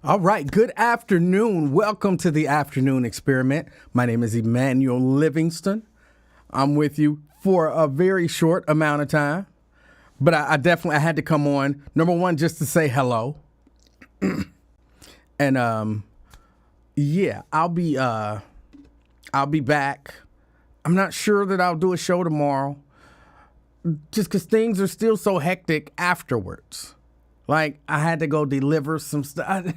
All right, good afternoon. Welcome to the afternoon experiment. My name is Emanuel Livingston. I'm with you for a very short amount of time, but I definitely had to come on. Number one, just to say hello, and yeah, I'll be back. I'm not sure that I'll do a show tomorrow, just because things are still so hectic afterwards. Like I had to go deliver some stuff.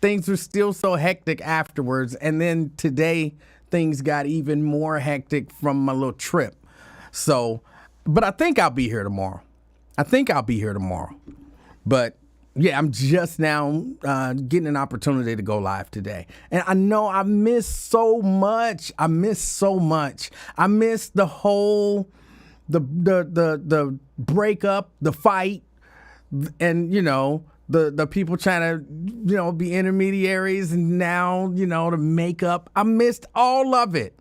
Things were still so hectic afterwards. And then today, things got even more hectic from my little trip. So, but I think I'll be here tomorrow. But yeah, I'm just now getting an opportunity to go live today. And I know I missed so much. I missed the whole, the breakup, the fight, and, the people trying to, be intermediaries, and now, the makeup. I missed all of it.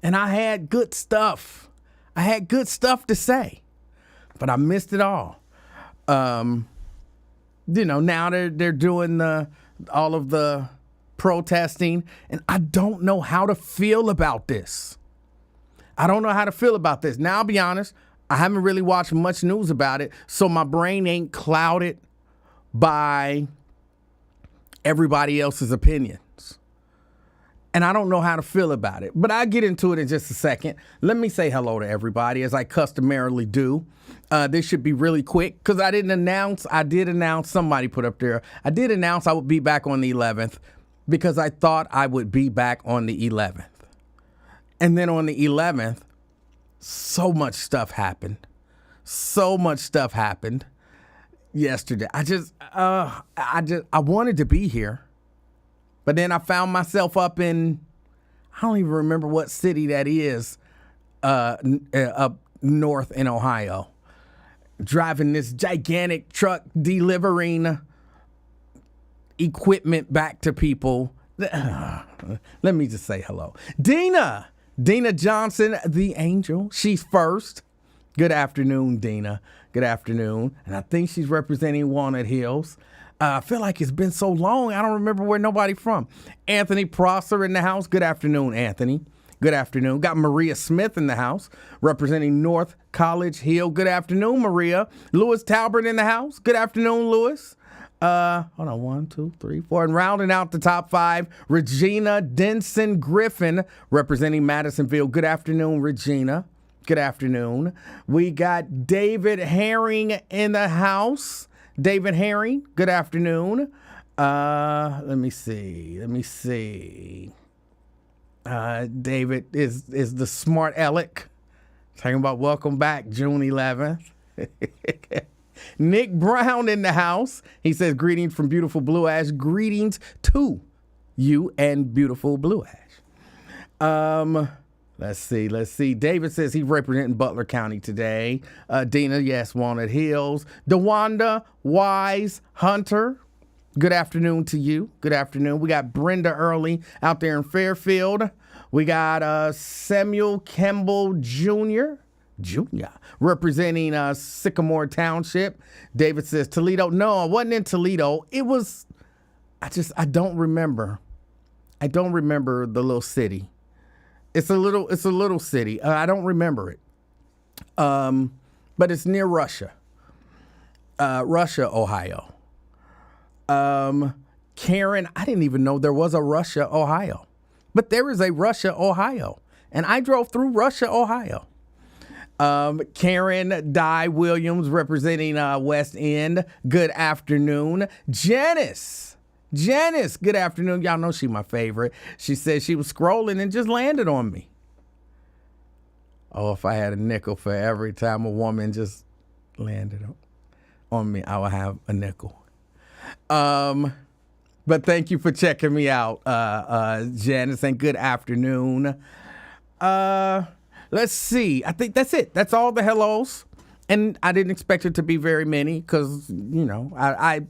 And I had good stuff. To say, but I missed it all. Now they're doing all of the protesting, and I don't know how to feel about this. Now, I'll be honest, I haven't really watched much news about it, so my brain ain't clouded by everybody else's opinions. And I don't know how to feel about it, but I'll get into it in just a second. Let me say hello to everybody, as I customarily do. This should be really quick, because I did announce, somebody put up there, I did announce I would be back on the 11th, because I thought I would be back on the 11th. And then on the 11th, so much stuff happened yesterday. I wanted to be here, but then I found myself up in, I don't even remember what city that is, up north in Ohio, driving this gigantic truck delivering equipment back to people. Let me just say hello. Dina Johnson, the angel. She's first. Good afternoon, Dina. Good afternoon. And I think she's representing Walnut Hills. I feel like it's been so long, I don't remember where nobody from. Anthony Prosser in the house. Good afternoon, Anthony. Good afternoon. Got Maria Smith in the house, representing North College Hill. Good afternoon, Maria. Lewis Talbert in the house. Good afternoon, Lewis. Hold on, 1, 2, 3, 4. And rounding out the top 5, Regina Denson Griffin, representing Madisonville. Good afternoon, Regina. Good afternoon. We got David Herring in the house. David Herring, good afternoon. Let me see. David is the smart aleck. Talking about welcome back, June 11th. Nick Brown in the house. He says, greetings from beautiful Blue Ash. Greetings to you and beautiful Blue Ash. Let's see. David says he's representing Butler County today. Dina, yes, Walnut Hills. DeWanda Wise Hunter. Good afternoon to you. Good afternoon. We got Brenda Early out there in Fairfield. We got Samuel Campbell Jr., representing Sycamore Township. David says Toledo. No, I wasn't in Toledo. It was, I don't remember. I don't remember the little city. It's a little city. I don't remember it. But it's near Russia, Ohio. Karen, I didn't even know there was a Russia, Ohio, but there is a Russia, Ohio. And I drove through Russia, Ohio. Karen Dye Williams, representing West End. Good afternoon. Janice, good afternoon. Y'all know she's my favorite. She said she was scrolling and just landed on me. Oh, if I had a nickel for every time a woman just landed on me, I would have a nickel. But thank you for checking me out, Janice, and good afternoon. Let's see. I think that's it. That's all the hellos. And I didn't expect it to be very many because, I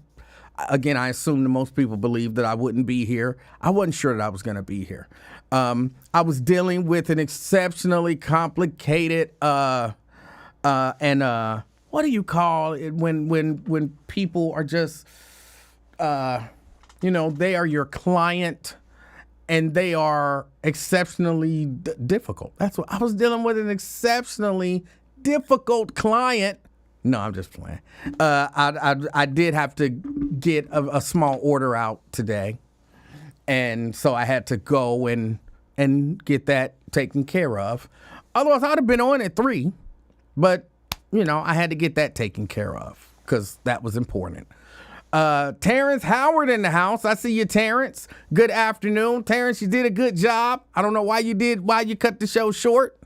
assume that most people believe that I wouldn't be here. I wasn't sure that I was going to be here. I was dealing with an exceptionally complicated what do you call it when people are just they are your client and they are exceptionally difficult. That's what I was dealing with, an exceptionally difficult client. No, I'm just playing. I did have to get a small order out today. And so I had to go and get that taken care of. Otherwise, I'd have been on at 3. But, I had to get that taken care of because that was important. Terrence Howard in the house. I see you, Terrence. Good afternoon. Terrence, you did a good job. I don't know why you cut the show short.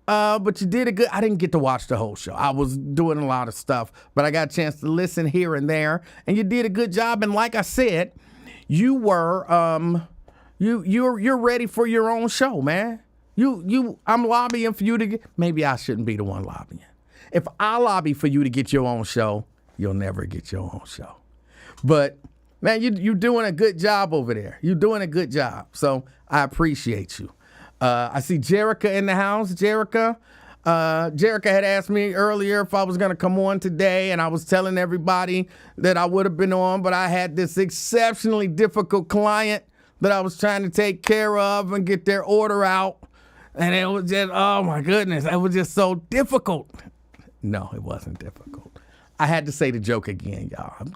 But you did I didn't get to watch the whole show. I was doing a lot of stuff, but I got a chance to listen here and there, and you did a good job. And like I said, you were, you're ready for your own show, man. I'm lobbying for you to get, maybe I shouldn't be the one lobbying. If I lobby for you to get your own show, you'll never get your own show. But man, you're doing a good job over there. You're doing a good job. So I appreciate you. I see Jerica in the house. Jerica had asked me earlier if I was going to come on today, and I was telling everybody that I would have been on, but I had this exceptionally difficult client that I was trying to take care of and get their order out. And it was just, oh my goodness, it was just so difficult. No, it wasn't difficult. I had to say the joke again, y'all.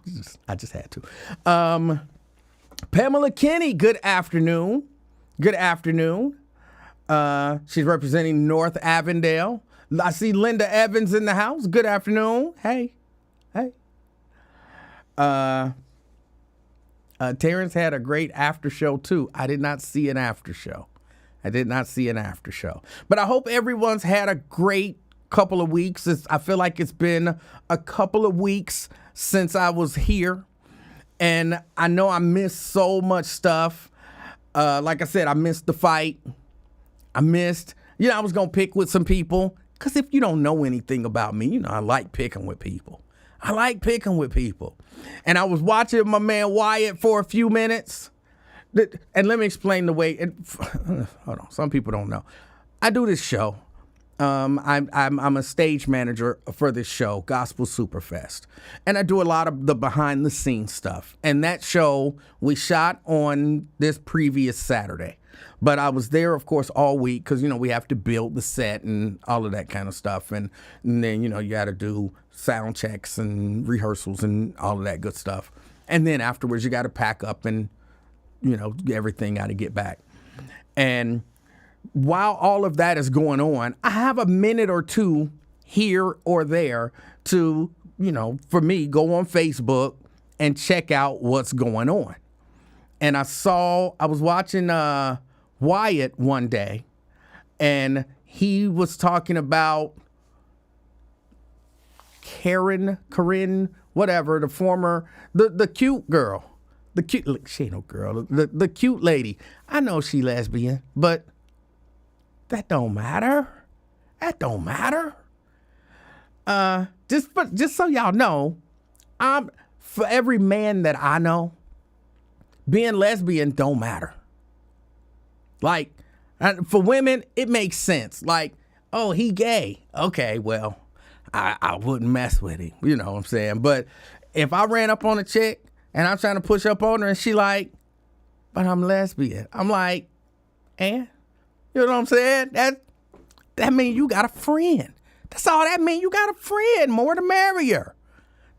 I just had to. Pamela Kinney, good afternoon. Good afternoon. She's representing North Avondale. I see Linda Evans in the house. Good afternoon. Hey. Terrence had a great after show too. I did not see an after show. But I hope everyone's had a great couple of weeks. I feel like it's been a couple of weeks since I was here. And I know I missed so much stuff. Like I said, I missed the fight. I was going to pick with some people. Because if you don't know anything about me, I like picking with people. And I was watching my man Wyatt for a few minutes. And let me explain the way. Hold on. Some people don't know. I do this show. I'm a stage manager for this show, Gospel Superfest. And I do a lot of the behind the scenes stuff. And that show we shot on this previous Saturday. But I was there, of course, all week because, we have to build the set and all of that kind of stuff. And then, you got to do sound checks and rehearsals and all of that good stuff. And then afterwards, you got to pack up and, everything got to get back. And while all of that is going on, I have a minute or two here or there to, for me, go on Facebook and check out what's going on. And I was watching Wyatt one day, and he was talking about Corinne, whatever, the cute girl. She ain't no girl. The cute lady. I know she lesbian, but that don't matter. Just so y'all know, for every man that I know, being lesbian don't matter. Like, for women, it makes sense. Like, oh, he gay. Okay, well, I wouldn't mess with him. You know what I'm saying? But if I ran up on a chick and I'm trying to push up on her and she like, but I'm lesbian. I'm like, and? You know what I'm saying? That means you got a friend. That's all that means. You got a friend. More the merrier.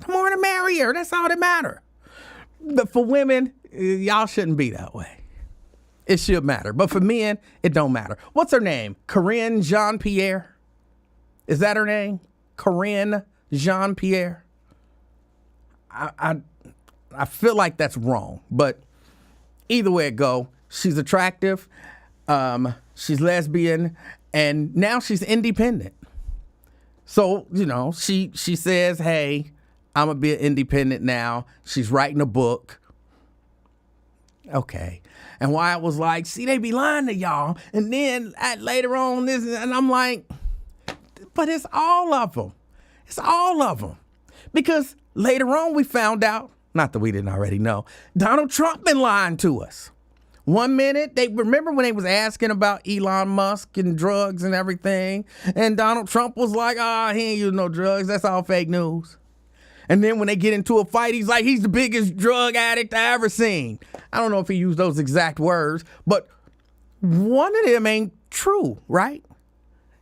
The more the merrier. That's all that matter. But for women, y'all shouldn't be that way. It should matter. But for men, it don't matter. What's her name? Corinne Jean-Pierre? Is that her name? Corinne Jean-Pierre? I feel like that's wrong. But either way it go, she's attractive. She's lesbian. And now she's independent. So, she says, hey, I'm going to be independent now. She's writing a book. Okay. And Wyatt was like, see, they be lying to y'all. And then later on this, and I'm like, but it's all of them. It's all of them. Because later on we found out, not that we didn't already know, Donald Trump been lying to us. 1 minute, they remember when they was asking about Elon Musk and drugs and everything, and Donald Trump was like, he ain't using no drugs. That's all fake news. And then when they get into a fight, he's like, he's the biggest drug addict I ever seen. I don't know if he used those exact words, but one of them ain't true, right?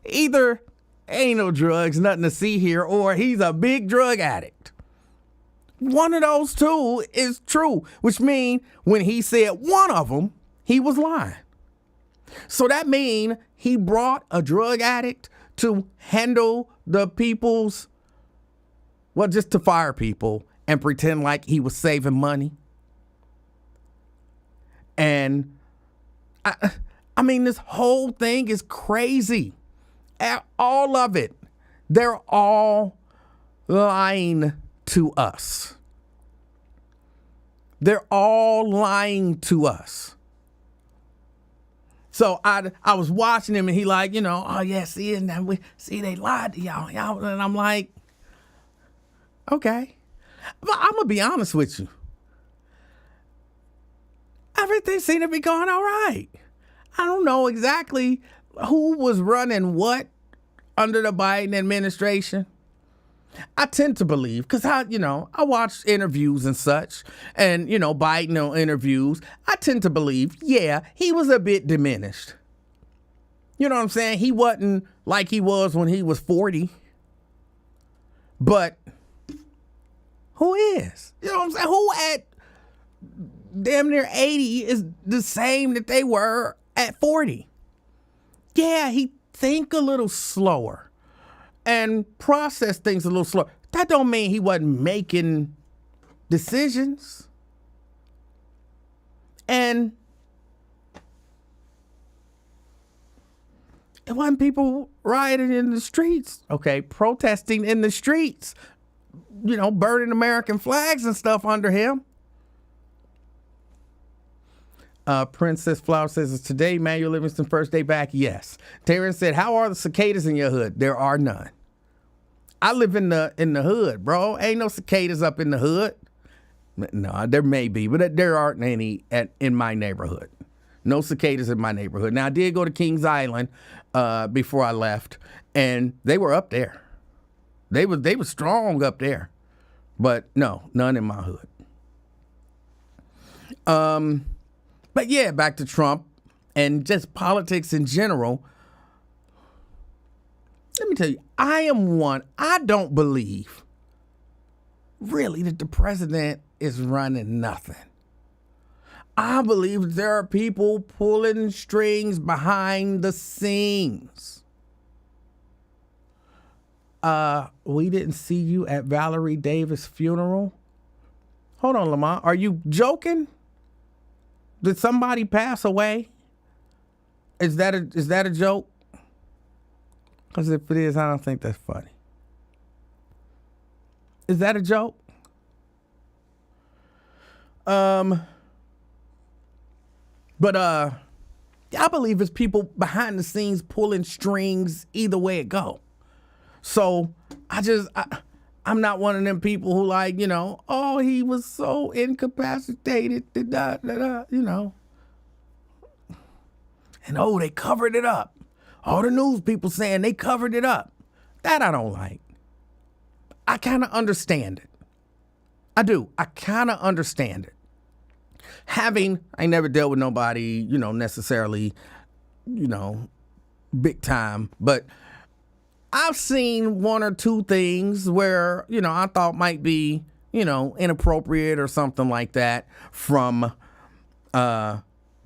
Either ain't no drugs, nothing to see here, or he's a big drug addict. One of those two is true, which means when he said one of them, he was lying. So that means he brought a drug addict to handle the people's, well, just to fire people and pretend like he was saving money. And I mean, this whole thing is crazy. All of it. They're all lying to us. They're all lying to us. So I was watching him and he like, oh yeah, see they lied to y'all. And I'm like, okay. But I'm gonna be honest with you. Everything seemed to be going all right. I don't know exactly who was running what under the Biden administration. I tend to believe, because I watch interviews and such, and, Biden interviews, I tend to believe, yeah, he was a bit diminished. You know what I'm saying? He wasn't like he was when he was 40. But who is? You know what I'm saying? Who at damn near 80 is the same that they were at 40? Yeah, he think a little slower and process things a little slower. That don't mean he wasn't making decisions. And it wasn't people rioting in the streets, okay, protesting in the streets, burning American flags and stuff under him. Princess Flower says, is today Emanuel Livingston first day back? Yes. Terrence said, how are the cicadas in your hood? There are none. I live in the hood, bro. Ain't no cicadas up in the hood. No, there may be, but there aren't any in my neighborhood. No cicadas in my neighborhood. Now, I did go to Kings Island before I left, and they were up there. They were strong up there, but no, none in my hood. But yeah, back to Trump and just politics in general. Let me tell you, I don't believe really that the president is running nothing. I believe that there are people pulling strings behind the scenes. We didn't see you at Valerie Davis' funeral. Hold on, Lamont. Are you joking? Did somebody pass away? Is that a joke? Because if it is, I don't think that's funny. Is that a joke? But I believe it's people behind the scenes pulling strings either way it go. So I'm not one of them people who like, oh, he was so incapacitated, And oh, they covered it up. All the news people saying they covered it up. That I don't like. I kind of understand it. I do. I kind of understand it. I never dealt with nobody, necessarily, big time, but I've seen one or two things where, I thought might be, inappropriate or something like that from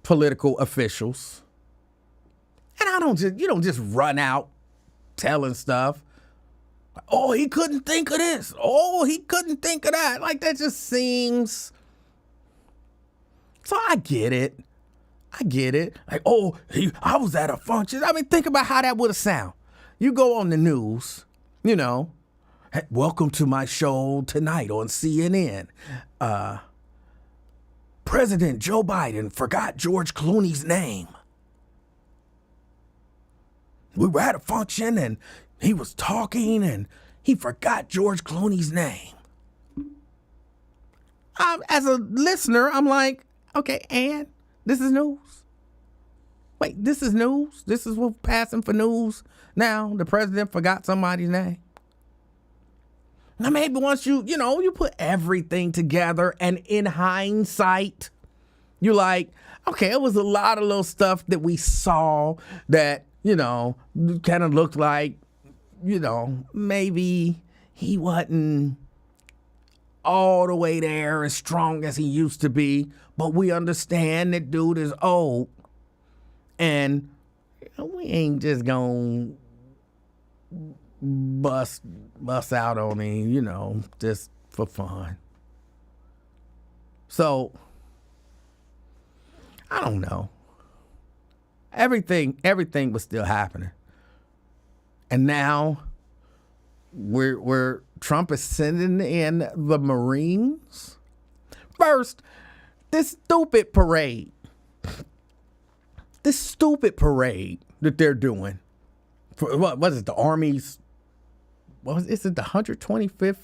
political officials. And you don't just run out telling stuff. Oh, he couldn't think of this. Oh, he couldn't think of that. Like, that just seems. So I get it. Like, oh, I was at a function. I mean, think about how that would have sounded. You go on the news, hey, welcome to my show tonight on CNN. President Joe Biden forgot George Clooney's name. We were at a function and he was talking and he forgot George Clooney's name. As a listener, I'm like, okay, and this is news. Wait, this is news? This is what's passing for news now? The president forgot somebody's name? Now, maybe once you put everything together and in hindsight, you're like, okay, it was a lot of little stuff that we saw that, kind of looked like, maybe he wasn't all the way there as strong as he used to be. But we understand that dude is old. And we ain't just gonna bust out on him, just for fun. So, I don't know. Everything was still happening. And now Trump is sending in the Marines. First, this stupid parade that they're doing for what is it? The Army's is it the 125th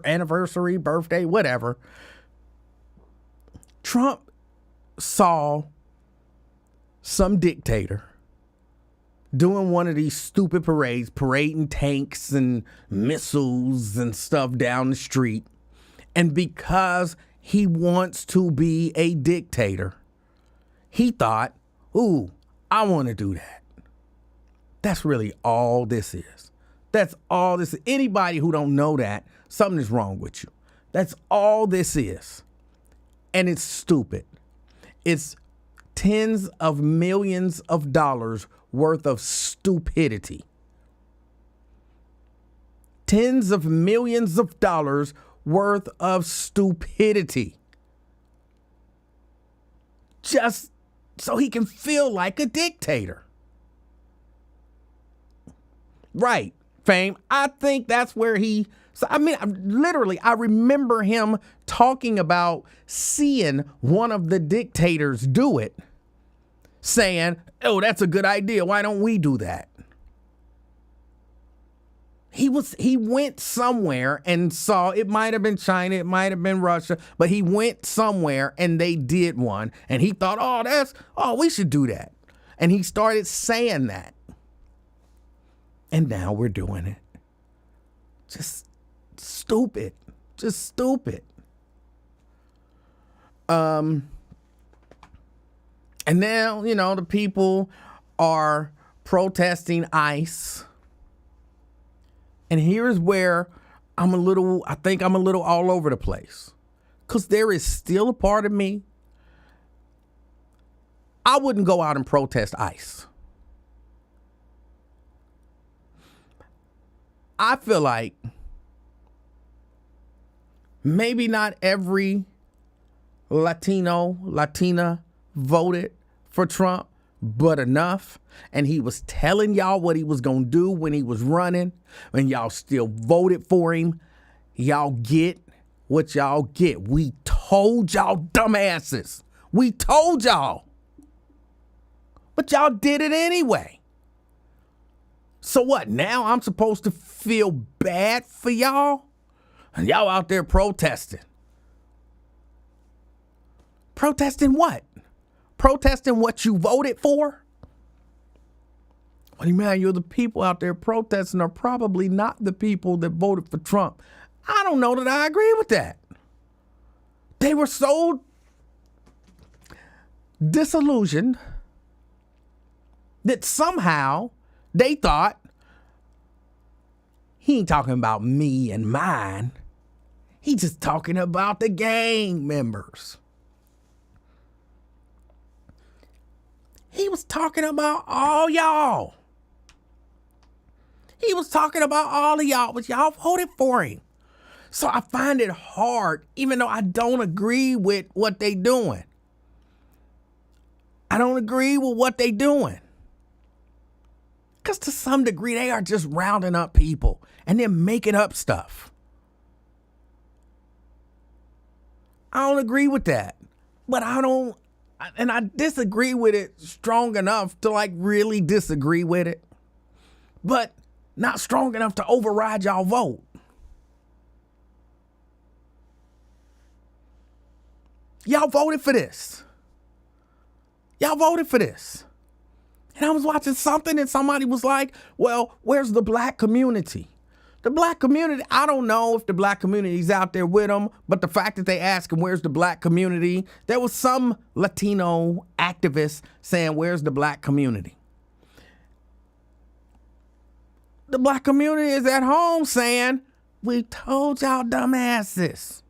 anniversary, birthday, whatever. Trump saw some dictator doing one of these stupid parades, parading tanks and missiles and stuff down the street. And because he wants to be a dictator, he thought, ooh, I want to do that. That's really all this is. That's all this is. Anybody who don't know that, something is wrong with you. That's all this is. And it's stupid. It's tens of millions of dollars worth of stupidity. Tens of millions of dollars worth of stupidity. Just so he can feel like a dictator. Right, Fame. I think that's where I remember him talking about seeing one of the dictators do it, saying, oh, that's a good idea. Why don't we do that? He went somewhere and saw, it might have been China, it might have been Russia, but he went somewhere and they did one. And he thought, we should do that. And he started saying that. And now we're doing it. Just stupid. Just stupid. And now, the people are protesting ICE. And here's where I think I'm a little all over the place. Because there is still a part of me, I wouldn't go out and protest ICE. I feel like maybe not every Latina voted for Trump, but enough. And he was telling y'all what he was going to do when he was running, and y'all still voted for him. Y'all get what y'all get. We told y'all, dumbasses. We told y'all. But y'all did it anyway. So what? Now I'm supposed to feel bad for y'all? And y'all out there protesting. Protesting what? Protesting what you voted for? Well, Emanuel, the people out there protesting are probably not the people that voted for Trump. I don't know that I agree with that. They were so disillusioned that somehow they thought, he ain't talking about me and mine. He just talking about the gang members. He was talking about all y'all. He was talking about all of y'all, but y'all voted for him. So I find it hard, even though I don't agree with what they doing. I don't agree with what they doing. Because to some degree, they are just rounding up people and then making up stuff. I don't agree with that. But I disagree with it strong enough to really disagree with it. But not strong enough to override y'all vote. Y'all voted for this. Y'all voted for this. And I was watching something and somebody was like, well, where's the black community? The black community, I don't know if the black community's out there with them, but the fact that they ask him, where's the black community? There was some Latino activists saying, where's the black community? The black community is at home saying, we told y'all dumbasses.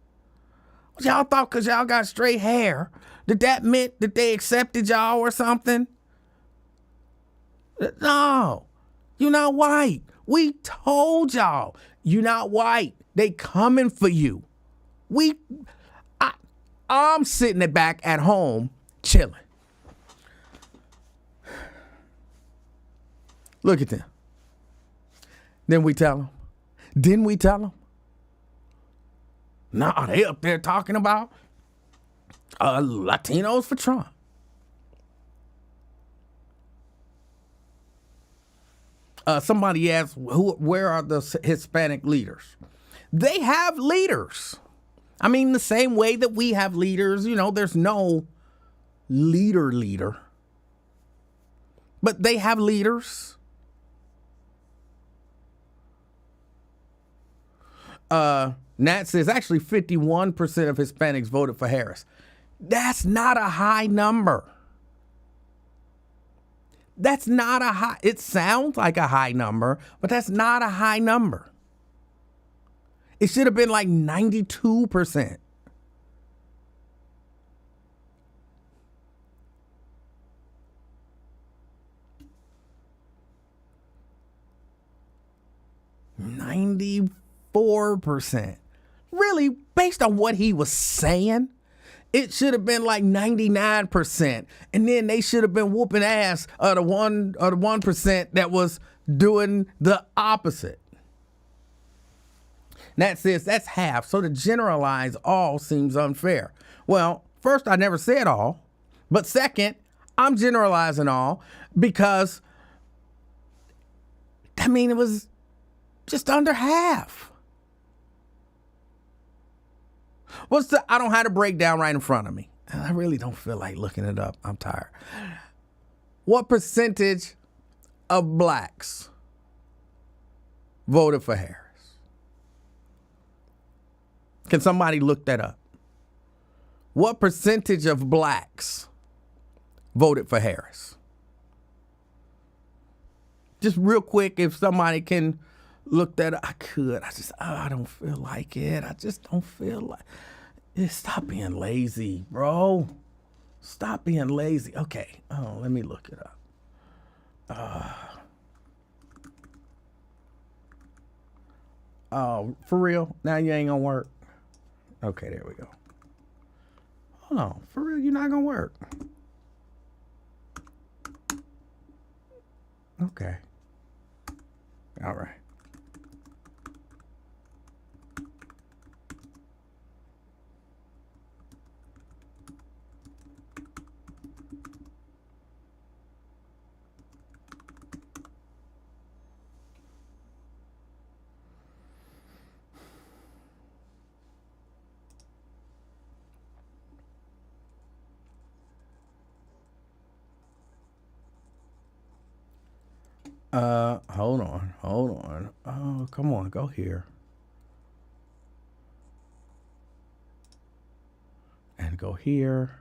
What y'all thought because y'all got straight hair, did that mean that they accepted y'all or something? No, you're not white. We told y'all, you're not white. They coming for you. I'm sitting back at home chilling. Look at them. Didn't we tell them? Nah, they up there talking about Latinos for Trump. Somebody asked, where are the Hispanic leaders? They have leaders. I mean, the same way that we have leaders, there's no leader. But they have leaders. Nat says actually 51% of Hispanics voted for Harris. That's not a high number. That's not a high, it sounds like a high number, but that's not a high number. It should have been like 92%. %. Really, based on what he was saying, it should have been like 99%. And then they should have been whooping ass of the 1% that was doing the opposite. Nat says that's half. So to generalize all seems unfair. Well, first, I never said all. But second, I'm generalizing all because it was just under half. I don't have the breakdown right in front of me. And I really don't feel like looking it up. I'm tired. What percentage of blacks voted for Harris? Can somebody look that up? What percentage of blacks voted for Harris? Just real quick, if somebody can look that up. I could. I don't feel like it. I just don't feel like it. Stop being lazy, bro. Stop being lazy. Okay. Oh, let me look it up. Oh, for real? Now you ain't gonna work? Okay, there we go. Hold on. For real, you're not gonna work? Okay. All right. Hold on. Oh, come on, go here. And go here.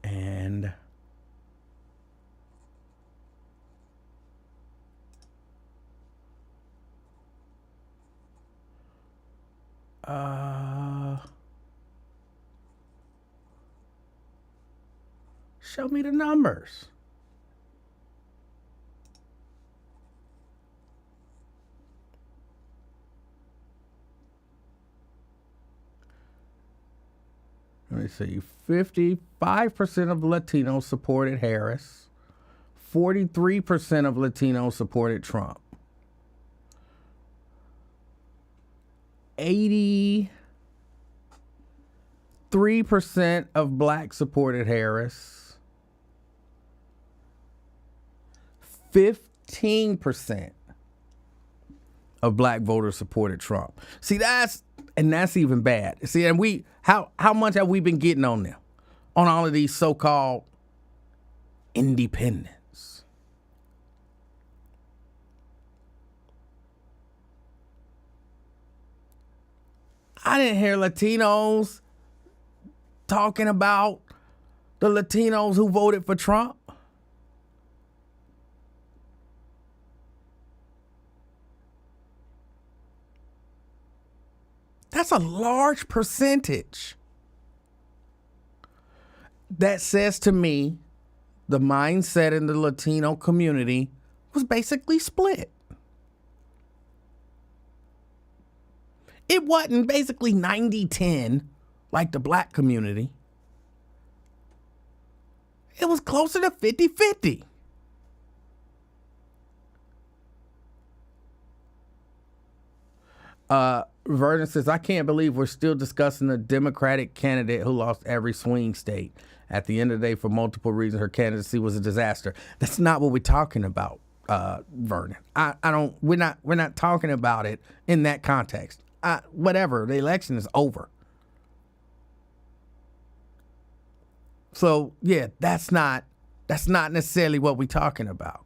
And show me the numbers. Let me see. 55% of Latinos supported Harris. 43% of Latinos supported Trump. 83% of blacks supported Harris. 15% of black voters supported Trump. See, that's even bad. See, and how much have we been getting on them? On all of these so-called independents. I didn't hear Latinos talking about the Latinos who voted for Trump. That's a large percentage. That says to me the mindset in the Latino community was basically split. It wasn't basically 90-10 like the black community. It was closer to 50-50. Vernon says, I can't believe we're still discussing a Democratic candidate who lost every swing state. At the end of the day, for multiple reasons, her candidacy was a disaster. That's not what we're talking about, Vernon. We're not talking about it in that context. Whatever, the election is over. So yeah, that's not necessarily what we're talking about.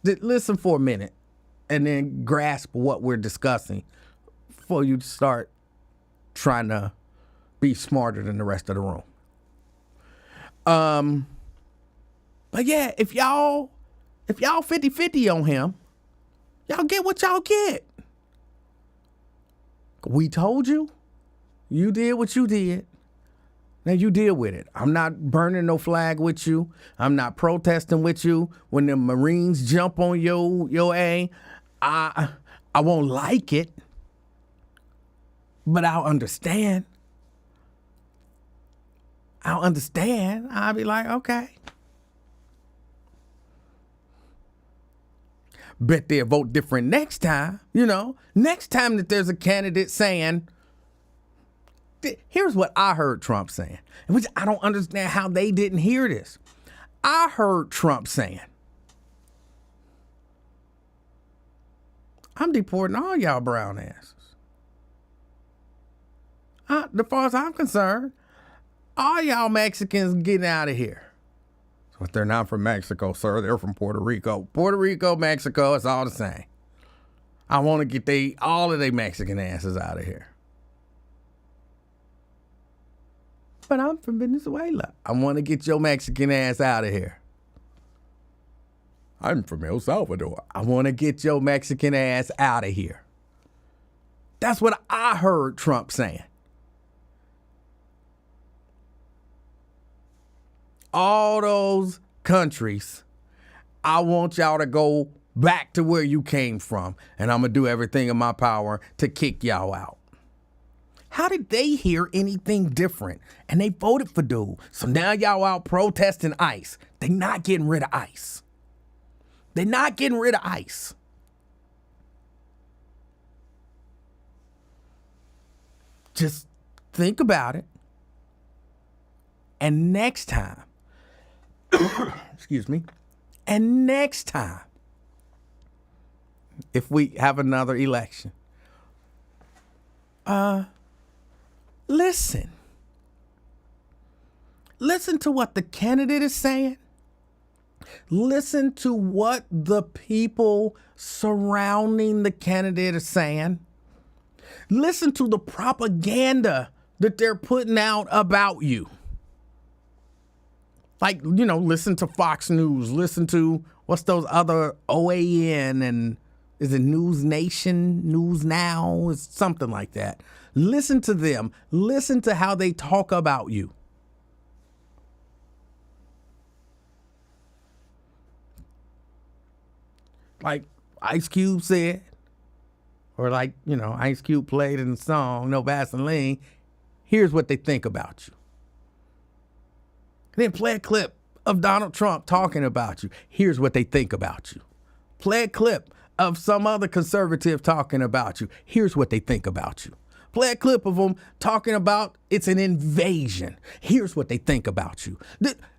Listen for a minute and then grasp what we're discussing before you start trying to be smarter than the rest of the room. But yeah, if y'all 50-50 on him, y'all get what y'all get. We told you. You did what you did. Now you deal with it. I'm not burning no flag with you. I'm not protesting with you. When the Marines jump on your I won't like it, but I'll understand. I'll be like, okay. Bet they'll vote different next time. Next time that there's a candidate saying, here's what I heard Trump saying, which I don't understand how they didn't hear this. I heard Trump saying, I'm deporting all y'all brown asses. As far as I'm concerned, all y'all Mexicans getting out of here. But they're not from Mexico, sir. They're from Puerto Rico. Puerto Rico, Mexico, it's all the same. I want to get all of they Mexican asses out of here. But I'm from Venezuela. I want to get your Mexican ass out of here. I'm from El Salvador. I want to get your Mexican ass out of here. That's what I heard Trump saying. All those countries, I want y'all to go back to where you came from, and I'm going to do everything in my power to kick y'all out. How did they hear anything different? And they voted for dude. So now y'all out protesting ICE. They not getting rid of ICE. They're not getting rid of ICE. Just think about it. And next time, excuse me, and next time, if we have another election, listen to what the candidate is saying. Listen to what the people surrounding the candidate are saying. Listen to the propaganda that they're putting out about you. Like, listen to Fox News. Listen to, what's those other OAN and is it News Nation, News Now? It's something like that. Listen to them. Listen to how they talk about you. Like Ice Cube said, or like, Ice Cube played in the song, No Vaseline, here's what they think about you. Then play a clip of Donald Trump talking about you. Here's what they think about you. Play a clip of some other conservative talking about you. Here's what they think about you. Play a clip of them talking about it's an invasion. Here's what they think about you.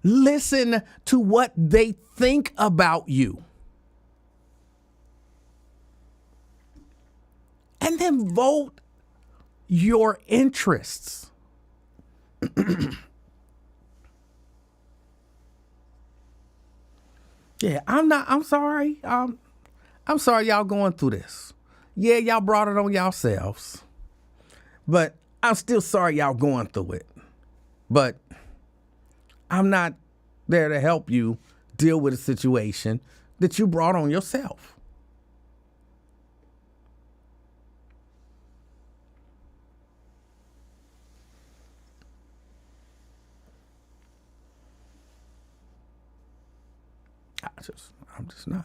Listen to what they think about you. And then vote your interests. Yeah, I'm sorry. I'm sorry y'all going through this. Yeah, y'all brought it on yourselves. But I'm still sorry y'all going through it. But I'm not there to help you deal with a situation that you brought on yourself. I'm just not.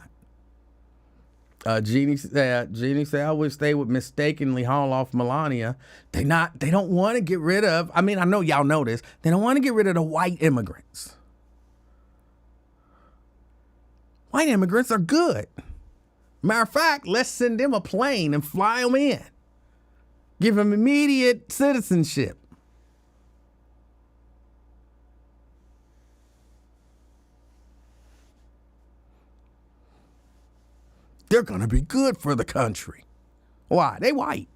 Jeannie said, I wish they would mistakenly haul off Melania. They don't want to get rid of, I mean, I know y'all know this. They don't want to get rid of the white immigrants. White immigrants are good. Matter of fact, let's send them a plane and fly them in. Give them immediate citizenship. They're going to be good for the country. Why? They white.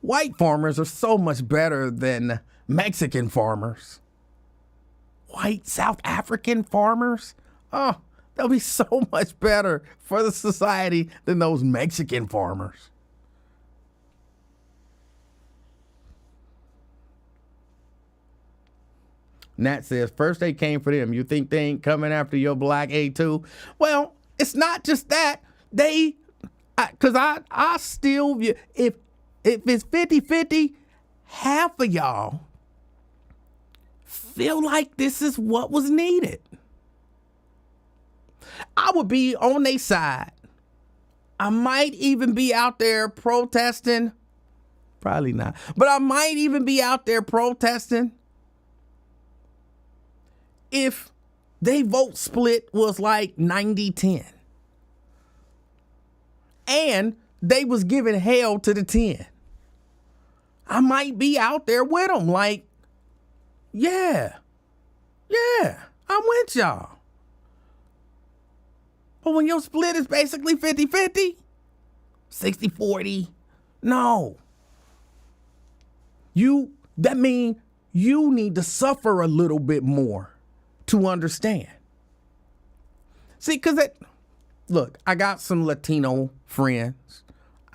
White farmers are so much better than Mexican farmers. White South African farmers? Oh, they'll be so much better for the society than those Mexican farmers. Nat says, first they came for them. You think they ain't coming after your black A2? Well, it's not just that. Because I still, if it's 50-50, half of y'all feel like this is what was needed. I would be on their side. I might even be out there protesting. Probably not. But I might even be out there protesting if they vote split was like 90-10. And they was giving hell to the 10. I might be out there with them like, yeah, I'm with y'all. But when your split is basically 50-50, 60-40, no. That means you need to suffer a little bit more to understand. See, look, I got some Latino friends.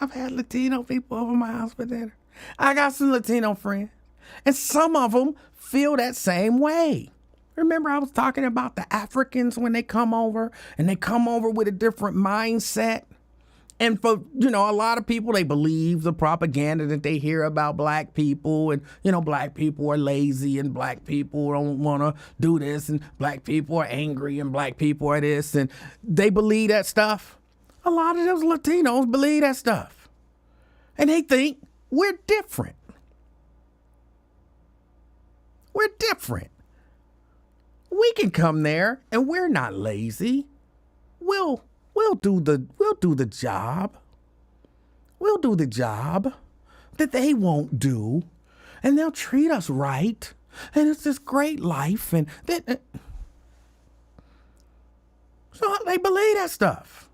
I've had Latino people over my house for dinner. I got some Latino friends. And some of them feel that same way. Remember I was talking about the Africans when they come over, and they come over with a different mindset. And for, a lot of people, they believe the propaganda that they hear about black people, and, black people are lazy, and black people don't want to do this, and black people are angry, and black people are this, and they believe that stuff. A lot of those Latinos believe that stuff. And they think we're different. We're different. We can come there, and we're not lazy. We'll do the job. We'll do the job that they won't do, and they'll treat us right, and it's this great life, and so they believe that stuff.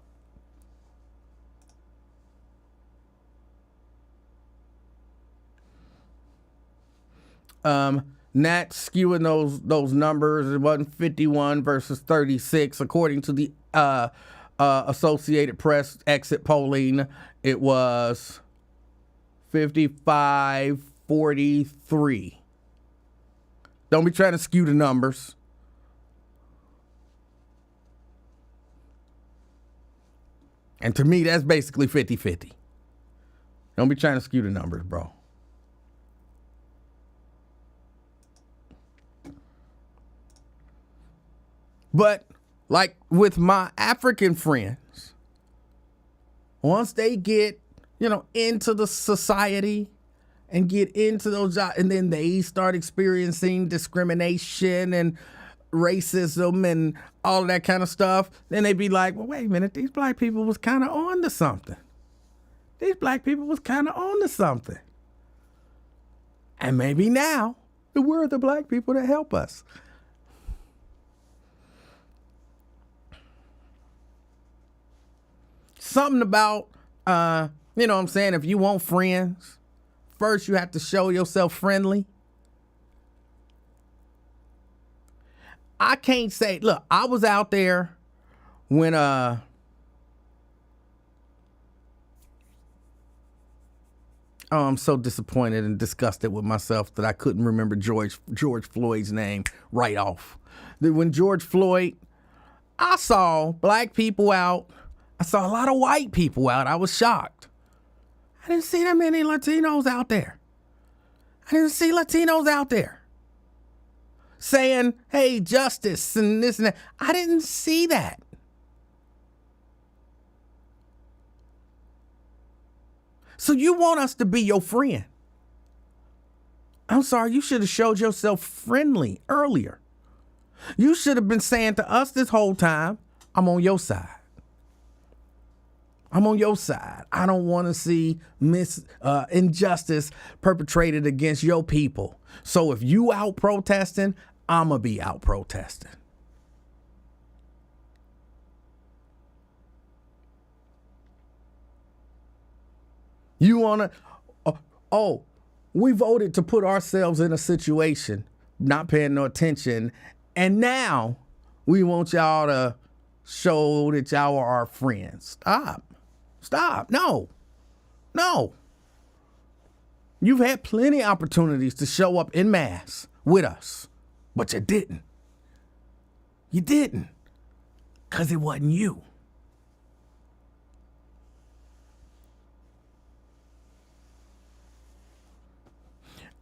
Nat skewing those numbers. It wasn't 51 versus 36 according to the Associated Press exit polling. It was 55-43. Don't be trying to skew the numbers. And to me, that's basically 50-50. Don't be trying to skew the numbers, bro. But like with my African friends, once they get, into the society and get into those jobs, and then they start experiencing discrimination and racism and all of that kind of stuff, then they be like, well, wait a minute, these black people was kind of on to something. And maybe now we're the black people that help us. Something about, what I'm saying, if you want friends, first you have to show yourself friendly. I can't say, look, I was out there when Oh, I'm so disappointed and disgusted with myself that I couldn't remember George Floyd's name right off. When George Floyd, I saw black people out. I saw a lot of white people out. I was shocked. I didn't see that many Latinos out there. I didn't see Latinos out there saying, hey, justice and this and that. I didn't see that. So you want us to be your friend. I'm sorry, you should have showed yourself friendly earlier. You should have been saying to us this whole time, I'm on your side. I'm on your side. I don't want to see injustice perpetrated against your people. So if you out protesting, I'm going to be out protesting. You want to, we voted to put ourselves in a situation, not paying no attention, and now we want y'all to show that y'all are our friends. Stop. No. You've had plenty of opportunities to show up en masse with us, but you didn't. You didn't, because it wasn't you.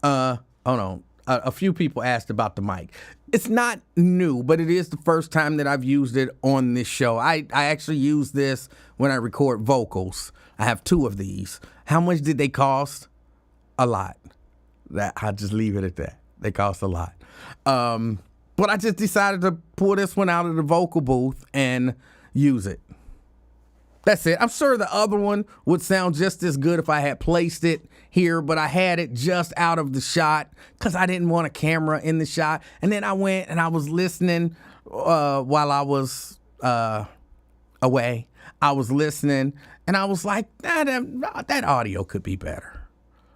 Hold on. A few people asked about the mic. It's not new, but it is the first time that I've used it on this show. I actually use this when I record vocals. I have 2 of these. How much did they cost? A lot. I'll just leave it at that. They cost a lot. But I just decided to pull this one out of the vocal booth and use it. That's it. I'm sure the other one would sound just as good if I had placed it here, but I had it just out of the shot because I didn't want a camera in the shot. And then I went and I was listening while I was away. I was listening and I was like, that audio could be better.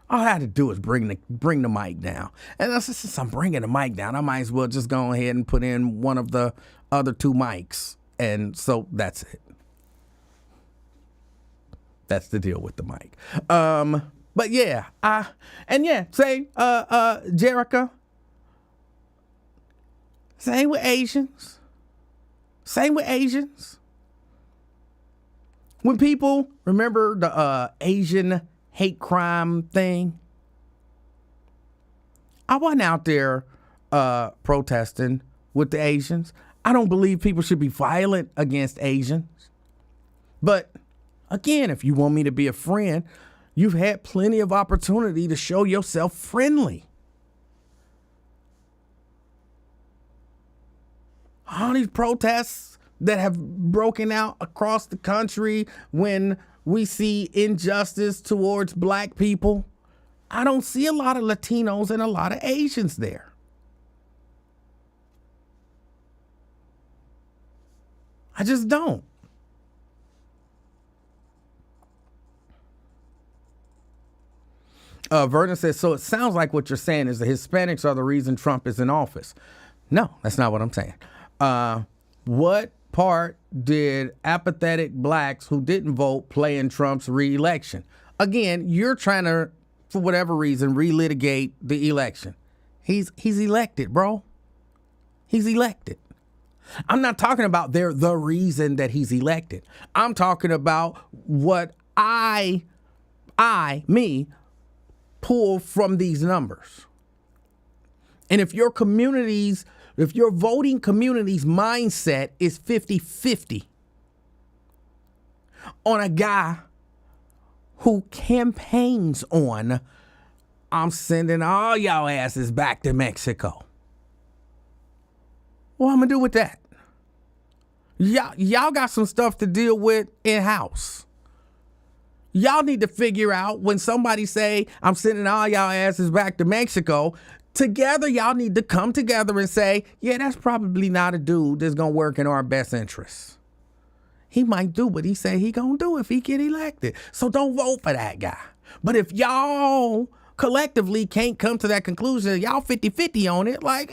All I had to do is bring the mic down. And since I'm bringing the mic down, I might as well just go ahead and put in one of the other 2 mics. And so that's it. That's the deal with the mic. But yeah, say, Jericho. Same with Asians. When people remember the Asian hate crime thing, I wasn't out there protesting with the Asians. I don't believe people should be violent against Asians. But again, if you want me to be a friend, you've had plenty of opportunity to show yourself friendly. All these protests that have broken out across the country when we see injustice towards black people, I don't see a lot of Latinos and a lot of Asians there. I just don't. Vernon says, so it sounds like what you're saying is the Hispanics are the reason Trump is in office. No, that's not what I'm saying. What part did apathetic blacks who didn't vote play in Trump's re-election? Again, you're trying to, for whatever reason, relitigate the election. He's elected, bro. He's elected. I'm not talking about the reason that he's elected. I'm talking about what me, pull from these numbers. And if your voting community's mindset is 50-50 on a guy who campaigns on, I'm sending all y'all asses back to Mexico. What I'm gonna do with that? Y'all got some stuff to deal with in-house. Y'all need to figure out when somebody say, I'm sending all y'all asses back to Mexico, together y'all need to come together and say, yeah, that's probably not a dude that's going to work in our best interests. He might do what he say he going to do if he get elected. So don't vote for that guy. But if y'all collectively can't come to that conclusion, y'all 50-50 on it, like,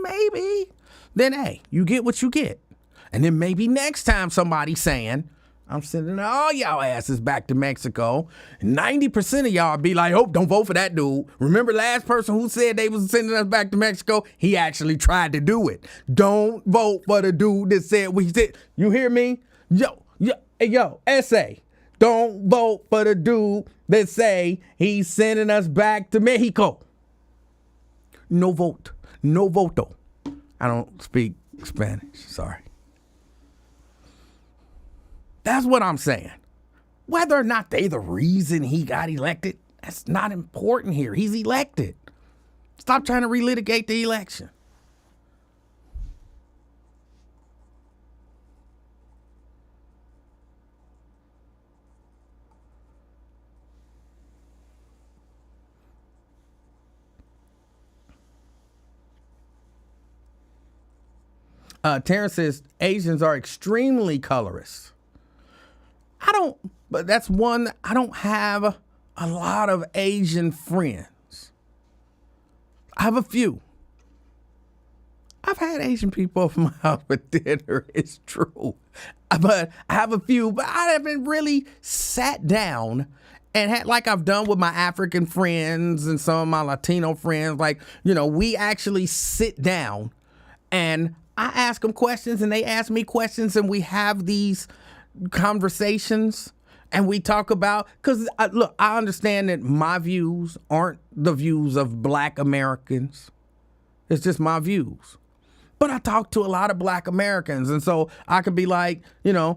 maybe, then hey, you get what you get. And then maybe next time somebody's saying, I'm sending all y'all asses back to Mexico. 90% of y'all be like, oh, don't vote for that dude. Remember last person who said they was sending us back to Mexico? He actually tried to do it. Don't vote for the dude that said we did. You hear me? Yo, essay. Don't vote for the dude that say he's sending us back to Mexico. No vote. No voto. I don't speak Spanish. Sorry. That's what I'm saying. Whether or not they the reason he got elected, that's not important here. He's elected. Stop trying to relitigate the election. Terrence says Asians are extremely colorist. But that's one, I don't have a lot of Asian friends. I have a few. I've had Asian people over my house for dinner, it's true. But I have a few, but I haven't really sat down and had, like I've done with my African friends and some of my Latino friends, we actually sit down and I ask them questions and they ask me questions and we have these conversations and we talk about, because look, I understand that my views aren't the views of Black Americans. It's just my views. But I talk to a lot of Black Americans, and so I could be like,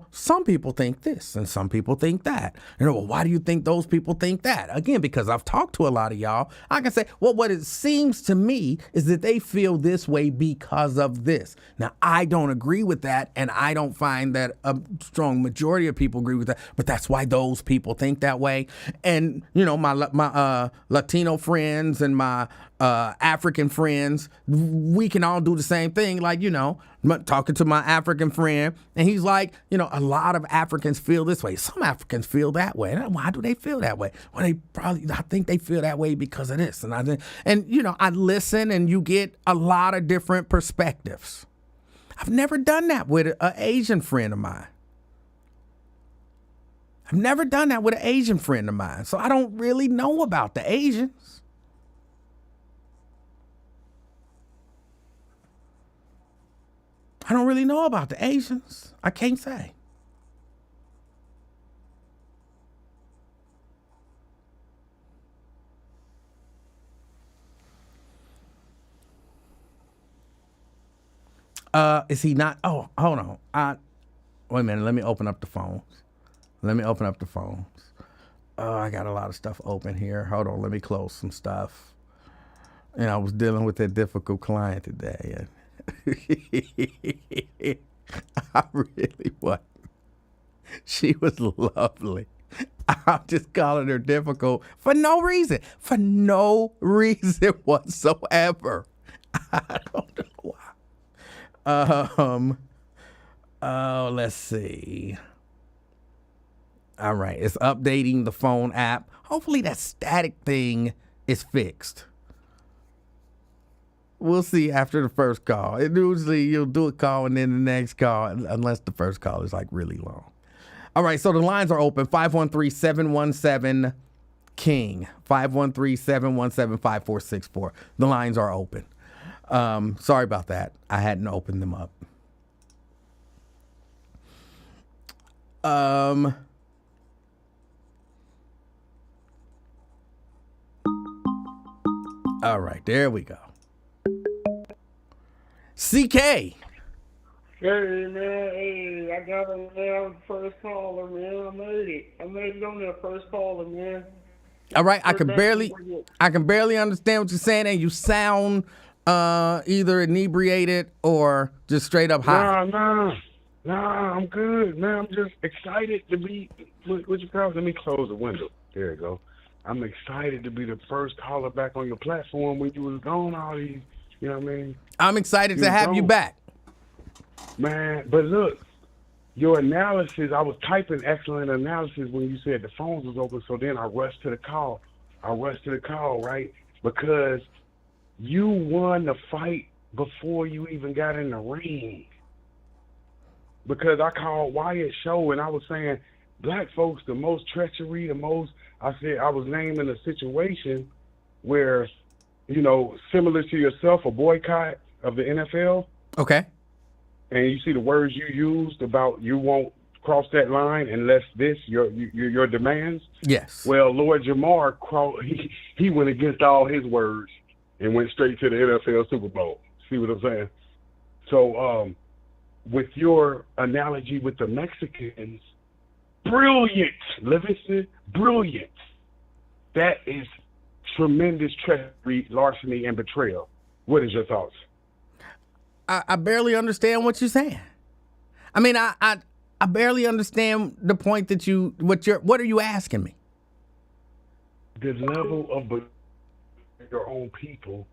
some people think this and some people think that. Well, why do you think those people think that? Again, because I've talked to a lot of y'all, I can say, well, what it seems to me is that they feel this way because of this. Now, I don't agree with that, and I don't find that a strong majority of people agree with that, but that's why those people think that way. And, my Latino friends and my African friends, we can all do the same thing. Like, talking to my African friend, and he's like, a lot of Africans feel this way. Some Africans feel that way. And why do they feel that way? Well, I think they feel that way because of this. And I listen, and you get a lot of different perspectives. I've never done that with an Asian friend of mine. I've never done that with an Asian friend of mine. So I don't really know about the Asians. I don't really know about the Asians. I can't say. Is he not? Oh, hold on. Wait a minute. Let me open up the phones. Oh, I got a lot of stuff open here. Hold on. Let me close some stuff. I was dealing with a difficult client today. I really was. She was lovely. I'm just calling her difficult for no reason whatsoever. I don't know why. Oh, let's see. All right, it's updating the phone app. Hopefully that static thing is fixed. We'll see after the first call. Usually you'll do a call and then the next call, unless the first call is really long. All right, so the lines are open. 513-717-KING. 513-717-5464. The lines are open. Sorry about that. I hadn't opened them up. All right, there we go. CK. Hey, man. Hey, I got him there. First caller, man. I made it on that first caller, man. All right, I can barely understand what you're saying, and you sound either inebriated or just straight up high. Nah, I'm good, man. I'm just excited to be. What you call? Let me close the window. There you go. I'm excited to be the first caller back on your platform when you was gone all these. You know what I mean? I'm excited to have you back. Man, but look, your analysis, I was typing excellent analysis when you said the phones was open, so then I rushed to the call. Right? Because you won the fight before you even got in the ring. because I called Wyatt's show and I was saying black folks the most treachery, the most. I said I was naming a situation where, similar to yourself, a boycott of the NFL. Okay. And you see the words you used about you won't cross that line unless your demands. Yes. Well, Lord Jamar he went against all his words and went straight to the NFL Super Bowl. See what I'm saying? So, with your analogy with the Mexicans, brilliant, Livingston, brilliant. That is tremendous treachery, larceny, and betrayal. What is your thoughts? I barely understand what you're saying. I mean, I barely understand the point that what are you asking me? The level of your own people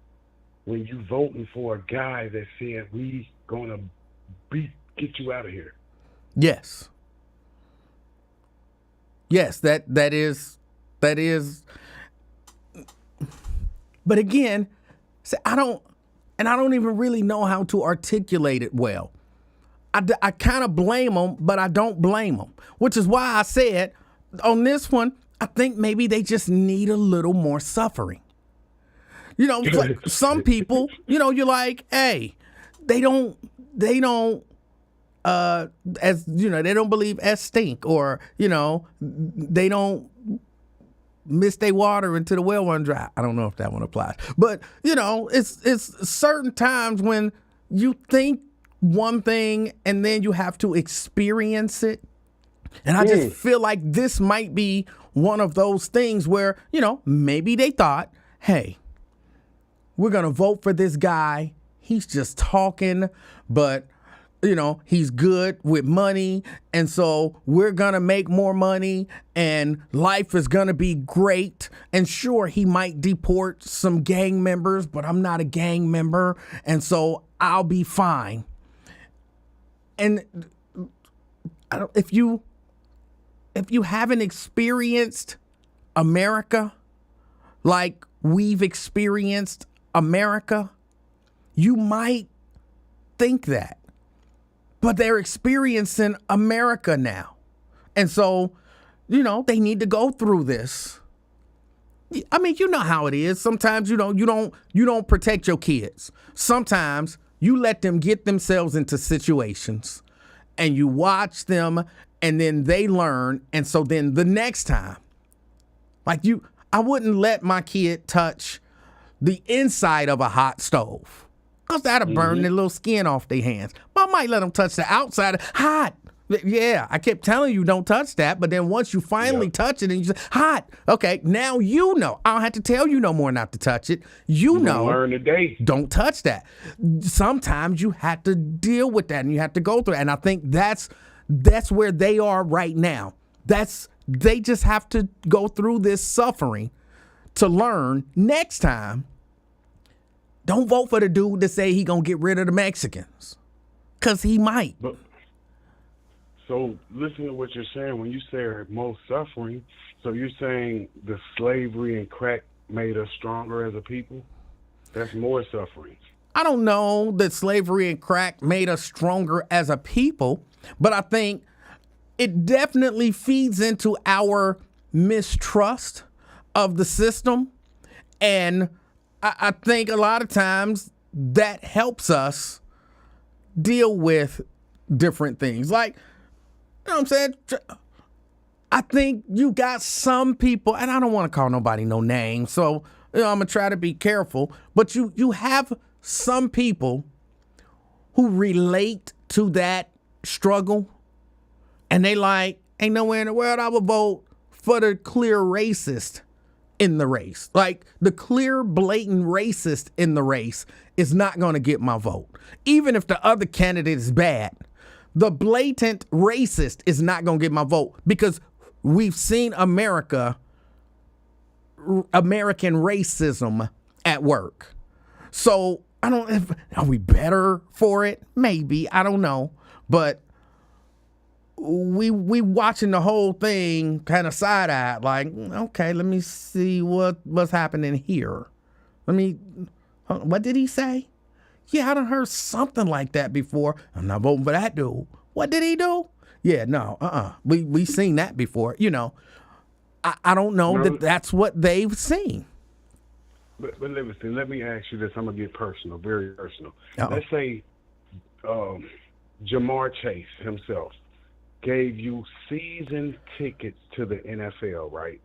when you voting for a guy that said we gonna get you out of here. Yes. Yes, that is. But again, I don't even really know how to articulate it well. I kind of blame them, but I don't blame them, which is why I said on this one, I think maybe they just need a little more suffering. Some people, you're like, hey, they don't they don't believe S stink, or they don't miss their water until the well run dry. I don't know if that one applies, but it's certain times when you think one thing and then you have to experience it. And I just feel like this might be one of those things where, maybe they thought, hey, we're going to vote for this guy. He's just talking, but, he's good with money. And so we're going to make more money and life is going to be great. And sure, he might deport some gang members, but I'm not a gang member. And so I'll be fine. And if you haven't experienced America like we've experienced America, you might think that. But they're experiencing America now. And so, they need to go through this. I mean, you know how it is. Sometimes you don't protect your kids. Sometimes you let them get themselves into situations and you watch them and then they learn. And so then the next time, I wouldn't let my kid touch the inside of a hot stove, because that'll burn their little skin off their hands. But I might let them touch the outside. Hot. Yeah, I kept telling you don't touch that. But then once you finally touch it and you say, hot. Okay, now you know. I don't have to tell you no more not to touch it. You know. Learn today. Don't touch that. Sometimes you have to deal with that and you have to go through it. And I think that's where they are right now. They just have to go through this suffering to learn next time. Don't vote for the dude that say he gonna get rid of the Mexicans, because he might. So listen to what you're saying when you say most suffering. So you're saying the slavery and crack made us stronger as a people? That's more suffering. I don't know that slavery and crack made us stronger as a people, but I think it definitely feeds into our mistrust of the system. And I think a lot of times that helps us deal with different things. Like, what I'm saying? I think you got some people, and I don't want to call nobody no name, so I'm going to try to be careful. But you have some people who relate to that struggle, and they like, ain't nowhere in the world I would vote for the clear racist in the race. Like, the clear, blatant racist in the race is not going to get my vote. Even if the other candidate is bad, the blatant racist is not going to get my vote, because we've seen American racism at work. So are we better for it? Maybe, I don't know. But we watching the whole thing kind of side-eyed, like, okay, let me see what's happening here. What did he say? Yeah, I done heard something like that before. I'm not voting for that dude. What did he do? Yeah, no, we seen that before. I don't know No. that that's what they've seen. But Livingston, let me ask you this. I'm gonna get personal, very personal. Uh-oh. Let's say Jamar Chase himself gave you season tickets to the NFL, right?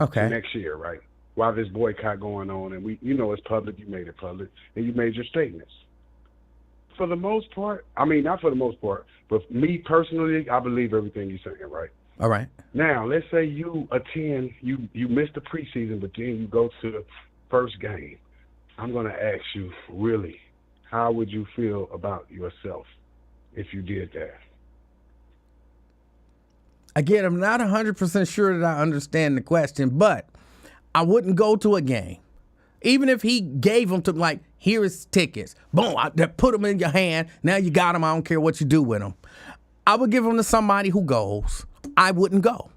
Okay. Next year, right? While this boycott going on, and it's public, you made it public, and you made your statements. For the most part, I mean, not for the most part, but me personally, I believe everything you're saying, right? All right. Now, let's say you attend, you miss the preseason, but then you go to the first game. I'm going to ask you, really, how would you feel about yourself if you did that? Again, I'm not 100% sure that I understand the question, but I wouldn't go to a game. Even if he gave them to, like, here is tickets. Boom, put them in your hand. Now you got them. I don't care what you do with them. I would give them to somebody who goes. I wouldn't go.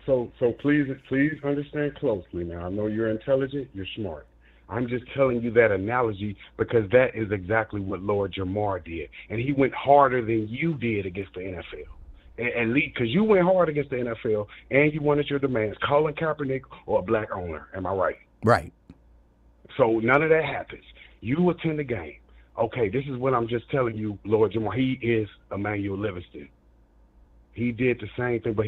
So please understand closely now. I know you're intelligent, you're smart. I'm just telling you that analogy because that is exactly what Lord Jamar did. And he went harder than you did against the NFL. At least because you went hard against the NFL and you wanted your demands. Colin Kaepernick or a black owner. Am I right? Right. So none of that happens. You attend the game. Okay, this is what I'm just telling you, Lord Jamar. He is Emanuel Livingston. He did the same thing, but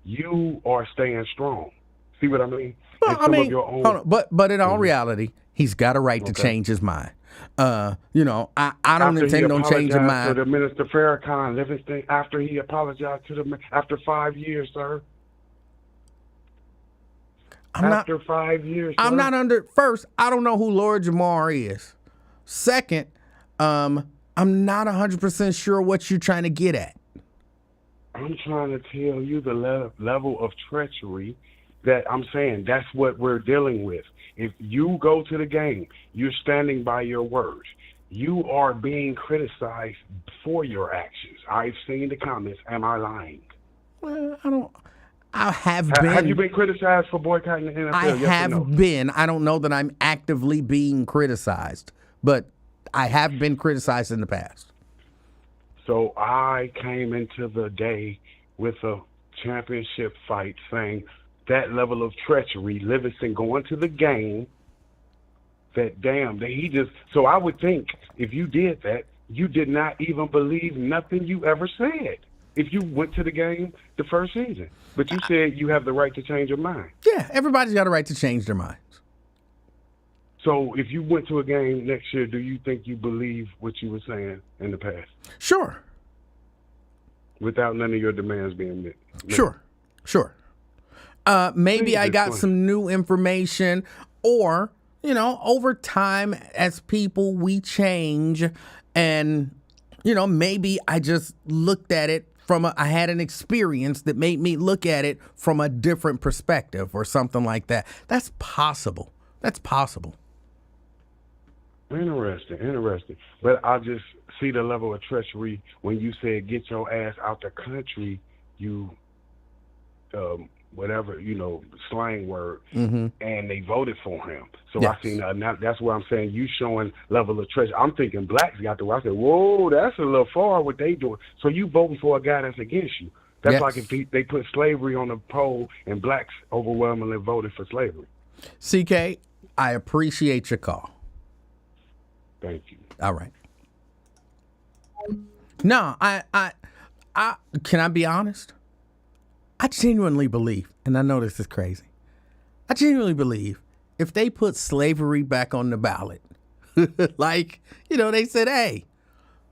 you are staying strong. See what I mean? Well, I mean, hold on, but in all reality, he's got a right to change his mind. I don't intend on changing mine. To the Minister Farrakhan Livingston, after he apologized to after 5 years, sir. After 5 years, I'm sir. not under. First, I don't know who Lord Jamar is. Second, I'm not 100% sure what you're trying to get at. I'm trying to tell you the level of treachery that I'm saying. That's what we're dealing with. If you go to the game, you're standing by your words. You are being criticized for your actions. I've seen the comments. Am I lying? Well, I have been. Have you been criticized for boycotting the NFL? I have been. I don't know that I'm actively being criticized, but I have been criticized in the past. So I came into the day with a championship fight saying that level of treachery, Livingston going to the game, that he just, so I would think if you did that, you did not even believe nothing you ever said if you went to the game the first season. But you said you have the right to change your mind. Yeah, everybody's got a right to change their minds. So if you went to a game next year, do you think you believe what you were saying in the past? Sure. Without none of your demands being met? Sure. Maybe I got some new information, or, over time as people, we change, and, maybe I just looked at it I had an experience that made me look at it from a different perspective or something like that. That's possible. Interesting. But I just see the level of treachery when you said get your ass out the country, you whatever, slang word, and they voted for him. So yes. I seen that's why I'm saying you showing level of treachery. I'm thinking blacks got the. I said, whoa, that's a little far what they doing. So you voting for a guy that's against you. That's yes. Like if they put slavery on the poll and blacks overwhelmingly voted for slavery. CK, I appreciate your call. Thank you. All right. No, I can I be honest? I genuinely believe, and I know this is crazy, I genuinely believe if they put slavery back on the ballot, like, they said, hey,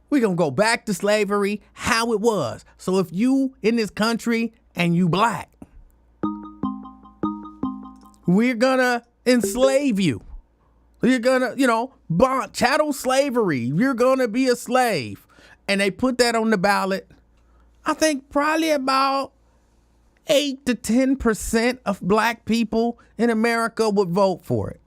we're going to go back to slavery how it was. So if you in this country and you black, we're going to enslave you. You're going to, chattel slavery. You're going to be a slave. And they put that on the ballot. I think probably about 8 to 10% of black people in America would vote for it.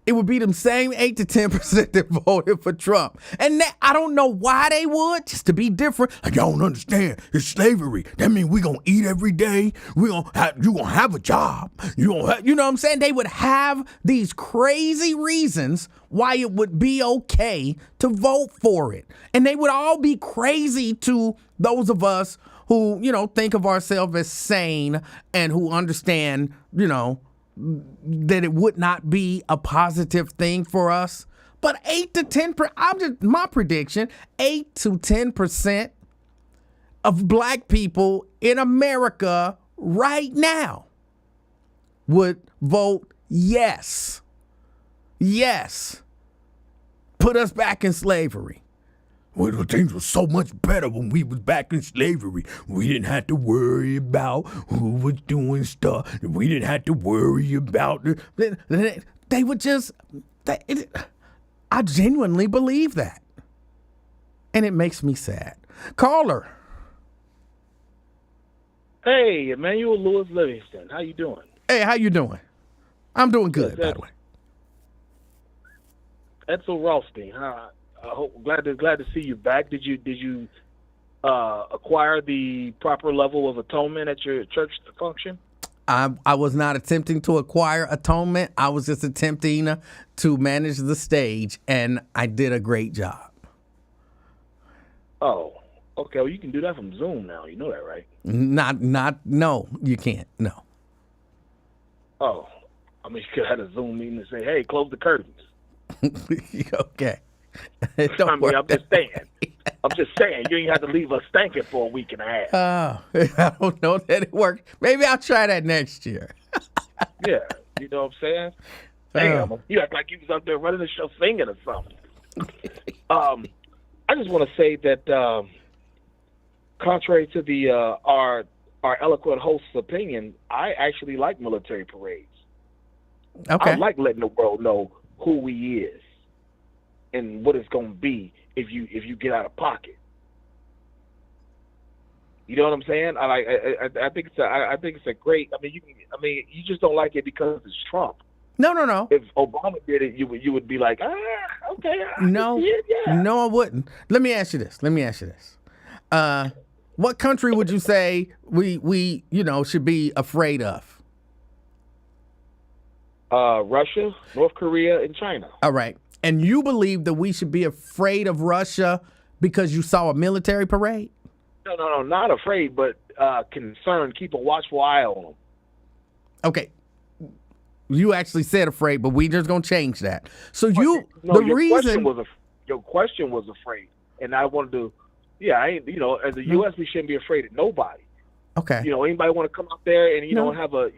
it would be them same 8 to 10% that voted for Trump. And I don't know why they would, just to be different. Like, y'all don't understand. It's slavery. That means we gonna eat every day. You gonna have a job. You know what I'm saying? They would have these crazy reasons why it would be okay to vote for it. And they would all be crazy to those of us who, think of ourselves as sane and who understand, that it would not be a positive thing for us. But 8 to 10%, my prediction, 8 to 10% of black people in America right now would vote yes. Yes. Put us back in slavery. Well, things were so much better when we was back in slavery. We didn't have to worry about who was doing stuff. We didn't have to worry about they would just. I genuinely believe that, and it makes me sad. Caller. Hey, Emanuel Livingston, how you doing? Hey, how you doing? I'm doing good, by the way. Edsel Rothstein, glad to see you back. Did you acquire the proper level of atonement at your church function? I was not attempting to acquire atonement. I was just attempting to manage the stage, and I did a great job. Oh, okay. Well, you can do that from Zoom now. You know that, right? No, you can't. No. Oh, I mean, you could have had a Zoom meeting and say, "Hey, close the curtains." Okay. I'm just saying, you ain't have to leave us stinking for a week and a half. I don't know that it worked. Maybe I'll try that next year. Yeah, you know what I'm saying? Damn, you act like you was up there running the show singing or something. I just want to say that, contrary to the our eloquent host's opinion, I actually like military parades. Okay. I like letting the world know who he is and what it's going to be if you get out of pocket. You know what I'm saying? I think it's a great. You just don't like it because it's Trump. No. If Obama did it, you would be like, okay. No, I wouldn't. Let me ask you this. What country would you say we should be afraid of? Russia, North Korea, and China. All right. And you believe that we should be afraid of Russia because you saw a military parade? No, not afraid, but concerned. Keep a watchful eye on them. Okay. You actually said afraid, but we just gonna change that. So your question was afraid, and I wanted to. Yeah, as a U.S. we shouldn't be afraid of nobody. Okay. Anybody want to come out there and have a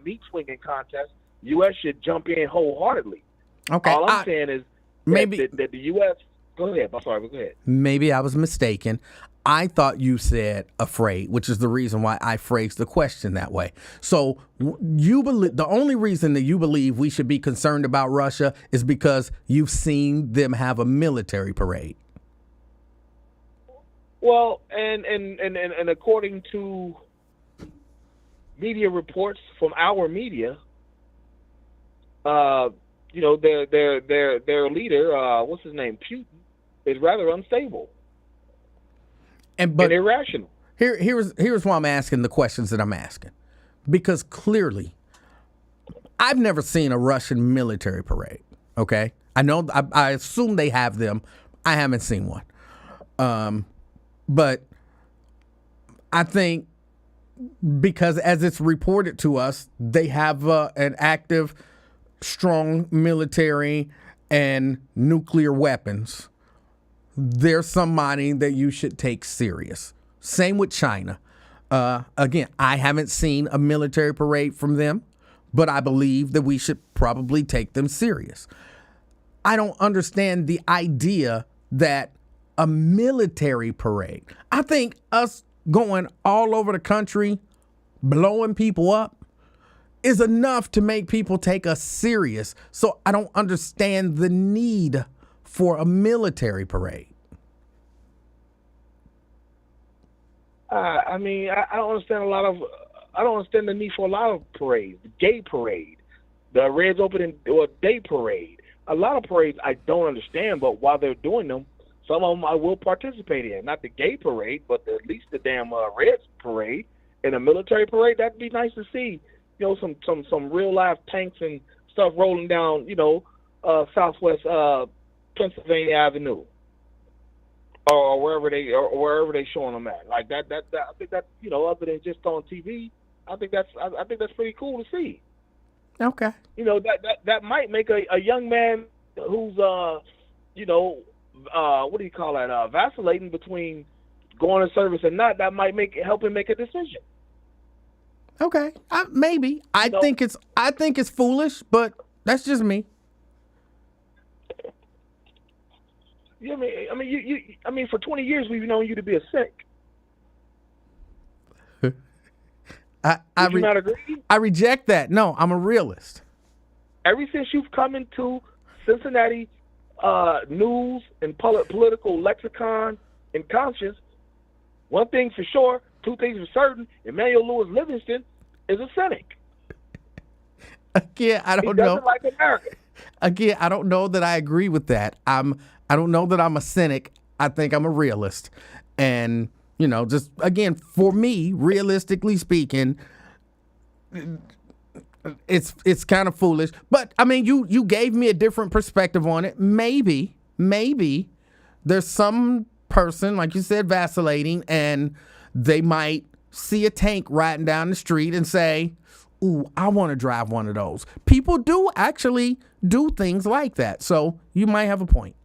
meat swinging contest? U.S. should jump in wholeheartedly. Okay. All I'm saying is that the U.S. Go ahead. I'm sorry. Go ahead. Maybe I was mistaken. I thought you said afraid, which is the reason why I phrased the question that way. So you believe the only reason that you believe we should be concerned about Russia is because you've seen them have a military parade. Well, and according to media reports from our media, their leader, what's his name, Putin, is rather unstable and irrational. Here's why I'm asking the questions that I'm asking, because clearly, I've never seen a Russian military parade. Okay, I know I assume they have them. I haven't seen one, but I think because as it's reported to us, they have an active, strong military and nuclear weapons. They're somebody that you should take serious. Same with China. Again, I haven't seen a military parade from them, but I believe that we should probably take them serious. I don't understand the idea that a military parade. I think us going all over the country, blowing people up, is enough to make people take us serious. So I don't understand the need for a military parade. I don't understand the need for a lot of parades. The gay parade, The Reds opening day parade. A lot of parades I don't understand, but while they're doing them, some of them I will participate in. Not the gay parade, but at least the damn Reds parade and a military parade. That'd be nice to see. You know, some real live tanks and stuff rolling down, Southwest Pennsylvania Avenue, or wherever they showing them at. Like that I think that, other than just on TV, I think that's pretty cool to see. Okay. That might make a young man who's what do you call that? Vacillating between going to service and not. That might help him make a decision. Okay. Maybe. I think it's foolish, but that's just me. Yeah, I mean, for 20 years we've known you to be a cynic. Would you not agree? I reject that. No, I'm a realist. Ever since you've come into Cincinnati news and political lexicon and conscience, one thing for sure, two things for certain: Emanuel Livingston is a cynic. Again, I don't know. He doesn't like America. Again, I don't know that I agree with that. I don't know that I'm a cynic. I think I'm a realist. And, just again, for me, realistically speaking, it's kind of foolish. But I mean, you gave me a different perspective on it. Maybe there's some person, like you said, vacillating, and they might see a tank riding down the street and say, ooh, I want to drive one of those. People do actually do things like that. So you might have a point.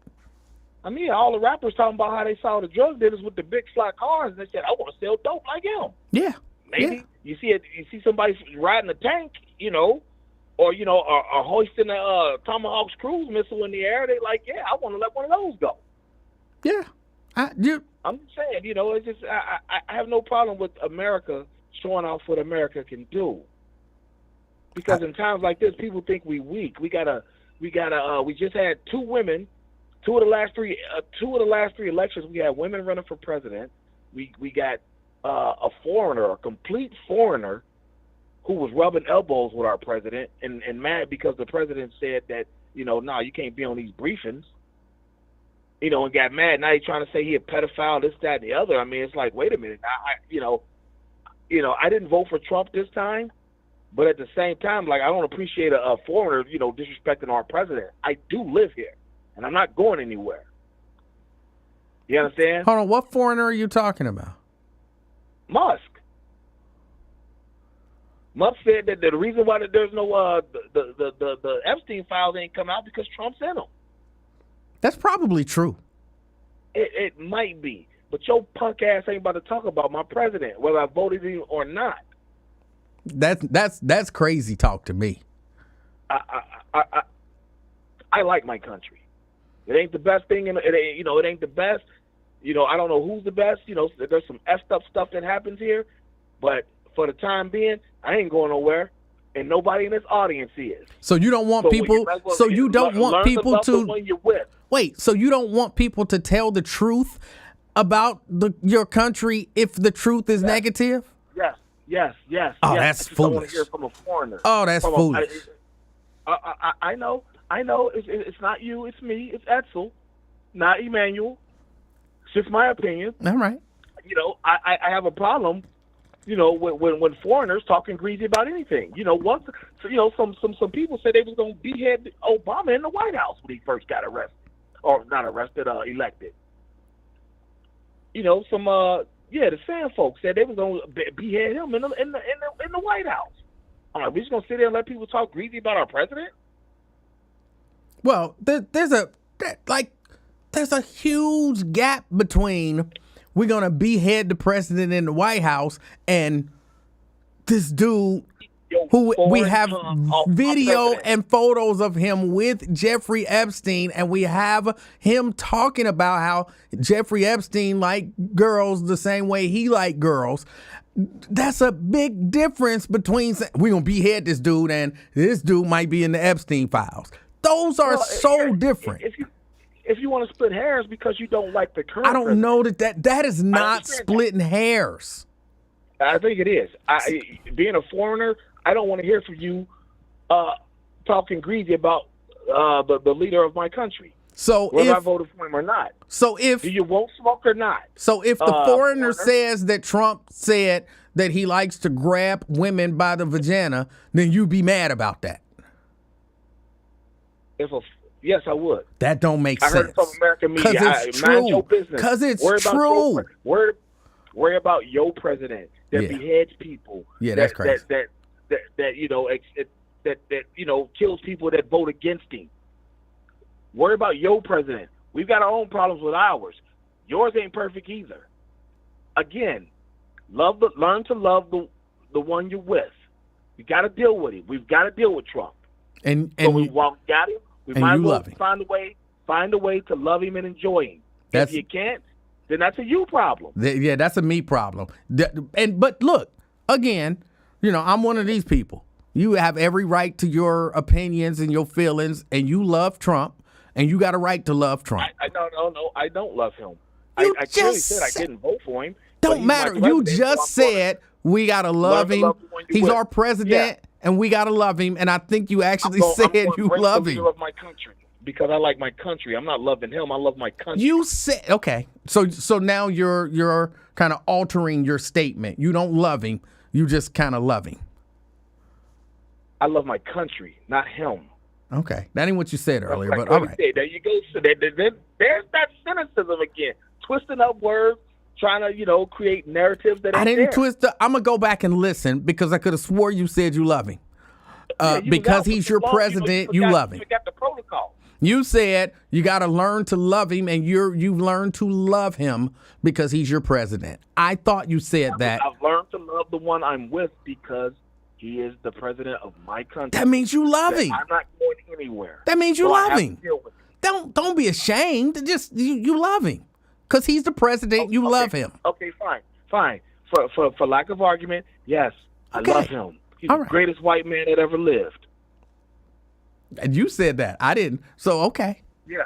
I mean, all the rappers talking about how they saw the drug dealers with the big fly cars, and they said, I want to sell dope like him. Yeah. Maybe you see somebody riding a tank, or hoisting a Tomahawk's cruise missile in the air. They like, yeah, I want to let one of those go. Yeah. I'm just saying, it's just I have no problem with America showing off what America can do. Because in times like this, people think we weak. We just had two women. Two of the last three elections, we had women running for president. We got a complete foreigner, who was rubbing elbows with our president and mad because the president said that, no, you can't be on these briefings. And got mad. Now he's trying to say he a pedophile, this, that, and the other. I mean, it's like, wait a minute. I didn't vote for Trump this time, but at the same time, like, I don't appreciate a foreigner, disrespecting our president. I do live here. And I'm not going anywhere. You understand? Hold on. What foreigner are you talking about? Musk. Musk said that the reason why there's no the Epstein files ain't come out because Trump's in them. That's probably true. It might be, but your punk ass ain't about to talk about my president, whether I voted him or not. That's crazy talk to me. I like my country. It ain't the best thing, it ain't the best. I don't know who's the best. There's some effed up stuff that happens here, but for the time being, I ain't going nowhere, and nobody in this audience is. So you don't want people. So you don't want people to. Wait. So you don't want people to tell the truth about your country if the truth is negative? Yes. Oh, that's foolish. I want to hear from a foreigner. Oh, that's foolish. I know. It's not you. It's me. It's Edsel, not Emanuel. It's just my opinion. All right. I have a problem. When foreigners talking greasy about anything. Some people said they was going to behead Obama in the White House when he first got arrested, or not arrested, elected. The Sand folks said they was going to behead him in the White House. We just going to sit there and let people talk greasy about our president? Well, there's a huge gap between we're going to behead the president in the White House and this dude who we have video and photos of him with Jeffrey Epstein, and we have him talking about how Jeffrey Epstein liked girls the same way he liked girls. That's a big difference between saying we're going to behead this dude and this dude might be in the Epstein files. Those are so different. If you want to split hairs because you don't like the current I don't know that is not splitting hairs. I think it is. Being a foreigner, I don't want to hear from you talking greasy about the leader of my country, So whether I if voted for him or not. so if Do you won't smoke or not? so if the foreigner Foreigner? says that Trump said that he likes to grab women by the vagina, then you'd be mad about that. Yes, I would. That don't make I sense. heard it from American media. Because it's Mind your true. business. Because it's Worry about true. worry about your president that Yeah. beheads people. Yeah, that's crazy. That kills people that vote against him. Worry about your president. We've got our own problems with ours. Yours ain't perfect either. Again, learn to love the one you're with. You got to deal with it. We've got to deal with Trump. And So while we got him, we and might you as well love him. find a way to love him and enjoy him. If you can't, then that's a you problem. Yeah, that's a me problem. But look, again, I'm one of these people. You have every right to your opinions and your feelings, and you love Trump, and you got a right to love Trump. No, I don't love him. You I clearly just said I didn't vote for him. but Don't he's my matter. You president, so just I'm gonna said we gotta love to him. love the one you He's with. our president, and we gotta love him. And I think you actually I'm said gonna you break love the him. leader of my country because I like my country. I'm not loving him. I love my country. You said okay. So now you're kind of altering your statement. You don't love him. You just kind of love him. I love my country, not him. Okay, that ain't what you said earlier, Like but what all he right. said. There you go. So there's that cynicism again, twisting up words, trying to create narratives that I ain't didn't there. twist the. I'm gonna go back and listen because I could have swore you said you love him. Yeah, you was Because out for he's too your long, president, you forgot- love him. You forgot the protocol. You said you got to learn to love him, and you've learned to love him because he's your president. I thought you said that. I've learned to love the one I'm with because he is the president of my country. That means you love him. I'm not going anywhere. That means you So I love have to him. deal with it. Don't be ashamed. Just you love him because he's the president. You Okay, love him. Okay, fine. For lack of argument, yes, Okay. I love him. He's All the right. greatest white man that ever lived. And you said that. I didn't. So okay. Yeah.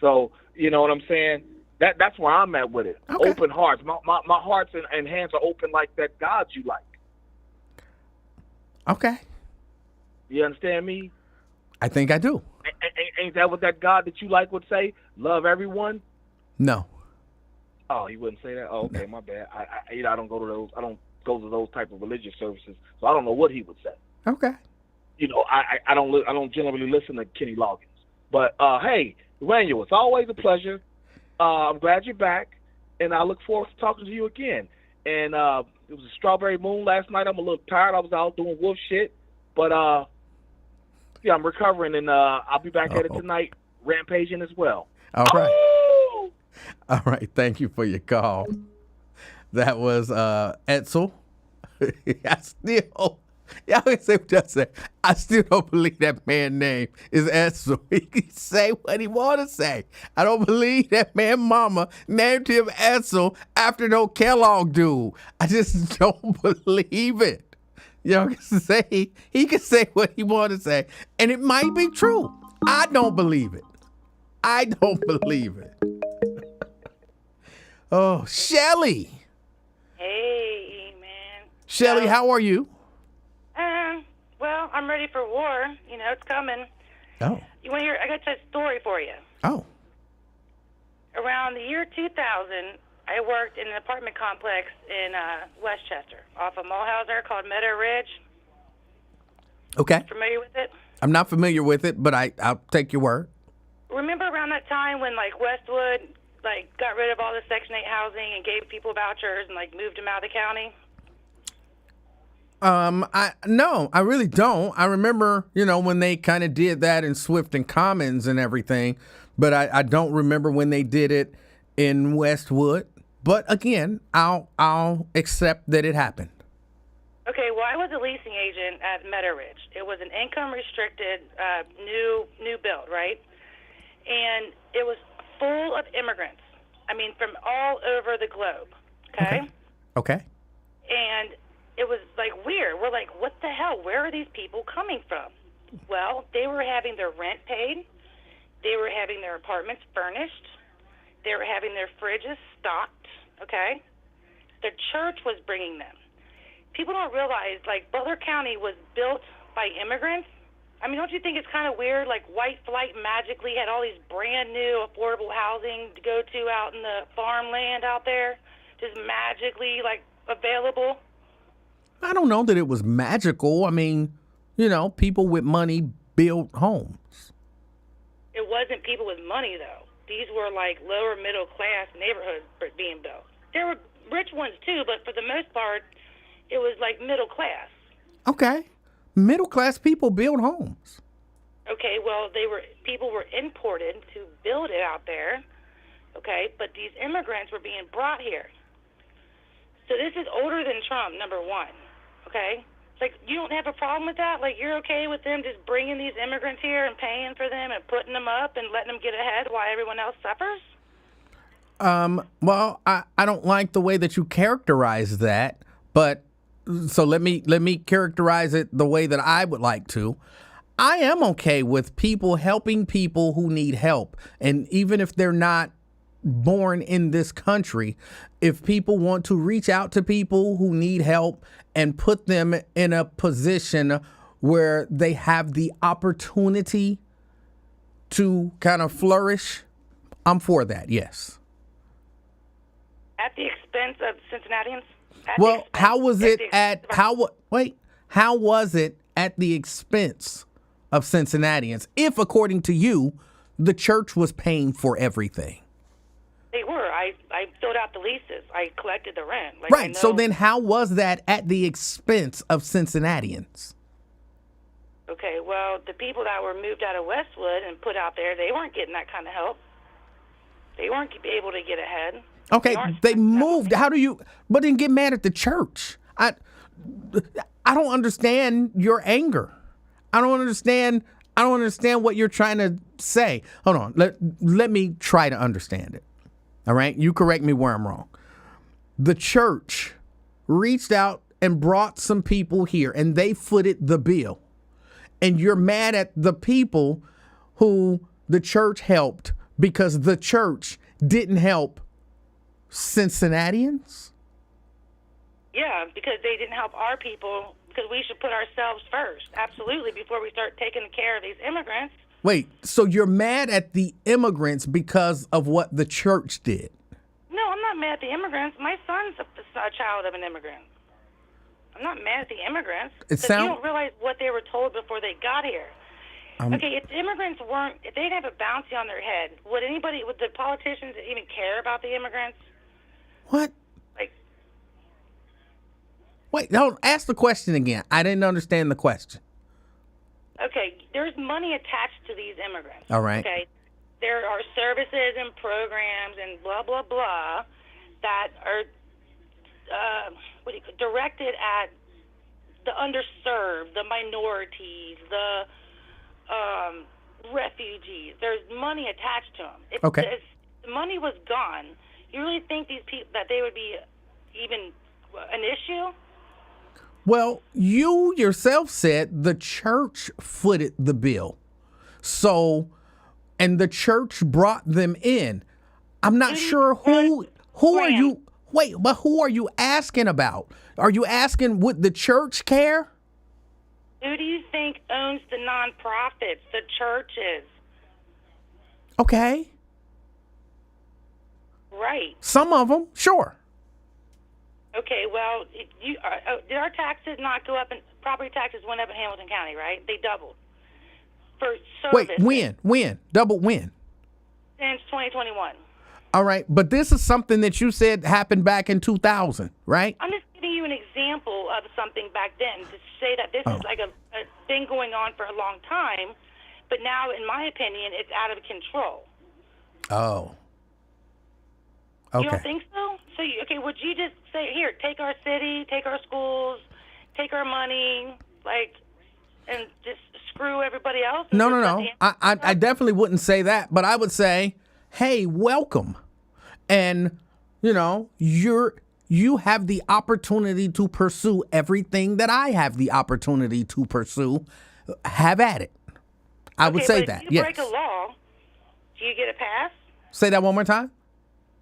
So you know what I'm saying? That's where I'm at with it. Okay. Open hearts. My hearts and hands are open like that God you like. Okay. You understand me? I think I do. Ain't that what that God that you like would say? Love everyone? No. Oh, he wouldn't say that. Oh, okay, my bad. I don't go to those. I don't go to those type of religious services, so I don't know what he would say. Okay. I don't generally listen to Kenny Loggins. But hey, Emanuel, it's always a pleasure. I'm glad you're back, and I look forward to talking to you again. And it was a strawberry moon last night. I'm a little tired. I was out doing wolf shit, but yeah, I'm recovering, and I'll be back at it tonight, rampaging as well. All right. Oh! All right. Thank you for your call. That was Edsel. Y'all can say what y'all say. I still don't believe that man's name is Edsel. He can say what he want to say. I don't believe that man mama named him Edsel after no Kellogg dude. I just don't believe it. Y'all can say, he can say what he want to say. And it might be true. I don't believe it. I don't believe it. Oh, Shelly. Hey, man. Shelly, how are you? Well, I'm ready for war. You know, it's coming. Oh. You want to hear? I got a story for you. Oh. Around the year 2000, I worked in an apartment complex in Westchester, off of Mulhauser, called Meadow Ridge. Okay. Familiar with it? I'm not familiar with it, but I'll take your word. Remember around that time when, like, Westwood, like, got rid of all the Section 8 housing and gave people vouchers and, like, moved them out of the county? No, I really don't. I remember, when they kind of did that in Swift and Commons and everything, but I don't remember when they did it in Westwood. But again, I'll accept that it happened. Okay, well, I was a leasing agent at Meadow Ridge. It was an income-restricted new build, right? And it was full of immigrants. I mean, from all over the globe, okay? Okay. And it was, like, weird. We're like, what the hell? Where are these people coming from? Well, they were having their rent paid. They were having their apartments furnished. They were having their fridges stocked, okay? Their church was bringing them. People don't realize, like, Butler County was built by immigrants I mean, don't you think it's kind of weird? Like, white flight magically had all these brand new affordable housing to go to out in the farmland out there, just magically, like, available. I don't know that it was magical. I mean, people with money build homes. It wasn't people with money, though. These were, like, lower middle class neighborhoods being built. There were rich ones, too, but for the most part, it was, like, middle class. Okay. Middle class people build homes. Okay, well, people were imported to build it out there, okay, but these immigrants were being brought here. So this is older than Trump, number one, okay? Like, you don't have a problem with that? Like, you're okay with them just bringing these immigrants here and paying for them and putting them up and letting them get ahead while everyone else suffers? Well, I don't like the way that you characterize that, but so let me characterize it the way that I would like to. I am okay with people helping people who need help. And even if they're not born in this country, if people want to reach out to people who need help and put them in a position where they have the opportunity to kind of flourish, I'm for that, yes. At the expense of Cincinnatians? Well, how was it how was it at the expense of Cincinnatians if, according to you, the church was paying for everything? They were. I filled out the leases. I collected the rent. Like, Right. So then how was that at the expense of Cincinnatians? Okay, well, the people that were moved out of Westwood and put out there, they weren't getting that kind of help. They weren't able to get ahead. Okay, they moved. How do you, but then get mad at the church? I don't understand your anger. I don't understand what you're trying to say. Hold on. Let me try to understand it. All right? You correct me where I'm wrong. The church reached out and brought some people here and they footed the bill. And you're mad at the people who the church helped because the church didn't help Cincinnatians? Yeah, because they didn't help our people, because we should put ourselves first, absolutely, before we start taking care of these immigrants. Wait, so you're mad at the immigrants because of what the church did? No, I'm not mad at the immigrants. My son's a child of an immigrant. I'm not mad at the immigrants. You don't realize what they were told before they got here. Okay, if the immigrants if they didn't have a bounty on their head, would the politicians even care about the immigrants? What? Like, wait, no, ask the question again. I didn't understand the question. Okay, there's money attached to these immigrants. All right. Okay, there are services and programs and blah, blah, blah that are directed at the underserved, the minorities, the refugees. There's money attached to them. If the money was gone, you really think these people that they would be even an issue? Well, you yourself said the church footed the bill. So, and the church brought them in. I'm not sure who are you, but who are you asking about? Are you asking would the church care? Who do you think owns the nonprofits, the churches? Okay. Right. Some of them, sure. Okay, well, did our taxes not go up? And property taxes went up in Hamilton County, right? They doubled for service. Wait, when? Double when? Since 2021. All right, but this is something that you said happened back in 2000, right? I'm just giving you an example of something back then to say that this is like a thing going on for a long time, but now, in my opinion, it's out of control. Oh. Okay. You don't think so? So, would you just say, here, take our city, take our schools, take our money, and just screw everybody else? No. I definitely wouldn't say that, but I would say, hey, welcome. And, you have the opportunity to pursue everything that I have the opportunity to pursue. Have at it. I would say that, if you yes. break a law, do you get a pass? Say that one more time.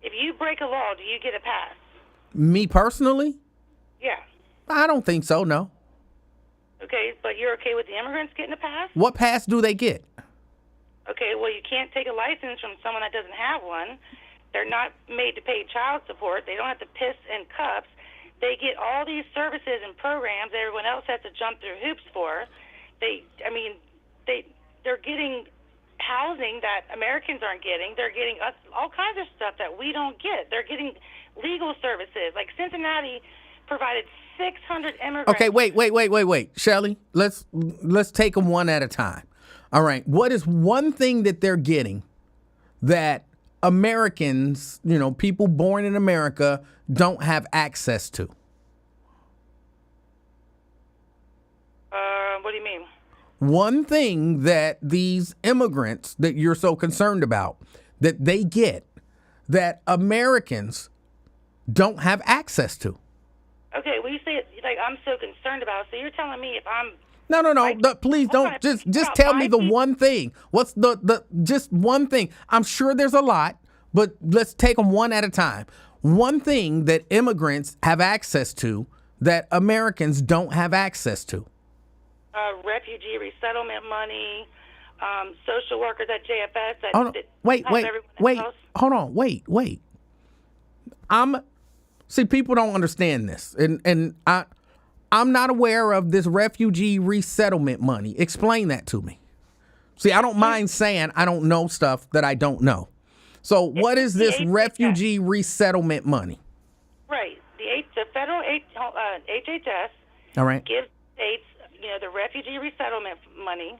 If you break a law, do you get a pass? Me personally? Yeah. I don't think so, no. Okay, But you're okay with the immigrants getting a pass? What pass do they get? Okay, well, you can't take a license from someone that doesn't have one. They're not made to pay child support. They don't have to piss in cups. They get all these services and programs that everyone else has to jump through hoops for. They're getting housing that Americans aren't getting. They're getting all kinds of stuff that we don't get. They're getting legal services. Like Cincinnati provided 600 immigrants. Okay, wait, Shelley, let's take them one at a time. All right, what is one thing that they're getting that Americans, people born in America, don't have access to? What do you mean? One thing that these immigrants that you're so concerned about, that they get, that Americans don't have access to. Okay, well, you say it like I'm so concerned about it, so you're telling me if I'm... No, please don't. Just tell me the one thing. What's the just one thing? I'm sure there's a lot, but let's take them one at a time. One thing that immigrants have access to that Americans don't have access to. Refugee resettlement money, social workers at JFS. Wait. Hold on. Wait. See, people don't understand this, and I'm not aware of this refugee resettlement money. Explain that to me. See, I don't mind saying I don't know stuff that I don't know. So what is this refugee resettlement money? Right. The federal HHS All right. gives states, the refugee resettlement money,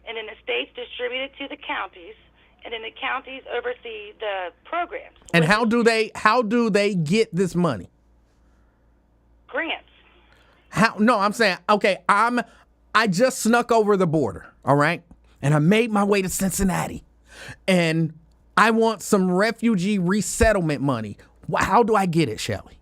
and then the states distribute it to the counties, and then the counties oversee the programs. And how do they get this money? Grants. No, I'm saying, okay, I just snuck over the border, all right? And I made my way to Cincinnati. And I want some refugee resettlement money. How do I get it, Shelley?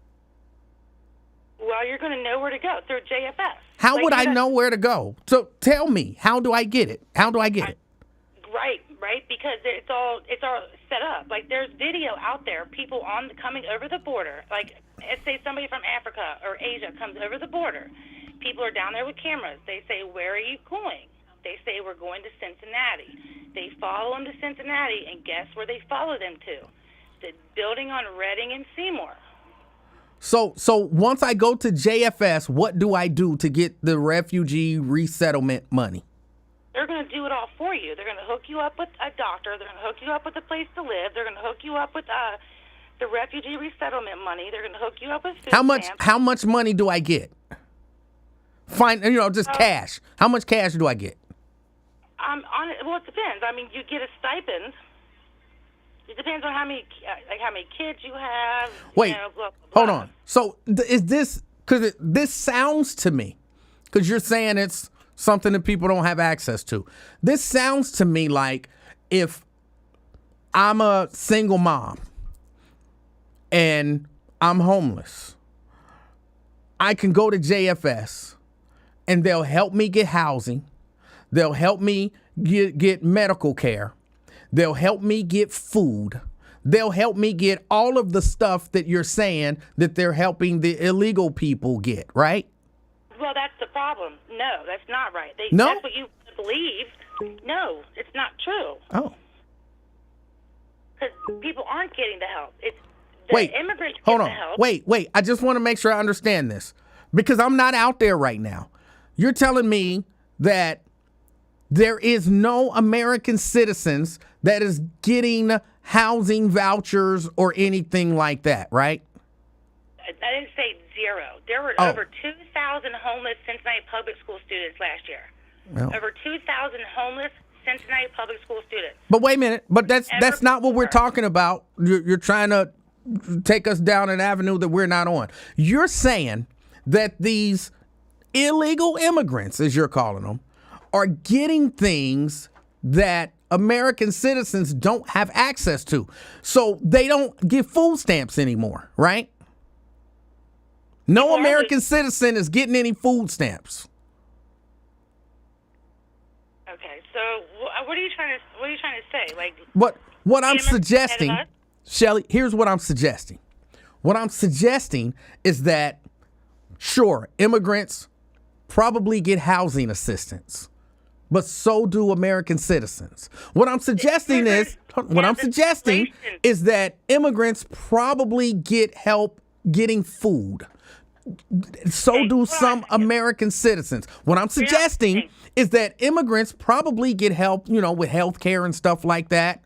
Well, you're going to know where to go through JFS. How would I know where to go? So tell me, how do I get it? Right, because it's all set up. Like there's video out there, people coming over the border. Like let's say somebody from Africa or Asia comes over the border. People are down there with cameras. They say, "Where are you going?" They say, "We're going to Cincinnati." They follow them to Cincinnati, and guess where they follow them to? The building on Reading and Seymour. So once I go to JFS, what do I do to get the refugee resettlement money? They're going to do it all for you. They're going to hook you up with a doctor. They're going to hook you up with a place to live. They're going to hook you up with the refugee resettlement money. They're going to hook you up with food stamps. How much money do I get? Fine, just cash. How much cash do I get? Well, it depends. I mean, you get a stipend. It depends on how many kids you have. Wait, blah, blah, blah. Hold on. So is this, because this sounds to me, because you're saying it's something that people don't have access to. This sounds to me like if I'm a single mom and I'm homeless, I can go to JFS and they'll help me get housing. They'll help me get medical care. They'll help me get food. They'll help me get all of the stuff that you're saying that they're helping the illegal people get, right? Well, that's the problem. No, that's not right. No? That's what you believe. No, it's not true. Oh. Because people aren't getting the help. Immigrants hold get on. the help. Wait. I just want to make sure I understand this because I'm not out there right now. You're telling me that there is no American citizens that is getting housing vouchers or anything like that, right? I didn't say zero. There were over 2,000 homeless Cincinnati public school students last year. Well. Over 2,000 homeless Cincinnati public school students. But wait a minute. But that's not what we're talking about. You're trying to take us down an avenue that we're not on. You're saying that these illegal immigrants, as you're calling them, are getting things that American citizens don't have access to. So they don't get food stamps anymore, right? No American citizen is getting any food stamps. Okay, so what are you trying to say? Like what I'm suggesting, Shelley, here's what I'm suggesting. What I'm suggesting is that, sure, immigrants probably get housing assistance, but so do American citizens. What I'm suggesting is that immigrants probably get help getting food. So do some American citizens. What I'm suggesting is that immigrants probably get help, with health care and stuff like that.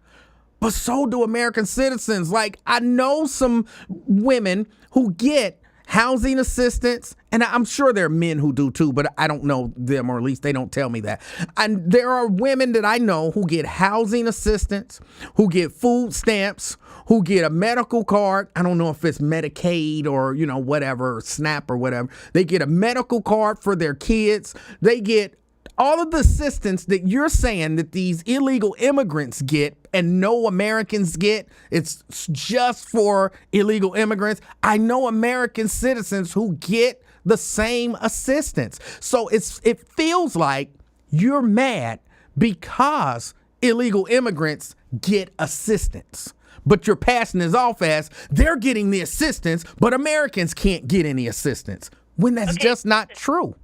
But so do American citizens. Like, I know some women who get housing assistance, and I'm sure there are men who do too, but I don't know them, or at least they don't tell me that. And there are women that I know who get housing assistance, who get food stamps, who get a medical card. I don't know if it's Medicaid or, whatever, SNAP or whatever. They get a medical card for their kids. They get all of the assistance that you're saying that these illegal immigrants get and no Americans get. It's just for illegal immigrants. I know American citizens who get the same assistance. So it feels like you're mad because illegal immigrants get assistance. But you're passing this off as they're getting the assistance, but Americans can't get any assistance, when that's just not true.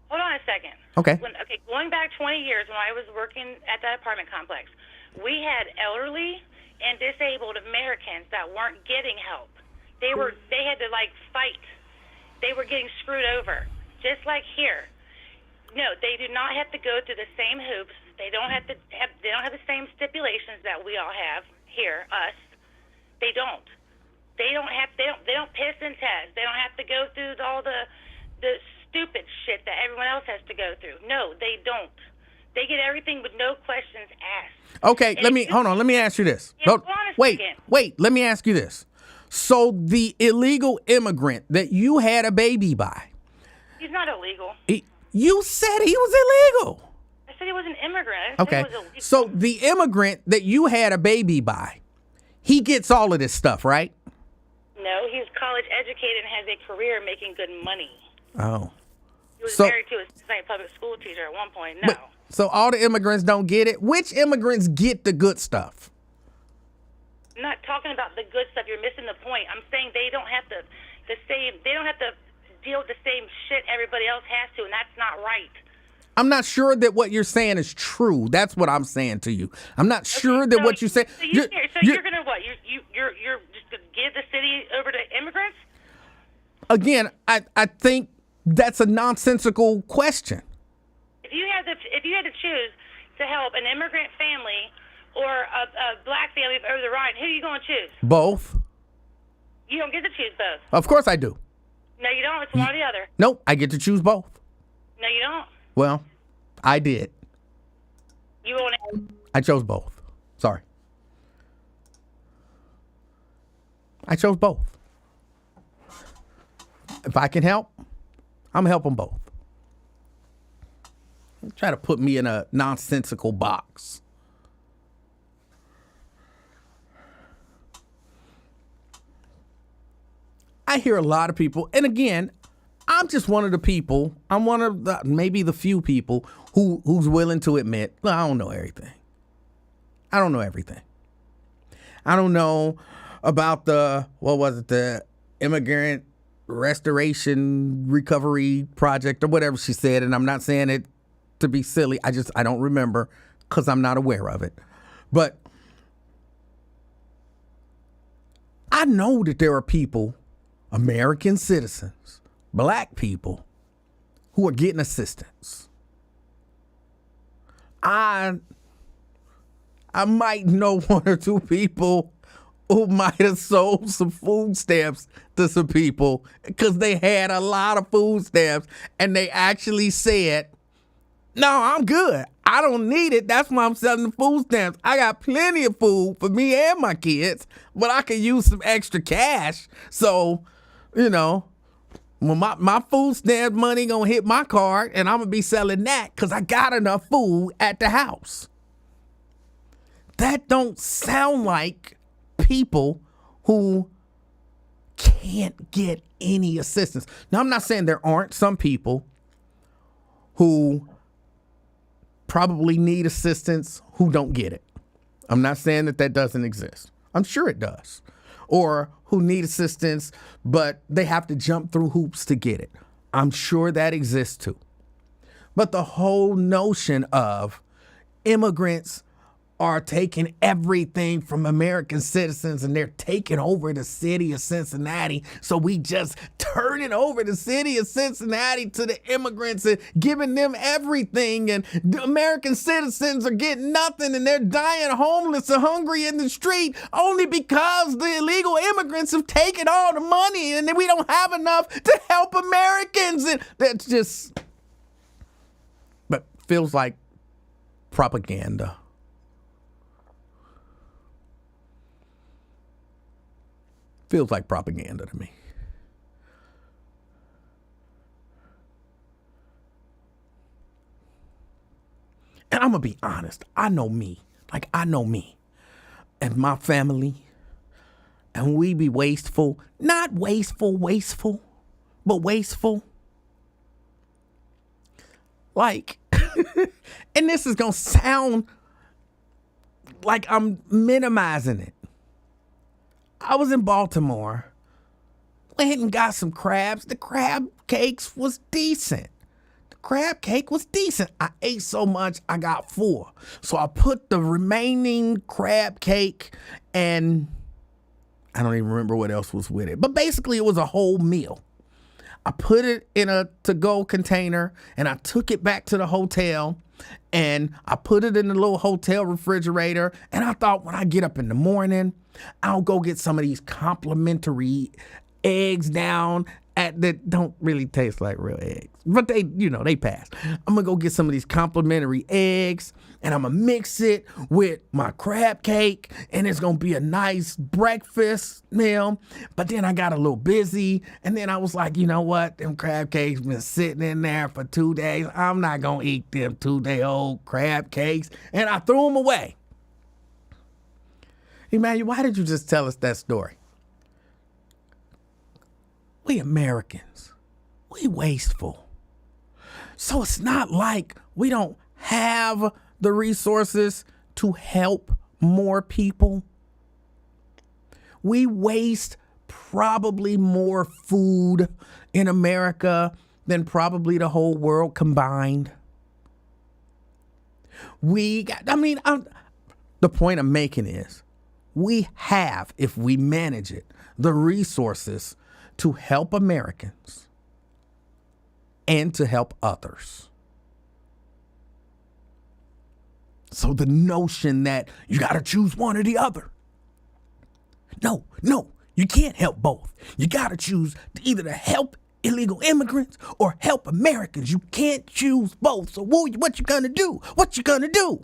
Hold on a second. Okay. Going back 20 years when I was working at that apartment complex, we had elderly and disabled Americans that weren't getting help. They had to fight. They were getting screwed over, just like here. No, they do not have to go through the same hoops. They don't have the same stipulations that we all have here, us. They don't. They don't piss and test. They don't have to go through all the stupid shit that everyone else has to go through. No, they don't. They get everything with no questions asked. Okay, hold on. Let me ask you this. Yeah, Wait. Let me ask you this. So the illegal immigrant that you had a baby by, he's not illegal. You said he was illegal. I said he was an immigrant. Okay. So the immigrant that you had a baby by, he gets all of this stuff, right? No, he's college educated and has a career making good money. Oh. He was married to a public school teacher at one point. No. So all the immigrants don't get it? Which immigrants get the good stuff? I'm not talking about the good stuff. You're missing the point. I'm saying they don't have to deal with the same shit everybody else has to, and that's not right. I'm not sure that what you're saying is true. That's what I'm saying to you. I'm not sure that what you say. So you're gonna what? You're just gonna give the city over to immigrants? Again, I think that's a nonsensical question. If you had to choose to help an immigrant family or a black family over the ride, who are you going to choose? Both. You don't get to choose both. Of course I do. No, you don't. It's one or the other. Nope, I get to choose both. No, you don't. Well, I did. You won't. I chose both. Sorry. I chose both. If I can help, I'm help them both. Try to put me in a nonsensical box. I hear a lot of people, and again, I'm just one of the people. I'm one of maybe the few people who's willing to admit, well, I don't know everything. I don't know everything. I don't know about the immigrant restoration recovery project or whatever she said, and I'm not saying it to be silly. I don't remember because I'm not aware of it. But I know that there are people, American citizens, black people, who are getting assistance. I might know one or two people who might have sold some food stamps to some people because they had a lot of food stamps and they actually said, no, I'm good. I don't need it. That's why I'm selling the food stamps. I got plenty of food for me and my kids, but I could use some extra cash. So, well, my food stamp money gonna hit my card and I'm gonna be selling that because I got enough food at the house. That don't sound like people who can't get any assistance. Now, I'm not saying there aren't some people who probably need assistance who don't get it. I'm not saying that doesn't exist. I'm sure it does. Or who need assistance, but they have to jump through hoops to get it. I'm sure that exists too. But the whole notion of immigrants are taking everything from American citizens and they're taking over the city of Cincinnati. So we just turning over the city of Cincinnati to the immigrants and giving them everything. And the American citizens are getting nothing and they're dying homeless and hungry in the street only because the illegal immigrants have taken all the money and then we don't have enough to help Americans. And that's just, but feels like propaganda. Feels like propaganda to me. And I'm going to be honest. I know me. Like, I know me and my family. And we be wasteful. Not wasteful, but wasteful. Like, and this is going to sound like I'm minimizing it. I was in Baltimore, went and got some crabs. The crab cakes was decent. I ate so much, I got full. So I put the remaining crab cake and I don't even remember what else was with it. But basically it was a whole meal. I put it in a to-go container and I took it back to the hotel and I put it in the little hotel refrigerator. And I thought when I get up in the morning, I'll go get some of these complimentary eggs down that don't really taste like real eggs, but they, they pass. I'm gonna go get some of these complimentary eggs and I'm gonna mix it with my crab cake and it's gonna be a nice breakfast meal. But then I got a little busy and then I was like, you know what? Them crab cakes been sitting in there for 2 days. I'm not gonna eat them 2-day-old crab cakes. And I threw them away. Emanuel, why did you just tell us that story? We Americans, we wasteful. So it's not like we don't have the resources to help more people. We waste probably more food in America than probably the whole world combined. The point I'm making is we have, if we manage it, the resources to help Americans and to help others. So the notion that you got to choose one or the other. No, you can't help both. You got to choose either to help illegal immigrants or help Americans. You can't choose both. So what you gonna do? What you gonna do?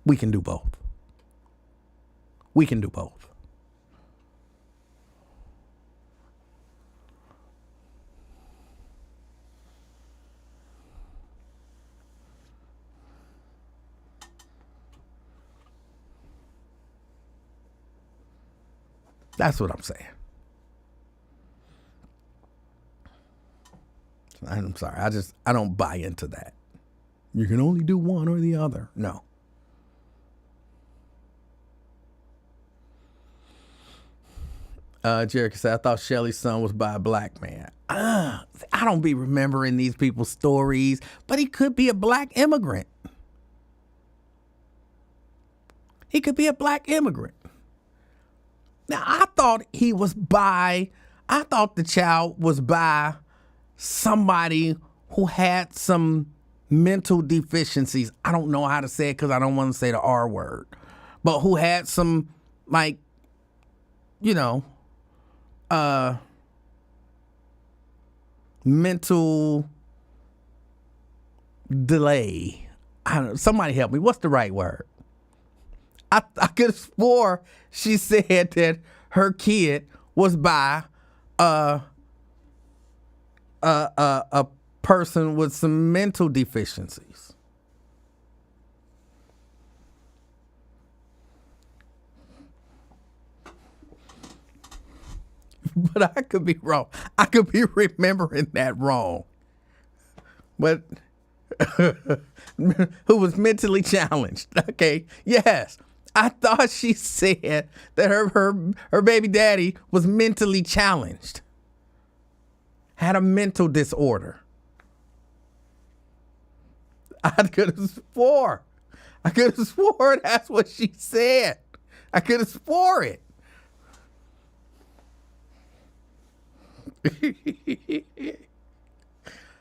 We can do both. We can do both. That's what I'm saying. I'm sorry. I don't buy into that. You can only do one or the other. No. Jericho said, I thought Shelly's son was by a black man. I don't be remembering these people's stories, but he could be a black immigrant. He could be a black immigrant. Now, I thought the child was by somebody who had some mental deficiencies. I don't know how to say it because I don't want to say the R word, but who had some, mental delay. I don't know. Somebody help me. What's the right word? I could have swore she said that her kid was by a person with some mental deficiencies. But I could be wrong. I could be remembering that wrong. But who was mentally challenged. Okay. Yes. I thought she said that her baby daddy was mentally challenged. Had a mental disorder. I could have swore. That's what she said. I could have swore it.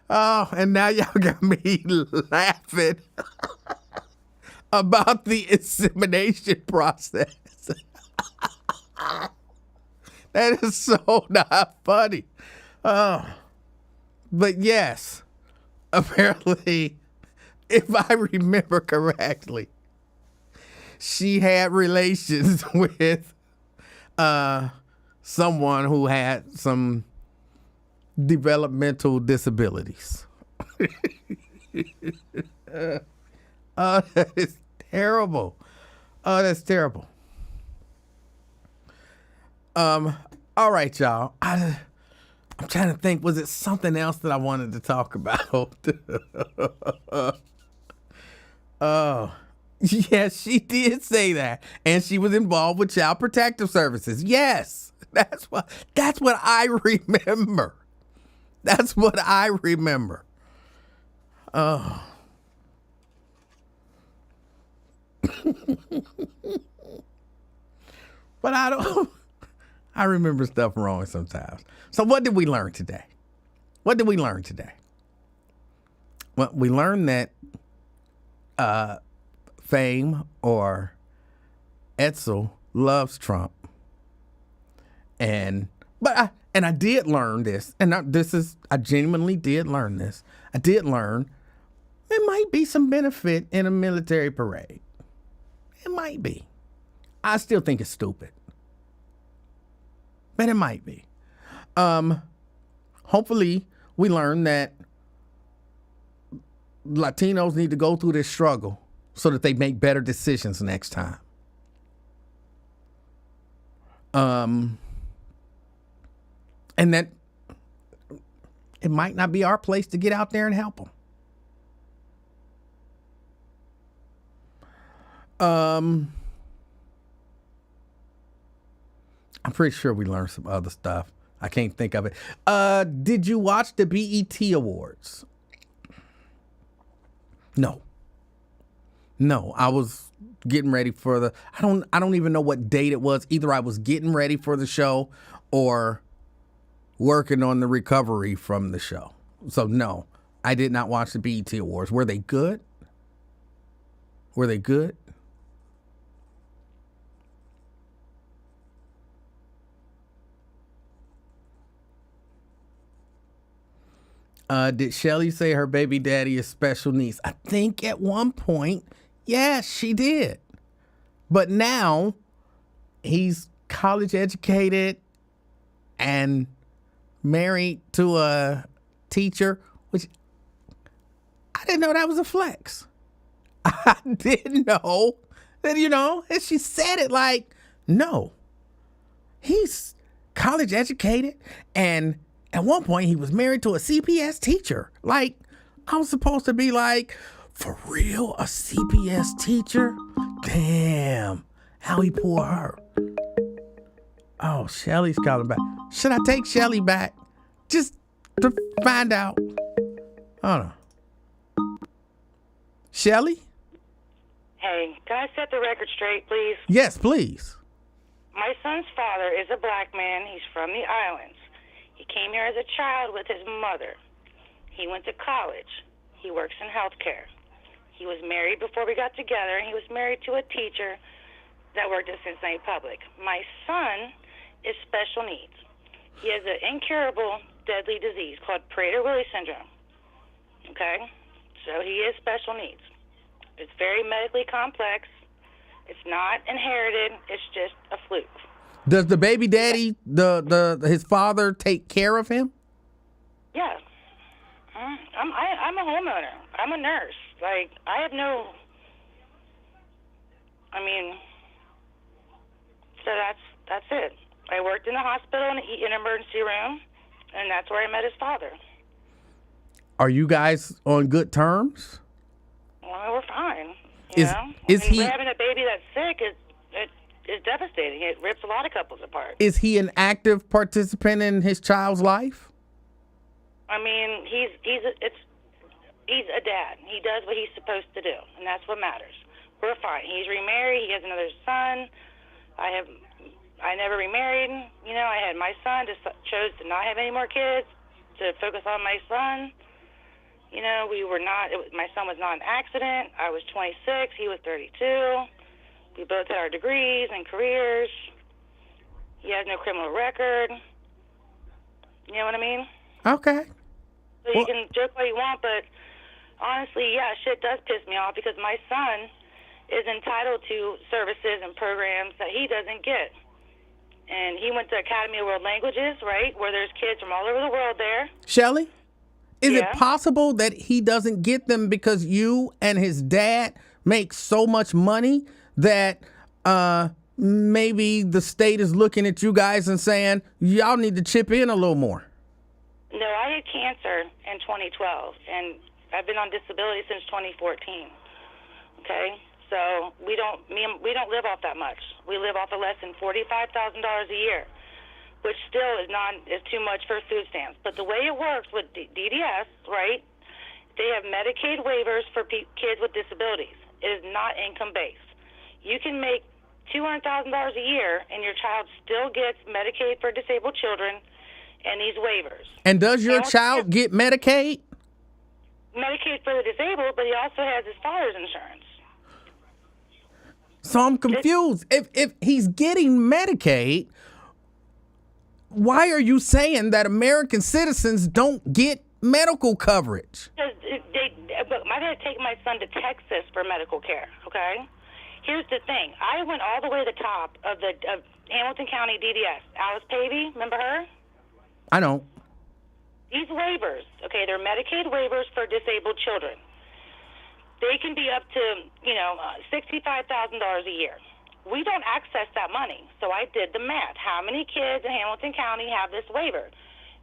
Oh, and now y'all got me laughing about the insemination process. That is so not funny. Oh, but yes, apparently, if I remember correctly, she had relations with someone who had some developmental disabilities. Oh, that is terrible. Oh, that's terrible. All right, y'all. I'm trying to think, was it something else that I wanted to talk about? Oh, yes, she did say that. And she was involved with Child Protective Services. Yes, that's what I remember. That's what I remember. Oh. But I remember stuff wrong sometimes. So what did we learn today? Well, we learned that Fame or Edsel loves Trump. And I did learn this, and I genuinely did learn this. I did learn there might be some benefit in a military parade. It might be. I still think it's stupid, but it might be. Hopefully we learn that Latinos need to go through this struggle so that they make better decisions next time. And that it might not be our place to get out there and help them. I'm pretty sure we learned some other stuff. I can't think of it. Did you watch the BET Awards? No, I was getting ready for I don't even know what date it was. Either I was getting ready for the show or working on the recovery from the show. So no, I did not watch the BET Awards. Were they good? Did Shelly say her baby daddy is special needs? I think at one point, yes, she did. But now he's college educated and married to a teacher, which I didn't know that was a flex. I didn't know that, and she said it like, no, he's college educated and at one point he was married to a CPS teacher. Like, I was supposed to be like, for real, a CPS teacher? Damn, how he pour her. Oh, Shelly's calling back. Should I take Shelly back? Just to find out. Hold on. Shelly? Hey, can I set the record straight, please? Yes, please. My son's father is a black man. He's from the islands. He came here as a child with his mother. He went to college. He works in healthcare. He was married before we got together, and he was married to a teacher that worked at Cincinnati Public. My son is special needs. He has an incurable, deadly disease called Prader-Willi syndrome. Okay? So he is special needs. It's very medically complex. It's not inherited. It's just a fluke. Does the baby daddy, his father, take care of him? Yeah. I'm a homeowner. I'm a nurse. Like, I have no... so that's it. I worked in the hospital in an emergency room, and that's where I met his father. Are you guys on good terms? Well, we're fine. Having a baby that's sick is devastating. It rips a lot of couples apart. Is he an active participant in his child's life? He's a dad. He does what he's supposed to do, and that's what matters. We're fine. He's remarried. He has another son. I never remarried. You know, I had my son. Just chose to not have any more kids, to focus on my son. You know, we were not. My son was not an accident. I was 26. He was 32. We both had our degrees and careers. He has no criminal record. You know what I mean? Okay. So you can joke all you want, but honestly, yeah, shit does piss me off because my son is entitled to services and programs that he doesn't get. And he went to Academy of World Languages, right, where there's kids from all over the world there. Shelly, is it Yeah. possible that he doesn't get them because you and his dad make so much money that maybe the state is looking at you guys and saying, y'all need to chip in a little more? No, I had cancer in 2012, and I've been on disability since 2014. Okay, so we don't live off that much. We live off of less than $45,000 a year, which still is too much for food stamps. But the way it works with DDS, right? They have Medicaid waivers for kids with disabilities. It is not income based. You can make $200,000 a year, and your child still gets Medicaid for disabled children and these waivers. And does your child get Medicaid? Medicaid for the disabled, but he also has his father's insurance. So I'm confused. If he's getting Medicaid, why are you saying that American citizens don't get medical coverage? Because I had to take my son to Texas for medical care, okay? Here's the thing. I went all the way to the top of Hamilton County DDS. Alice Pavey, remember her? I don't. These waivers, okay, they're Medicaid waivers for disabled children. They can be up to, $65,000 a year. We don't access that money, so I did the math. How many kids in Hamilton County have this waiver?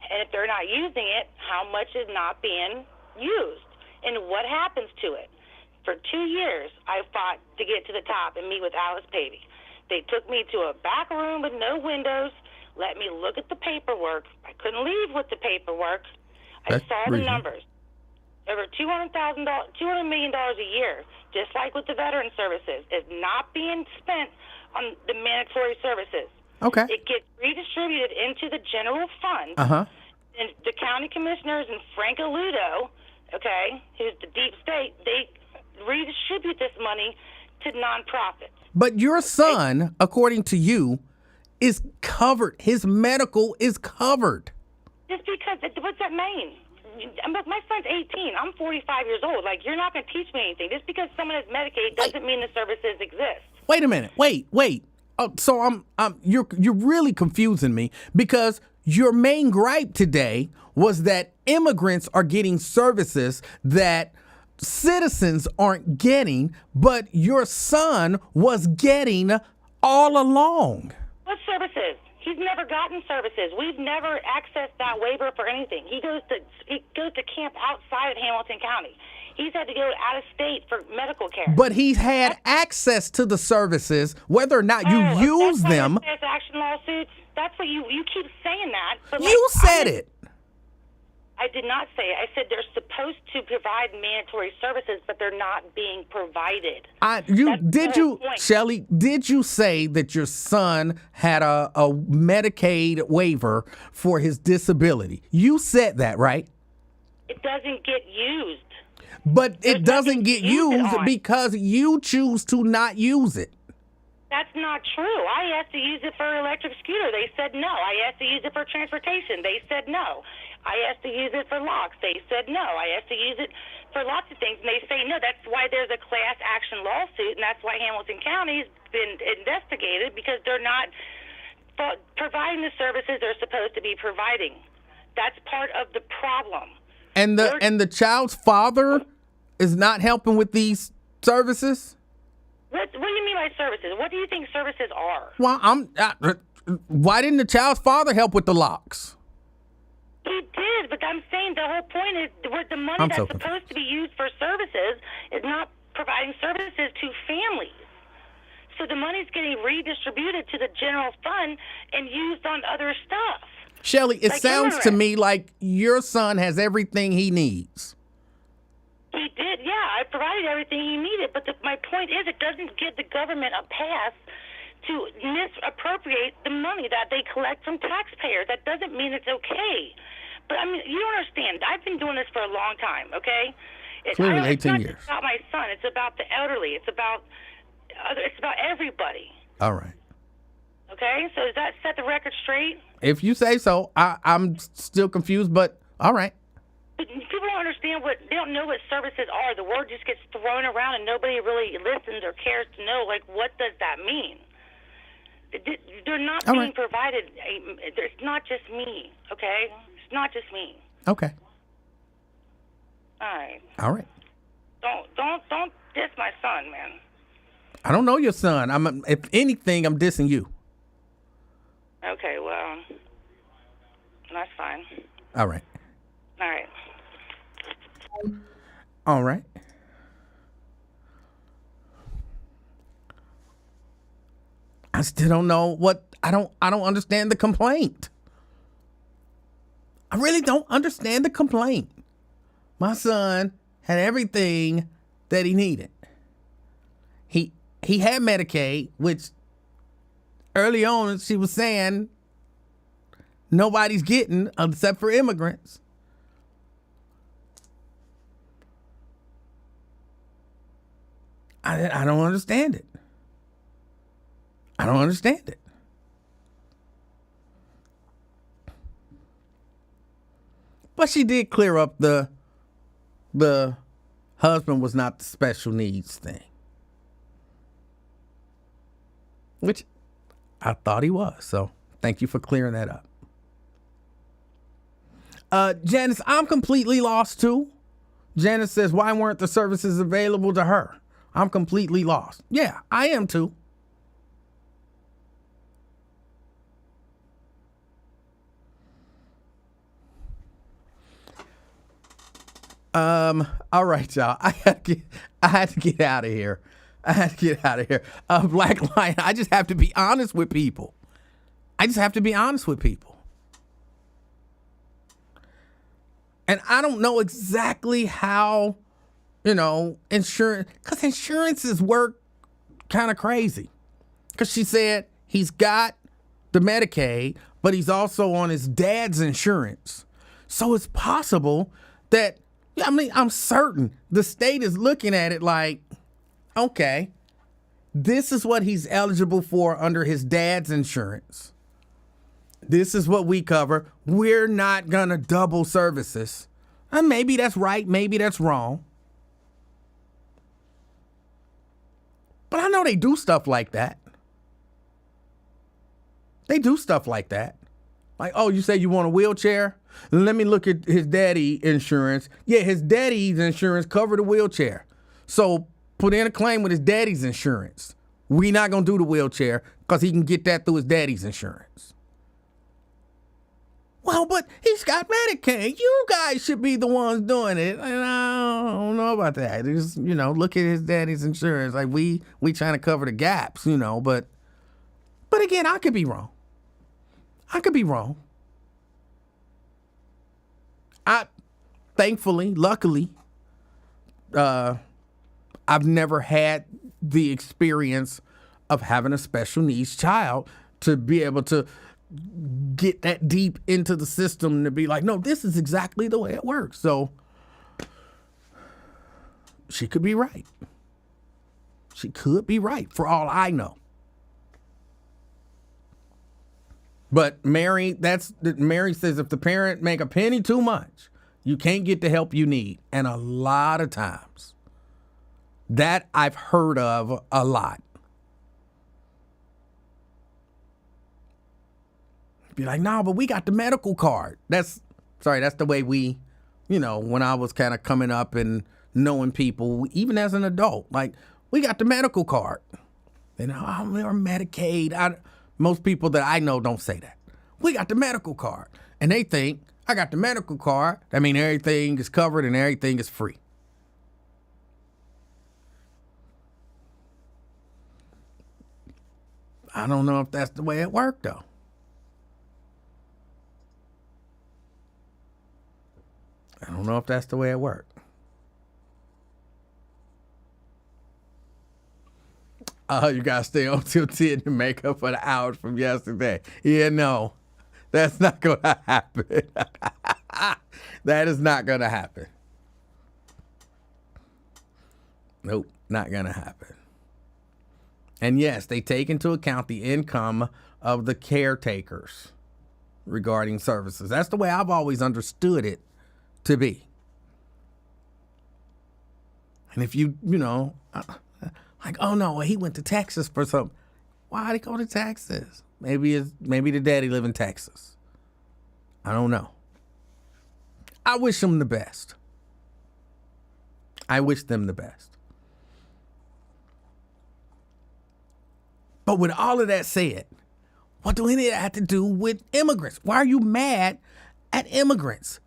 And if they're not using it, how much is not being used? And what happens to it? For 2 years, I fought to get to the top and meet with Alice Pavey. They took me to a back room with no windows, let me look at the paperwork. I couldn't leave with the paperwork. I saw the numbers. Over $200 million a year, just like with the veteran services, is not being spent on the mandatory services. Okay. It gets redistributed into the general fund. Uh-huh. And the county commissioners and Frank Aludo, okay, who's the deep state, they redistribute this money to nonprofits. But your son, according to you, is covered. His medical is covered. Just because, what's that mean? My son's 18. I'm 45 years old. Like, you're not going to teach me anything. Just because someone has Medicaid doesn't mean the services exist. Wait a minute. Wait. So you're really confusing me because your main gripe today was that immigrants are getting services that citizens aren't getting, but your son was getting all along. What services? He's never gotten services. We've never accessed that waiver for anything. He goes to camp outside of Hamilton County. He's had to go out of state for medical care. But he's had access to the services, whether or not you use them. Class action lawsuits. That's what you keep saying that. But You said it. I did not say it. I said they're supposed to provide mandatory services, but they're not being provided. Shelly, did you say that your son had a Medicaid waiver for his disability? You said that, right? It doesn't get used. But There's it doesn't nothing get to use it used on. because you choose to not use it. That's not true. I asked to use it for electric scooter. They said no. I asked to use it for transportation. They said no. I asked to use it for locks. They said no. I asked to use it for lots of things, and they say no. That's why there's a class action lawsuit, and that's why Hamilton County's been investigated, because they're not providing the services they're supposed to be providing. That's part of the problem. And the child's father is not helping with these services? What do you mean by services? What do you think services are? Well, why didn't the child's father help with the locks? He did, but I'm saying the whole point is with the money that's supposed to be used for services is not providing services to families. So the money's getting redistributed to the general fund and used on other stuff. Shelly, it sounds to me like your son has everything he needs. yeah, I provided everything he needed, but my point is it doesn't give the government a pass to misappropriate the money that they collect from taxpayers. That doesn't mean it's okay. But, I mean, you don't understand. I've been doing this for a long time, okay? Clearly 18 it's not years. just about my son. It's about the elderly. It's about everybody. All right. Okay? So does that set the record straight? If you say so, I'm still confused, but all right. But people don't understand they don't know what services are. The word just gets thrown around and nobody really listens or cares to know, like, what does that mean? They're not All being right. provided. It's not just me, okay? It's not just me. Okay. All right. All right. Don't diss my son, man. I don't know your son. If anything, I'm dissing you. Okay, well, that's fine. All right. All right. All right. I still don't know what I don't understand the complaint. I really don't understand the complaint. My son had everything that he needed. He had Medicaid, which early on she was saying nobody's getting except for immigrants. I don't understand it. I don't understand it. But she did clear up the husband was not the special needs thing, which I thought he was. So thank you for clearing that up. Janice, I'm completely lost too. Janice says, why weren't the services available to her? I'm completely lost. Yeah, I am too. All right, y'all. I had to get out of here. Black Lion, I just have to be honest with people. And I don't know exactly how, insurance, because insurances work kind of crazy. Because she said he's got the Medicaid, but he's also on his dad's insurance. So it's possible that, I'm certain the state is looking at it like, okay, this is what he's eligible for under his dad's insurance. This is what we cover. We're not going to double services. And maybe that's right. Maybe that's wrong. But I know they do stuff like that. Like, oh, you say you want a wheelchair? Let me look at his daddy insurance. Yeah, his daddy's insurance covered the wheelchair. So put in a claim with his daddy's insurance. We not going to do the wheelchair because he can get that through his daddy's insurance. Well, but he's got Medicaid. You guys should be the ones doing it. And I don't know about that. Just, look at his daddy's insurance. Like we trying to cover the gaps, but again, I could be wrong. Luckily, I've never had the experience of having a special needs child to be able to get that deep into the system to be like, no, this is exactly the way it works. So she could be right. For all I know. But Mary says if the parent make a penny too much, you can't get the help you need. And a lot of times, that I've heard of a lot. Be like, no, but we got the medical card. That's the way we, when I was kind of coming up and knowing people, even as an adult, like, we got the medical card. We're Medicaid. Most people that I know don't say that. We got the medical card. And they think, I got the medical card. That means everything is covered and everything is free. I don't know if that's the way it worked, though. I don't know if that's the way it worked. You gotta stay on till 10 to make up for the hours from yesterday. Yeah, no, that's not gonna happen. That is not gonna happen. Nope, not gonna happen. And yes, they take into account the income of the caretakers regarding services. That's the way I've always understood it to be. And if you know, like, oh no, he went to Texas for something. Why'd he go to Texas? Maybe the daddy live in Texas. I don't know. I wish him the best. I wish them the best. But with all of that said, what do any of that have to do with immigrants? Why are you mad at immigrants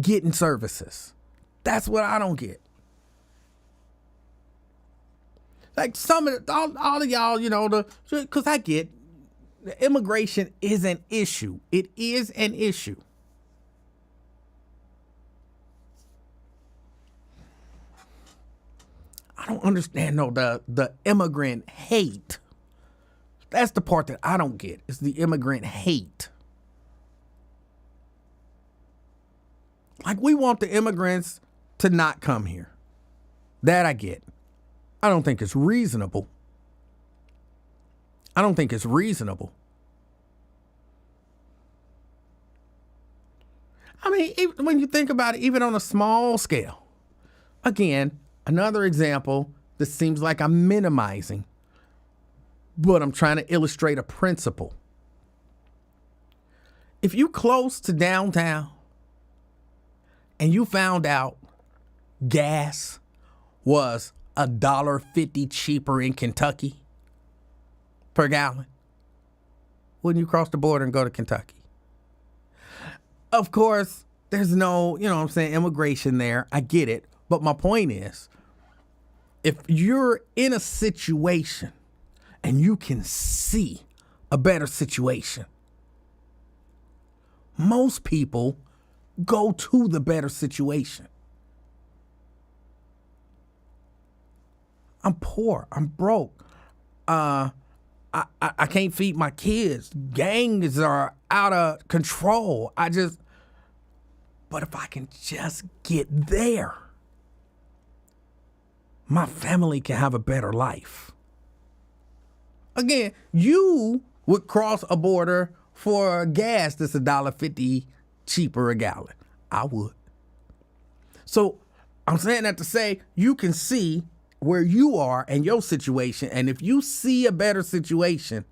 getting services? That's what I don't get. Like all of y'all, you know, because I get the immigration is an issue. It is an issue. I don't understand the immigrant hate. That's the part that I don't get. It's the immigrant hate. Like, we want the immigrants to not come here. That I get. I don't think it's reasonable. I don't think it's reasonable. I mean, even when you think about it, even on a small scale. Again, another example that seems like I'm minimizing, but I'm trying to illustrate a principle. If you close to downtown and you found out gas was $1.50 cheaper in Kentucky per gallon, wouldn't you cross the border and go to Kentucky? Of course, there's no, you know what I'm saying, immigration there. I get it. But my point is, if you're in a situation and you can see a better situation, most people go to the better situation. I'm poor. I'm broke. I can't feed my kids. Gangs are out of control. But if I can just get there, my family can have a better life. Again, you would cross a border for gas that's $1.50 cheaper a gallon. I would. So I'm saying that to say you can see where you are and your situation, and if you see a better situation,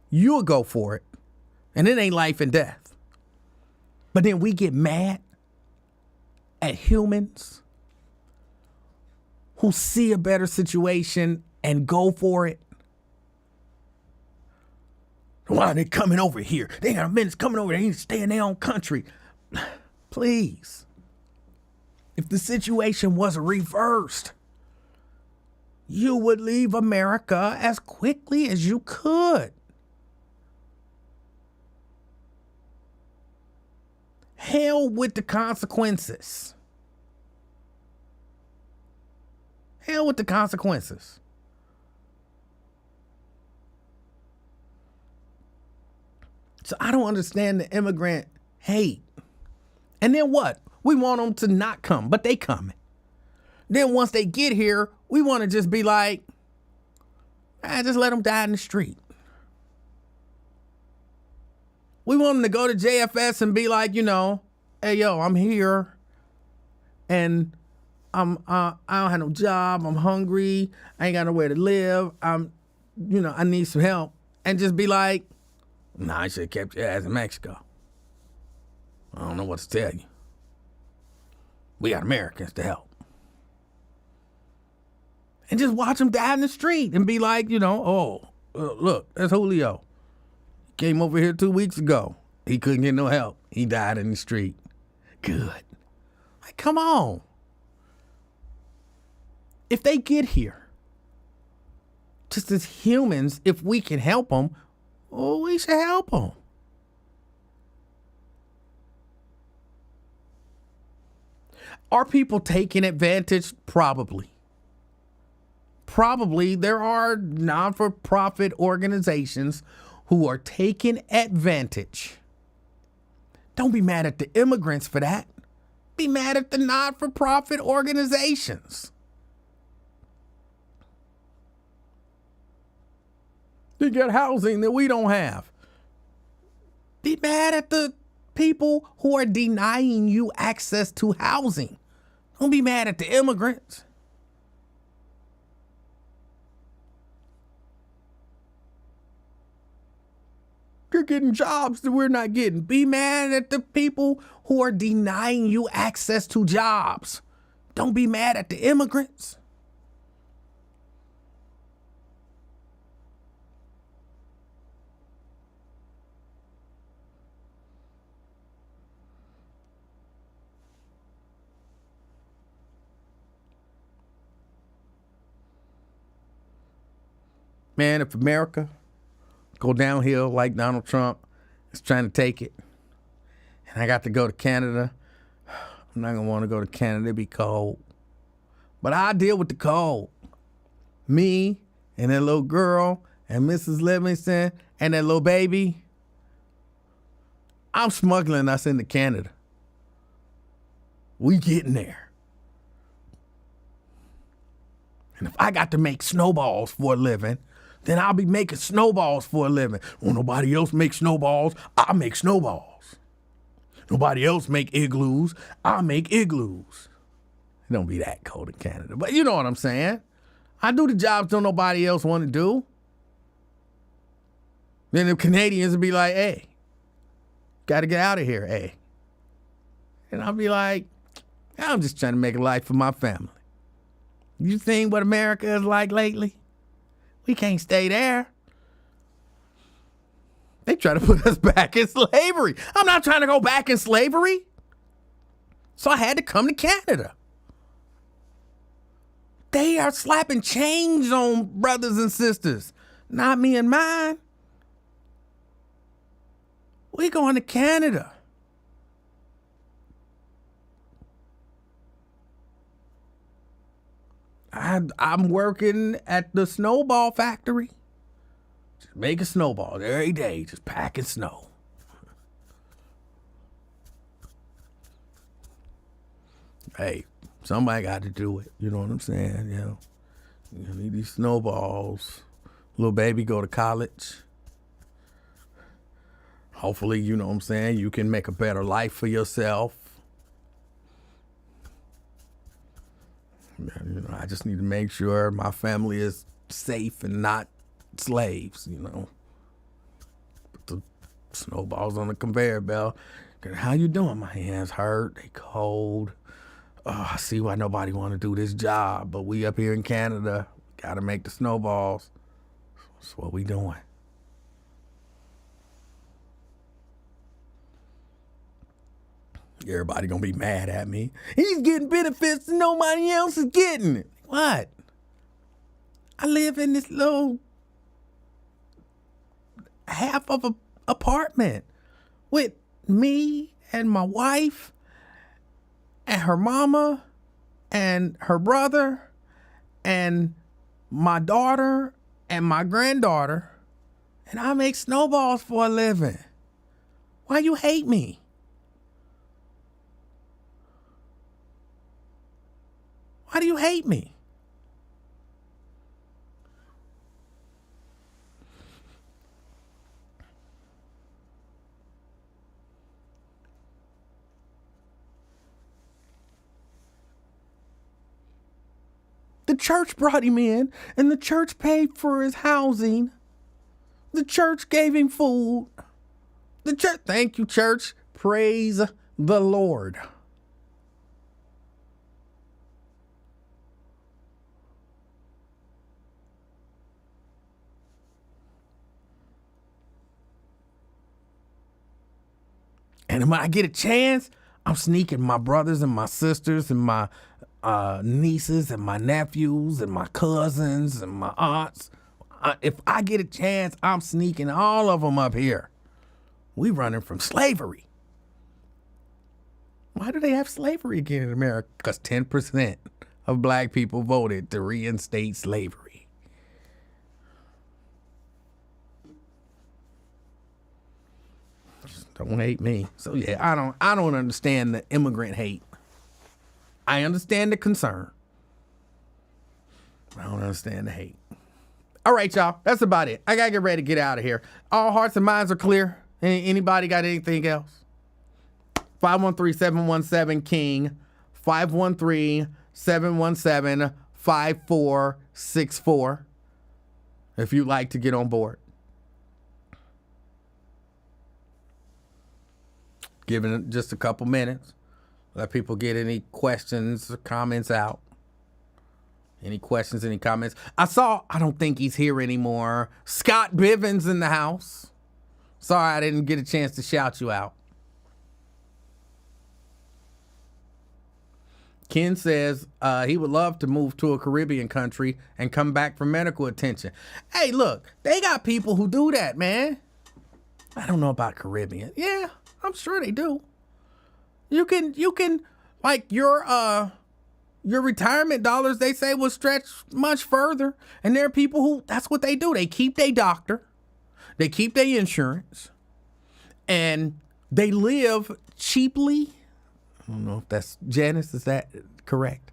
you'll go for it. And it ain't life and death. But then we get mad at humans who see a better situation and go for it. Why are they coming over here? They got minutes coming over here. They need to stay in their own country. Please. If the situation was reversed, you would leave America as quickly as you could. Hell with the consequences. Hell with the consequences. So I don't understand the immigrant hate. And then what? We want them to not come, but they coming. Then once they get here, we want to just be like, just let them die in the street. We want them to go to JFS and be like, you know, hey, yo, I'm here and I don't have no job. I'm hungry. I ain't got nowhere to live. I need some help. And just be like, nah, I should have kept your ass in Mexico. I don't know what to tell you. We got Americans to help. And just watch them die in the street and be like, you know, look, that's Julio. Came over here 2 weeks ago. He couldn't get no help. He died in the street. Good. Like, come on. If they get here, just as humans, if we can help them, we should help them. Are people taking advantage? Probably. probably there are non-for-profit organizations who are taking advantage. Don't be mad at the immigrants for that. Be mad at the non-for-profit organizations. They get housing that we don't have. Be mad at the people who are denying you access to housing. Don't be mad at the immigrants. You're getting jobs that we're not getting. Be mad at the people who are denying you access to jobs. Don't be mad at the immigrants. Man, if America go downhill like Donald Trump is trying to take it, and I got to go to Canada, I'm not going to want to go to Canada. It'd be cold. But I deal with the cold. Me and that little girl and Mrs. Livingston and that little baby, I'm smuggling us into Canada. We getting there. And if I got to make snowballs for a living, then I'll be making snowballs for a living. When nobody else makes snowballs, I make snowballs. Nobody else make igloos, I make igloos. It don't be that cold in Canada, but you know what I'm saying. I do the jobs that nobody else want to do. Then the Canadians will be like, hey, got to get out of here, hey. And I'll be like, I'm just trying to make a life for my family. You think what America is like lately? We can't stay there. They try to put us back in slavery. I'm not trying to go back in slavery. So I had to come to Canada. They are slapping chains on brothers and sisters. Not me and mine. We going to Canada. I'm working at the snowball factory. Just making snowballs every day, just packing snow. Hey, somebody got to do it. You know what I'm saying? You need these snowballs. Little baby go to college. Hopefully, you know what I'm saying, you can make a better life for yourself. You know, I just need to make sure my family is safe and not slaves, you know. Put the snowballs on the conveyor belt. How you doing? My hands hurt. They cold. Oh, I see why nobody want to do this job. But we up here in Canada, got to make the snowballs. That's what we doing. Everybody gonna be mad at me. He's getting benefits that nobody else is getting. What? I live in this little half of a apartment with me and my wife and her mama and her brother and my daughter and my granddaughter, and I make snowballs for a living. Why you hate me? Why do you hate me? The church brought him in, and the church paid for his housing. The church gave him food. The church, thank you, church. Praise the Lord. And when I get a chance, I'm sneaking my brothers and my sisters and my nieces and my nephews and my cousins and my aunts. If I get a chance, I'm sneaking all of them up here. We running from slavery. Why do they have slavery again in America? Because 10% of black people voted to reinstate slavery. Just don't hate me. So yeah, I don't understand the immigrant hate. I understand the concern. I don't understand the hate. All right, y'all. That's about it. I gotta get ready to get out of here. All hearts and minds are clear. Anybody got anything else? 513-717-KING. 513-717-5464. If you'd like to get on board. Giving it just a couple minutes. Let people get any questions or comments out. Any questions, any comments? I don't think he's here anymore. Scott Bivens in the house. Sorry I didn't get a chance to shout you out. Ken says he would love to move to a Caribbean country and come back for medical attention. Hey, look, they got people who do that, man. I don't know about Caribbean. Yeah, I'm sure they do. You can like your retirement dollars, they say, will stretch much further. And there are people who, that's what they do. They keep their doctor. They keep their insurance. And they live cheaply. I don't know if that's, Janice, is that correct?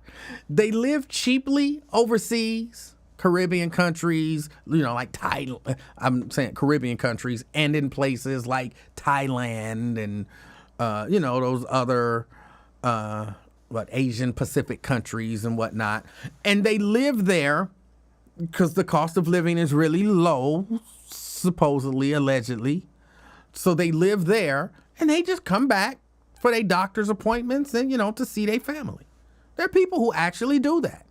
They live cheaply overseas, Caribbean countries, like Thailand. I'm saying Caribbean countries, and in places like Thailand and, those other, Asian Pacific countries and whatnot. And they live there because the cost of living is really low, supposedly, allegedly. So they live there and they just come back for their doctor's appointments and, to see their family. There are people who actually do that.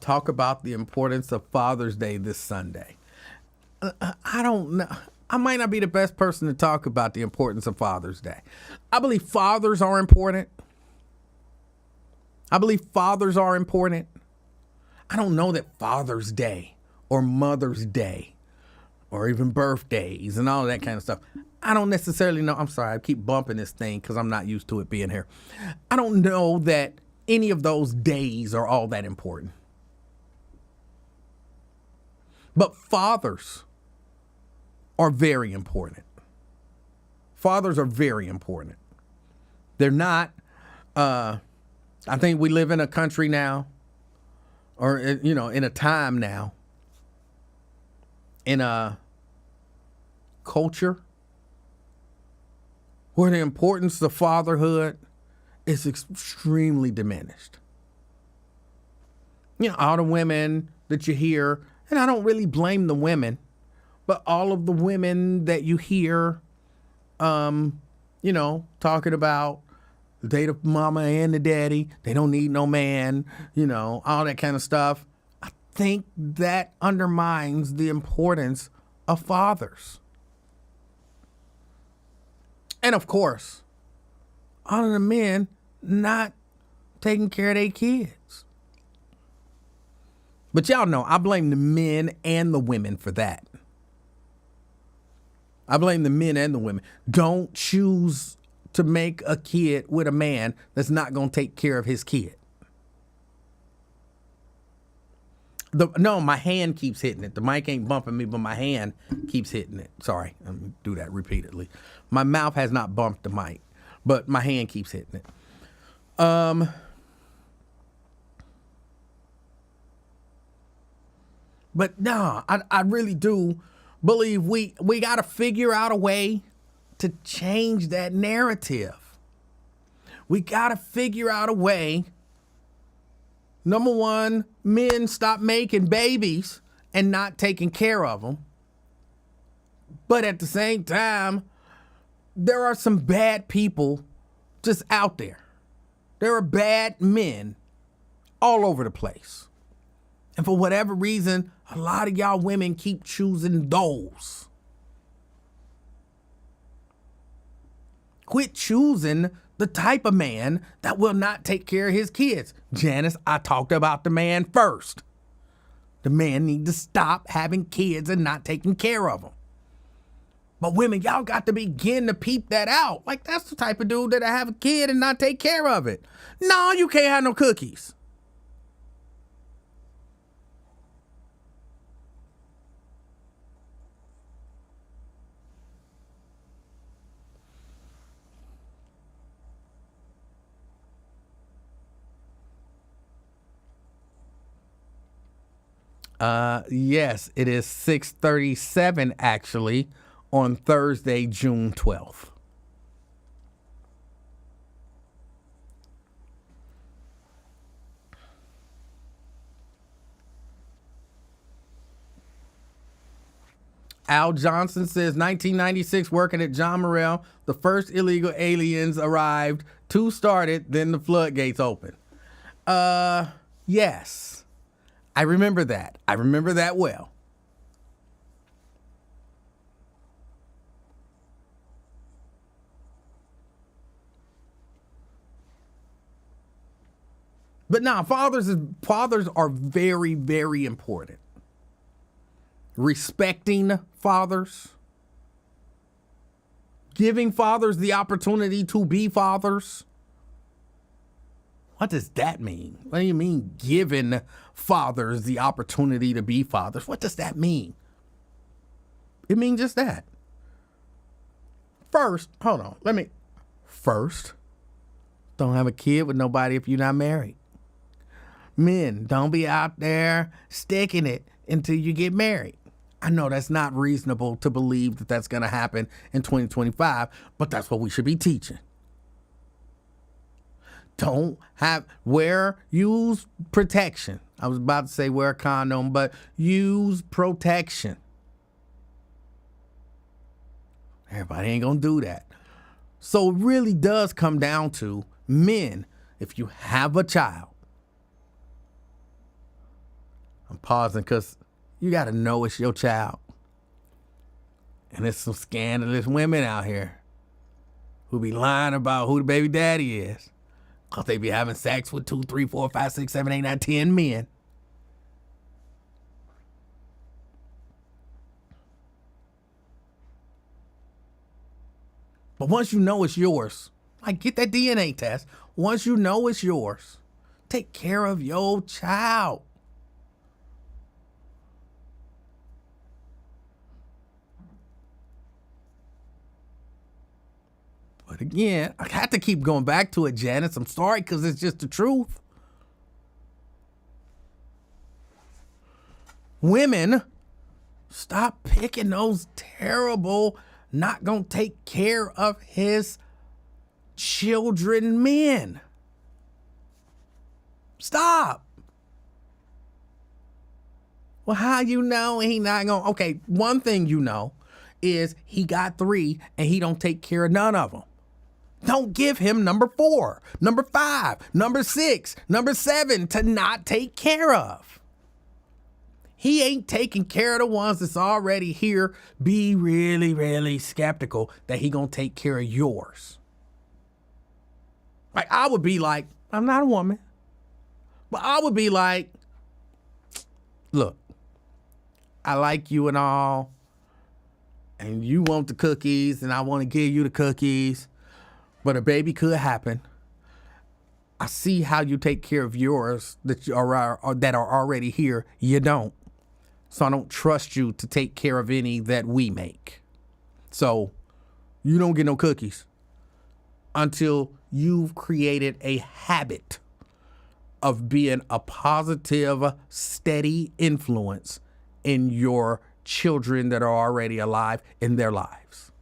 Talk about the importance of Father's Day this Sunday. I don't know. I might not be the best person to talk about the importance of Father's Day. I believe fathers are important. I don't know that Father's Day or Mother's Day or even birthdays and all of that kind of stuff. I don't necessarily know. I'm sorry, I keep bumping this thing because I'm not used to it being here. I don't know that any of those days are all that important. But fathers are very important. Fathers are very important. They're not, I think we live in a country now, or, in a time now, in a culture where the importance of fatherhood is extremely diminished. All the women that you hear, and I don't really blame the women, but all of the women that you hear, talking about they the mama and the daddy, they don't need no man, all that kind of stuff. I think that undermines the importance of fathers. And of course, all of the men not taking care of their kids. But y'all know I blame the men and the women for that. I blame the men and the women. Don't choose to make a kid with a man that's not going to take care of his kid. No, my hand keeps hitting it. The mic ain't bumping me, but my hand keeps hitting it. Sorry, I'm going to do that repeatedly. My mouth has not bumped the mic, but my hand keeps hitting it. But no, I really do believe we got to figure out a way to change that narrative. We got to figure out a way. Number one, men stop making babies and not taking care of them. But at the same time, there are some bad people just out there. There are bad men all over the place. And for whatever reason, a lot of y'all women keep choosing those. Quit choosing the type of man that will not take care of his kids. Janice, I talked about the man first. The man needs to stop having kids and not taking care of them. But women, y'all got to begin to peep that out. Like, that's the type of dude that'll have a kid and not take care of it. No, you can't have no cookies. Yes, it is 6:37 actually on Thursday, June 12th. Al Johnson says 1996 working at John Morrell, the first illegal aliens arrived, 2 started, then the floodgates opened. Yes. I remember that. I remember that well. But now, fathers are very, very important. Respecting fathers, giving fathers the opportunity to be fathers. What does that mean? What do you mean giving fathers the opportunity to be fathers? What does that mean? It means just that. First, hold on. First, don't have a kid with nobody if you're not married. Men, don't be out there sticking it until you get married. I know that's not reasonable to believe that that's going to happen in 2025, but that's what we should be teaching. Use protection. I was about to say wear a condom, but use protection. Everybody ain't gonna do that. So it really does come down to men, if you have a child. I'm pausing because you gotta know it's your child. And there's some scandalous women out here who be lying about who the baby daddy is. Because they be having sex with 2, 3, 4, 5, 6, 7, 8, 9, 10 men. But once you know it's yours, like get that DNA test. Once you know it's yours, take care of your child. But again, I have to keep going back to it, Janice. I'm sorry, because it's just the truth. Women, stop picking those terrible, not gonna take care of his children men. Stop. Well, how you know he not gonna? Okay, one thing you know is he got 3 and he don't take care of none of them. Don't give him number 4, number 5, number 6, number 7 to not take care of. He ain't taking care of the ones that's already here. Be really, really skeptical that he gonna take care of yours. Like, I would be like, I'm not a woman, but I would be like, look, I like you and all, and you want the cookies, and I want to give you the cookies, but a baby could happen. I see how you take care of yours that are already here. You don't. So I don't trust you to take care of any that we make. So you don't get no cookies until you've created a habit of being a positive, steady influence in your children that are already alive in their lives.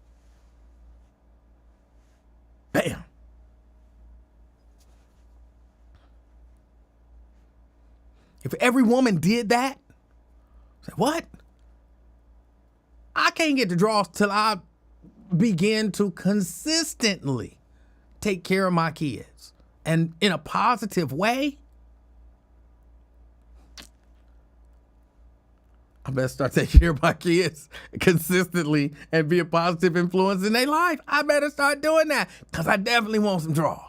Bam. If every woman did that, say, what? I can't get the draws till I begin to consistently take care of my kids and in a positive way. I better start taking care of my kids consistently and be a positive influence in their life. I better start doing that because I definitely want some draws.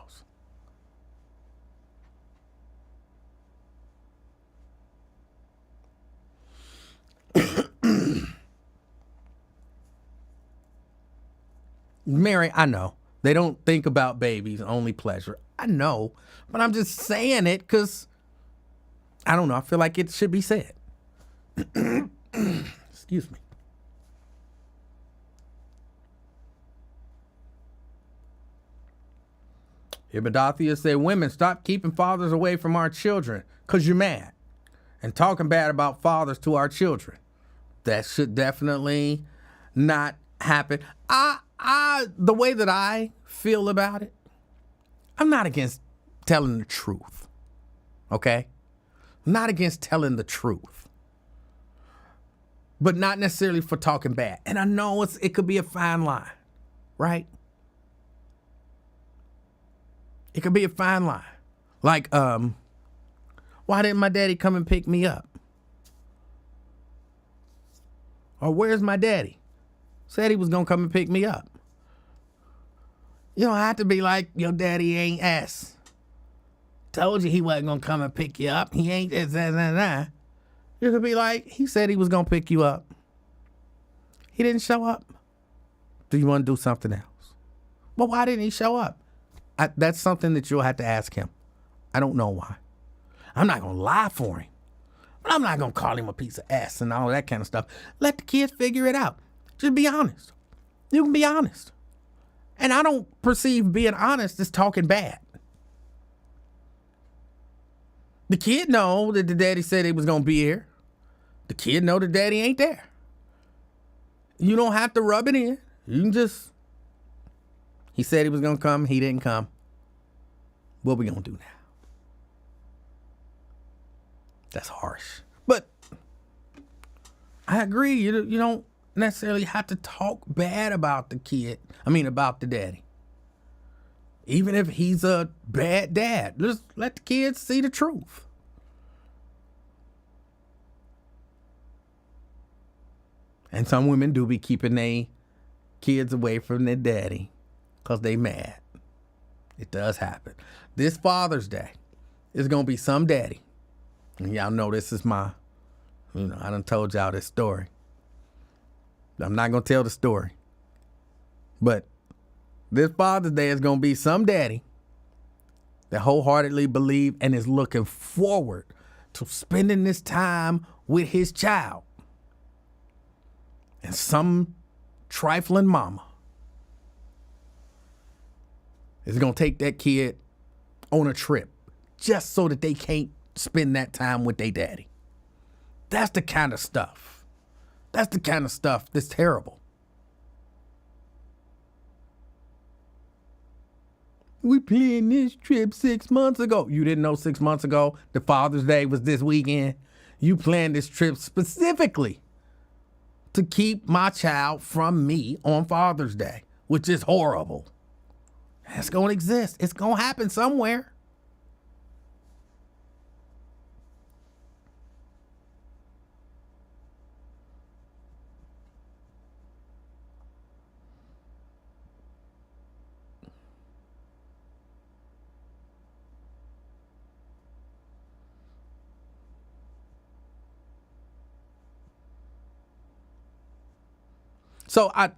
Mary, I know. They don't think about babies, only pleasure. I know. But I'm just saying it because, I don't know, I feel like it should be said. Excuse me. Ibadathia said, women, stop keeping fathers away from our children because you're mad and talking bad about fathers to our children. That should definitely not happen. The way that I feel about it, I'm not against telling the truth. Okay? I'm not against telling the truth. But not necessarily for talking bad. And I know it could be a fine line, right? It could be a fine line. Like, why didn't my daddy come and pick me up? Or where's my daddy? Said he was going to come and pick me up. You don't have to be like, your daddy ain't S. Told you he wasn't going to come and pick you up. He ain't this. You could be like, he said he was going to pick you up. He didn't show up. Do you want to do something else? Well, why didn't he show up? That's something that you'll have to ask him. I don't know why. I'm not going to lie for him. But I'm not going to call him a piece of ass and all that kind of stuff. Let the kids figure it out. Just be honest. You can be honest. And I don't perceive being honest as talking bad. The kid know that the daddy said he was going to be here. The kid know the daddy ain't there. You don't have to rub it in. You can just, he said he was going to come. He didn't come. What we going to do now? That's harsh. But I agree. You don't necessarily have to talk bad about the kid. About the daddy. Even if he's a bad dad, just let the kids see the truth. And some women do be keeping their kids away from their daddy because they mad. It does happen. This Father's Day is going to be some daddy. And y'all know this is I done told y'all this story. I'm not going to tell the story. But this Father's Day is going to be some daddy that wholeheartedly believe and is looking forward to spending this time with his child. And some trifling mama is going to take that kid on a trip just so that they can't spend that time with their daddy. That's the kind of stuff. That's the kind of stuff that's terrible. We planned this trip 6 months ago. You didn't know 6 months ago the Father's Day was this weekend? You planned this trip specifically to keep my child from me on Father's Day, which is horrible. It's going to exist. It's going to happen somewhere. So I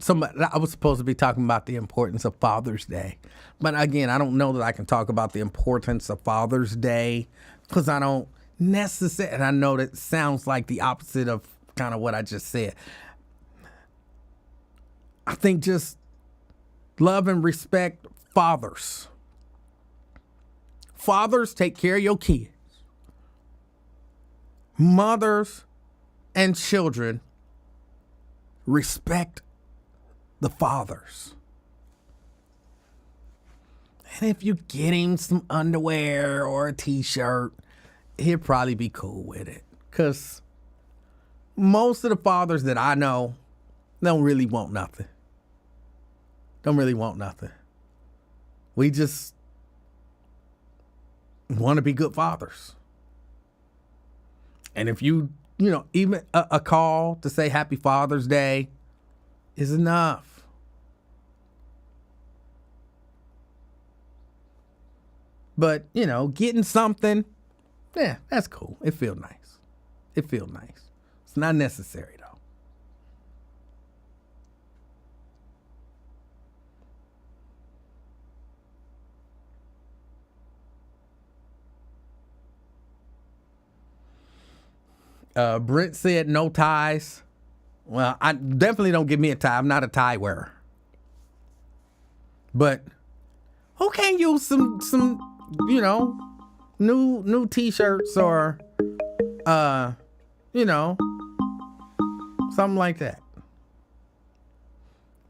was supposed to be talking about the importance of Father's Day. But again, I don't know that I can talk about the importance of Father's Day because I don't necessarily, and I know that sounds like the opposite of kind of what I just said. I think just love and respect fathers. Fathers, take care of your kids. Mothers and children, respect the fathers. And if you get him some underwear or a t-shirt, he'll probably be cool with it. Because most of the fathers that I know don't really want nothing. Don't really want nothing. We just want to be good fathers. And if you even a call to say Happy Father's Day is enough. But, getting something, yeah, that's cool. It feels nice. It's not necessary, though. Brent said no ties. Well, I definitely don't give me a tie. I'm not a tie wearer. But who can use some new t-shirts or something like that.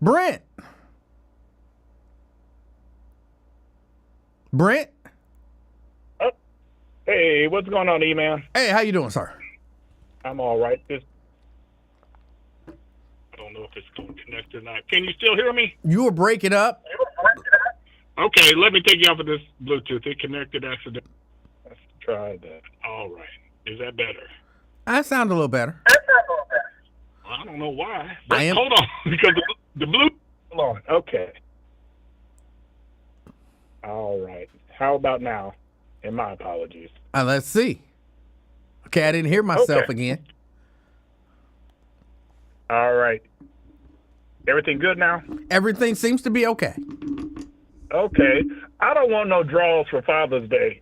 Brent. Oh, hey, what's going on, E-Man? Hey, how you doing, sir? I'm all right. I don't know if it's going to connect or not. Can you still hear me? You were breaking up. Okay, let me take you off of this Bluetooth. It connected accidentally. Let's try that. All right. Is that better? I sound a little better. Well, I don't know why. But hold on, because the Bluetooth. Hold on. Okay. All right. How about now? And my apologies. Let's see. Okay, I didn't hear myself again. All right. Everything good now? Everything seems to be okay. Okay. I don't want no draws for Father's Day.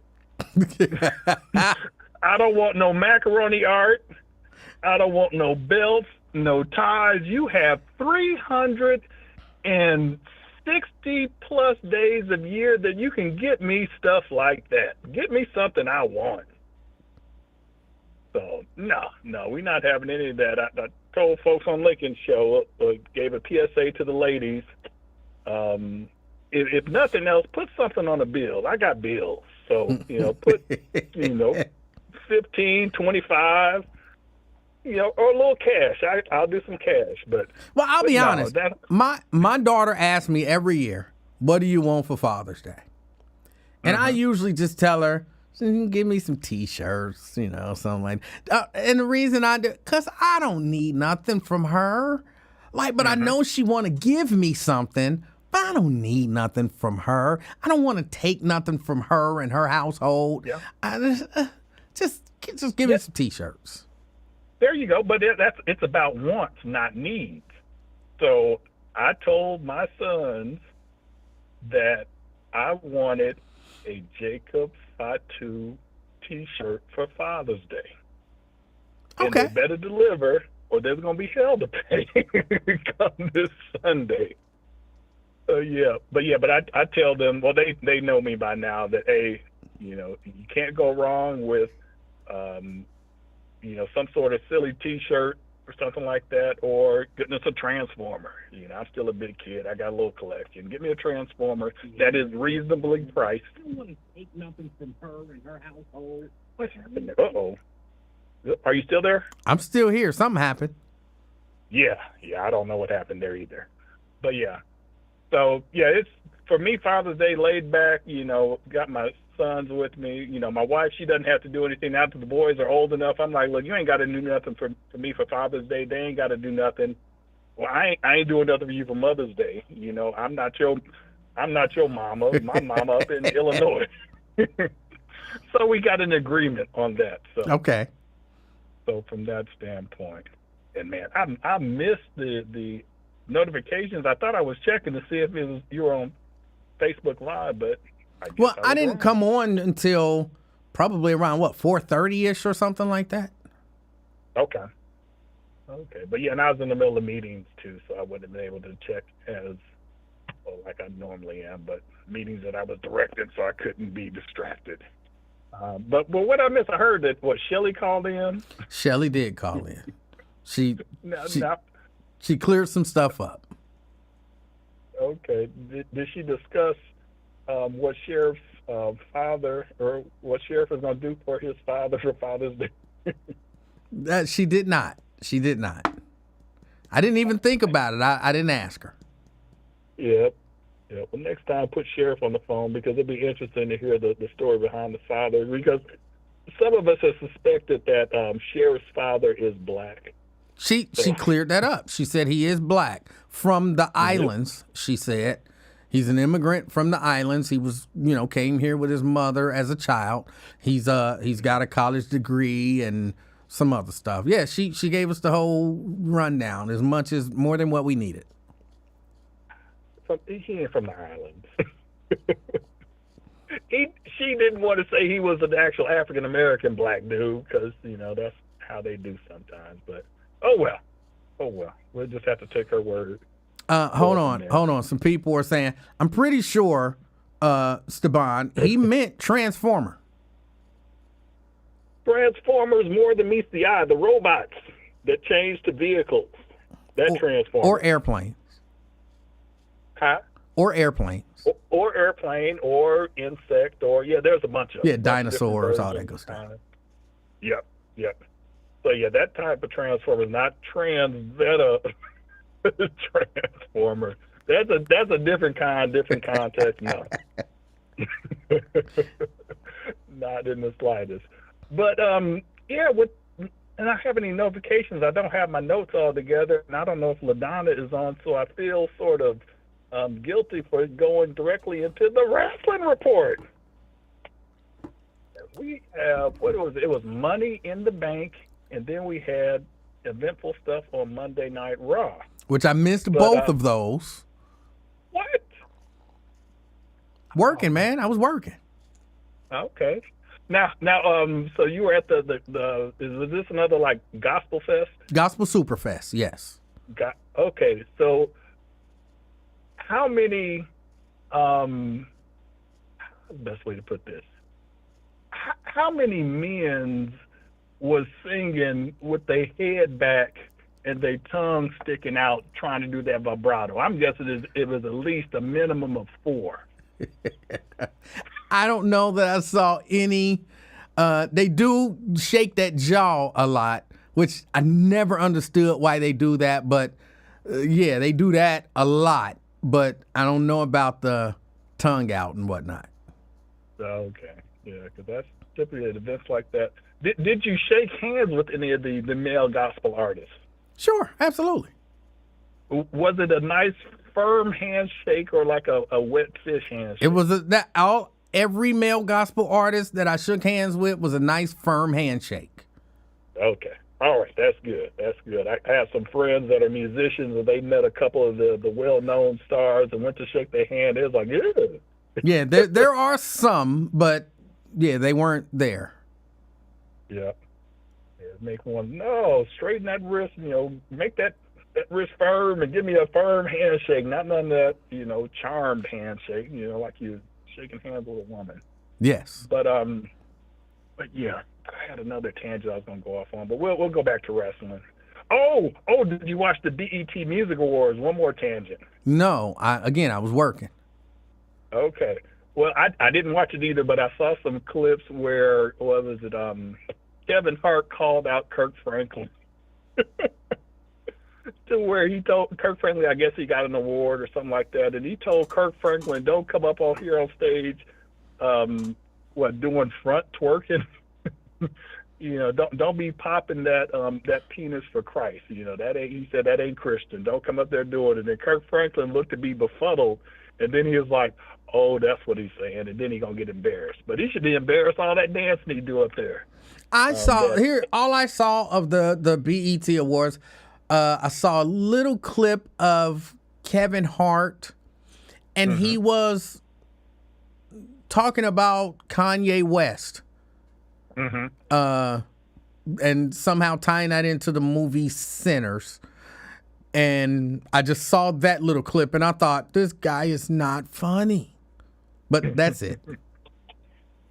I don't want no macaroni art. I don't want no belts, no ties. You have 360 plus days of year that you can get me stuff like that. Get me something I want. So, no, we're not having any of that. I told folks on Lincoln's show, gave a PSA to the ladies. If nothing else, put something on a bill. I got bills. So, put, 15, 25, or a little cash. I'll do some cash. But I'll be honest. My daughter asks me every year, what do you want for Father's Day? And I usually just tell her, give me some T-shirts, something like that. And the reason I do, because I don't need nothing from her. But I know she want to give me something, but I don't need nothing from her. I don't want to take nothing from her and her household. Yeah. Just give me some T-shirts. There you go. But it's about wants, not needs. So I told my sons that I wanted a Jacob Fatu T-shirt for Father's Day. And they better deliver, or there's going to be hell to pay come this Sunday. But I tell them, well, they know me by now that, hey, you can't go wrong with, some sort of silly T-shirt or something like that, or getting us a Transformer. I'm still a big kid. I got a little collection. Get me a Transformer that is reasonably priced. I don't want to take nothing from her and her household. What's happened there? Uh-oh. Are you still there? I'm still here. Something happened. Yeah, I don't know what happened there either. But yeah. So, it's, for me, Father's Day, laid back, got my sons with me. My wife, she doesn't have to do anything. After the boys are old enough, I'm like, look, you ain't got to do nothing for me for Father's Day. They ain't got to do nothing. Well, I ain't doing nothing for you for Mother's Day. I'm not your mama. My mama up in Illinois. So we got an agreement on that. So okay. So from that standpoint, and man, I missed the notifications. I thought I was checking to see if you were on Facebook Live, but I didn't come on until probably around 4:30ish or something like that. Okay, but and I was in the middle of meetings too, so I wouldn't have been able to check like I normally am. But meetings that I was directing, so I couldn't be distracted. But what I missed, I heard that Shelly called in. Shelly did call in. She cleared some stuff up. Okay. Did she discuss what Sheriff's father, or what Sheriff is going to do for his father for Father's Day? She did not. I didn't even think about it. I didn't ask her. Yep. Well, next time, put Sheriff on the phone, because it'd be interesting to hear the story behind the father, because some of us have suspected that Sheriff's father is black. She cleared that up. She said he is black from the islands. She said he's an immigrant from the islands. He was, came here with his mother as a child. He's got a college degree and some other stuff. Yeah, she gave us the whole rundown, more than what we needed. He ain't from the islands. She didn't want to say he was an actual African American black dude, because that's how they do sometimes. But oh well, we'll just have to take her word. Hold on. Some people are saying, I'm pretty sure, Steban, he meant Transformer. Transformers more than meets the eye. The robots that change to vehicles. That Transformers. Or airplanes. Huh? Or airplanes. Or airplane, or insect, or there's a bunch of dinosaurs, all that good stuff. Yep. So that type of Transformer is not Transformer. That's a different kind, different context. No, not in the slightest. But and I have any notifications. I don't have my notes all together, and I don't know if LaDonna is on, so I feel sort of guilty for going directly into the wrestling report. We have, what was it? It was Money in the Bank, and then we had eventful stuff on Monday Night Raw. Which I missed both of those. What? Working, man. I was working. Okay. Now, so you were at the was this another like Gospel Fest? Gospel Superfest, yes. Okay, so how many, how's the best way to put this? How many men was singing with their head back and their tongue sticking out trying to do that vibrato? I'm guessing it was at least a minimum of 4. I don't know that I saw any. They do shake that jaw a lot, which I never understood why they do that. But they do that a lot. But I don't know about the tongue out and whatnot. Okay, because that's typically at events like that. Did you shake hands with any of the male gospel artists? Sure, absolutely. Was it a nice firm handshake or like a wet fish handshake? It was every male gospel artist that I shook hands with was a nice firm handshake. Okay. All right. That's good. I have some friends that are musicians, and they met a couple of the well-known stars and went to shake their hand. It was like, Yeah, there are some, but they weren't there. Yeah. Make one, straighten that wrist, make that wrist firm and give me a firm handshake, not none of that, charmed handshake, like you shaking hands with a woman. Yes. But yeah, I had another tangent I was going to go off on, but we'll go back to wrestling. Oh, did you watch the BET Music Awards? One more tangent. No, I was working. Okay. Well, I didn't watch it either, but I saw some clips where, what was it, Kevin Hart called out Kirk Franklin. To where he told Kirk Franklin, I guess he got an award or something like that, and he told Kirk Franklin, don't come up on here on stage, doing front twerking. Don't be popping that penis for Christ. He said that ain't Christian. Don't come up there doing it. And then Kirk Franklin looked to be befuddled, and then he was like, oh, that's what he's saying, and then he gonna get embarrassed. But he should be embarrassed all that dancing he do up there. All I saw of the BET Awards, I saw a little clip of Kevin Hart, and he was talking about Kanye West. And somehow tying that into the movie Sinners. And I just saw that little clip, and I thought, this guy is not funny. But that's it.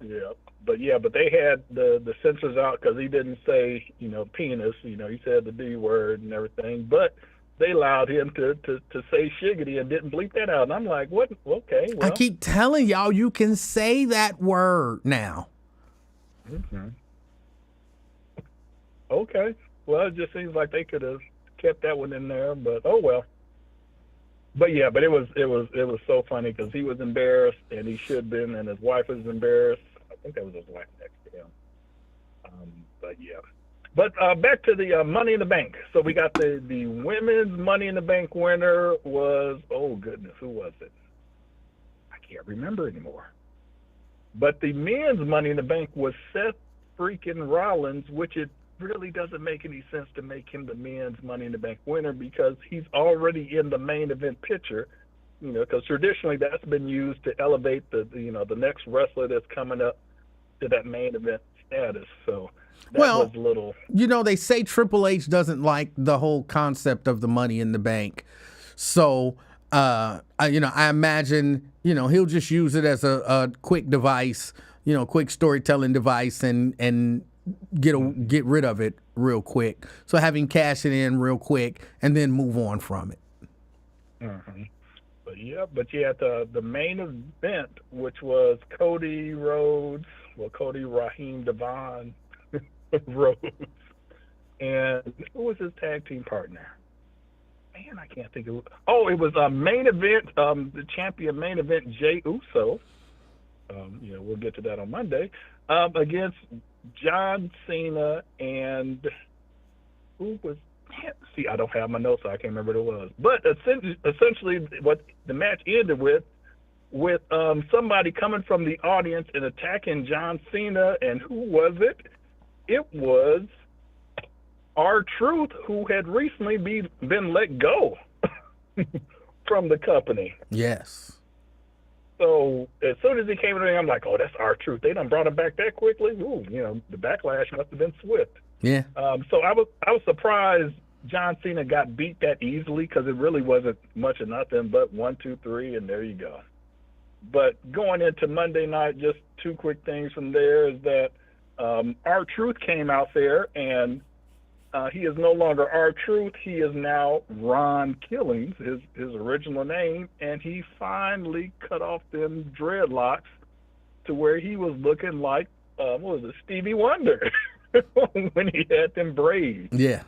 Yeah. But they had the censors out because he didn't say, penis. He said the D word and everything. But they allowed him to say shiggity and didn't bleep that out. And I'm like, what? Okay. Well. I keep telling y'all, you can say that word now. Mm-hmm. Okay. Well, it just seems like they could have kept that one in there, but oh well. But yeah, but it was so funny because he was embarrassed, and he should have been, and his wife was embarrassed. I think that was his wife next to him. But yeah. But back to the Money in the Bank. So we got the women's Money in the Bank winner was, oh goodness, who was it? I can't remember anymore. But the men's Money in the Bank was Seth freaking Rollins, which it really doesn't make any sense to make him the men's Money in the Bank winner because he's already in the main event picture, because traditionally that's been used to elevate the next wrestler that's coming up to that main event status. So was a little. They say Triple H doesn't like the whole concept of the Money in the Bank. So, I imagine, he'll just use it as a quick device, quick storytelling device and get rid of it real quick. So having cash it in real quick and then move on from it. Mm-hmm. But you had the main event, which was Cody Raheem Devon Rhodes, and who was his tag team partner? Man, I can't think of it. Oh, it was a main event, the champion main event, Jey Uso. We'll get to that on Monday, against John Cena and who was. See, I don't have my notes, so I can't remember what it was. But essentially, what the match ended with somebody coming from the audience and attacking John Cena, and who was it? It was R-Truth, who had recently been let go from the company. Yes. So as soon as he came in the ring, I'm like, oh, that's R-Truth. They done brought him back that quickly. Ooh, the backlash must have been swift. Yeah. So I was surprised John Cena got beat that easily, because it really wasn't much of nothing but 1, 2, 3, and there you go. But going into Monday night, just two quick things from there is that R-Truth came out there, and he is no longer R-Truth. He is now Ron Killings, his original name, and he finally cut off them dreadlocks to where he was looking like, Stevie Wonder when he had them braids. Yeah.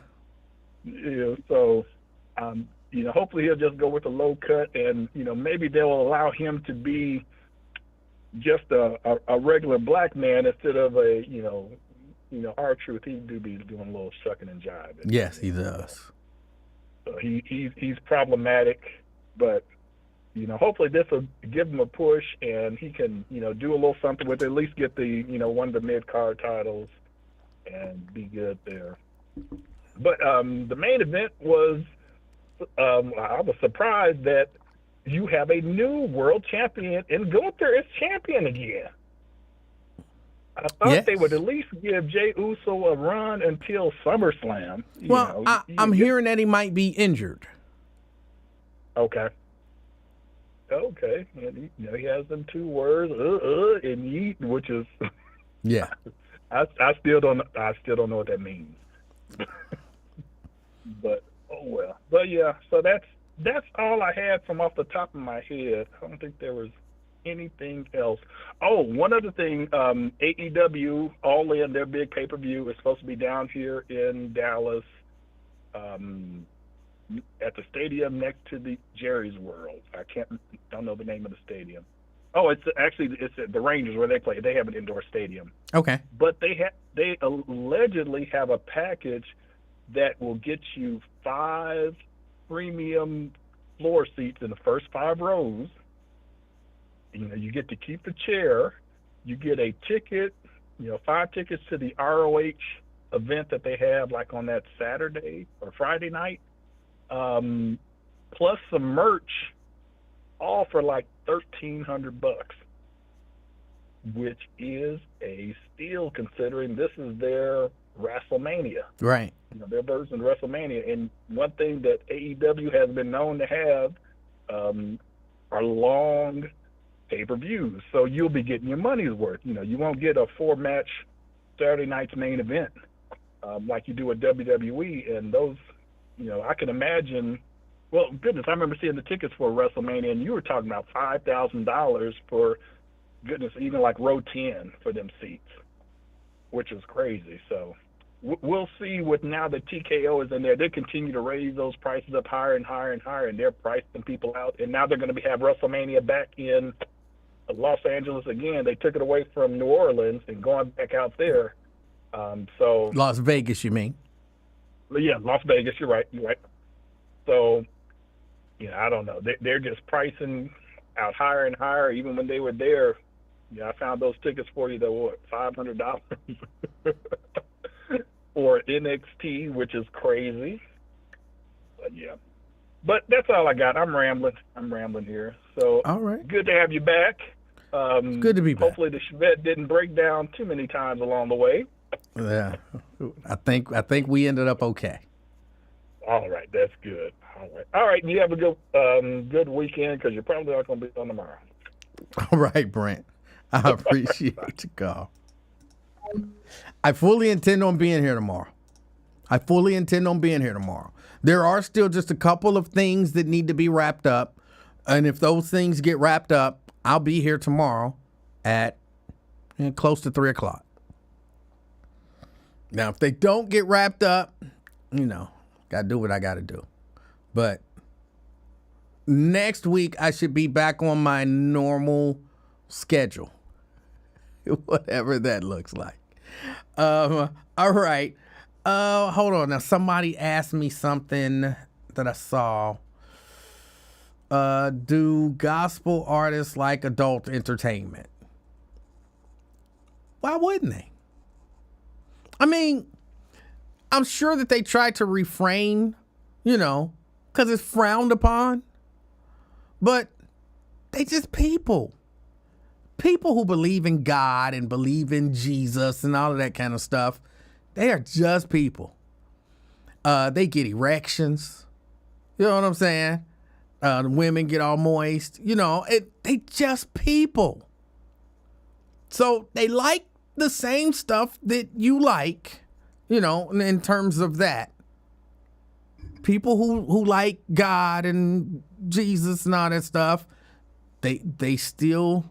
So, hopefully he'll just go with the low cut, and, maybe they'll allow him to be just a regular black man instead of a, R-Truth. He do be doing a little shucking and jiving. Yes, he does. So he's problematic, but, hopefully this will give him a push, and he can, do a little something with it, at least get the, one of the mid-card titles and be good there. But the main event was, I was surprised that you have a new world champion, and Gunther is champion again. I thought they would at least give Jey Uso a run until SummerSlam. I'm hearing that he might be injured. Okay. And he has them two words, and yeet, which is. Yeah. I still don't know what that means. But oh well. But yeah, so that's all I had from off the top of my head. I don't think there was anything else. Oh, one other thing, AEW All In, their big pay-per-view, is supposed to be down here in Dallas, at the stadium next to the Jerry's World. Don't know the name of the stadium. Oh, it's at the Rangers where they play. They have an indoor stadium. Okay. But they allegedly have a package that will get you 5 premium floor seats in the first 5 rows. You get to keep the chair. You get a ticket, 5 tickets to the ROH event that they have, like on that Saturday or Friday night, plus some merch, all for like $1,300, which is a steal considering this is their WrestleMania. Right. Their version of WrestleMania. And one thing that AEW has been known to have are long pay-per-views. So you'll be getting your money's worth. You won't get a 4-match Saturday night's main event like you do with WWE. And those, I can imagine. Well, goodness, I remember seeing the tickets for WrestleMania, and you were talking about $5,000 for, goodness, even like row 10 for them seats, which is crazy. So we'll see with now that TKO is in there. They continue to raise those prices up higher and higher and higher, and they're pricing people out. And now they're going to have WrestleMania back in Los Angeles again. They took it away from New Orleans and going back out there. So Las Vegas, you mean? Yeah, Las Vegas. You're right. So, I don't know. They're just pricing out higher and higher. Even when they were there, I found those tickets for you that were $500 for NXT, which is crazy. But yeah, but that's all I got. I'm rambling here. So all right, good to have you back. Good to be back. Hopefully the Chevette didn't break down too many times along the way. Yeah, I think we ended up okay. All right, that's good. All right. You have a good weekend because you're probably not going to be on tomorrow. All right, Brent. I appreciate your call. I fully intend on being here tomorrow. There are still just a couple of things that need to be wrapped up. And if those things get wrapped up, I'll be here tomorrow at close to 3:00. Now, if they don't get wrapped up, got to do what I got to do. But next week, I should be back on my normal schedule, whatever that looks like. All right. Hold on. Now, somebody asked me something that I saw. Do gospel artists like adult entertainment? Why wouldn't they? I mean, I'm sure that they try to refrain, because it's frowned upon. But they just people. People who believe in God and believe in Jesus and all of that kind of stuff. They are just people. They get erections. You know what I'm saying? The women get all moist. They just people. So they like the same stuff that you like, in terms of that. People who like God and Jesus and all that stuff, they still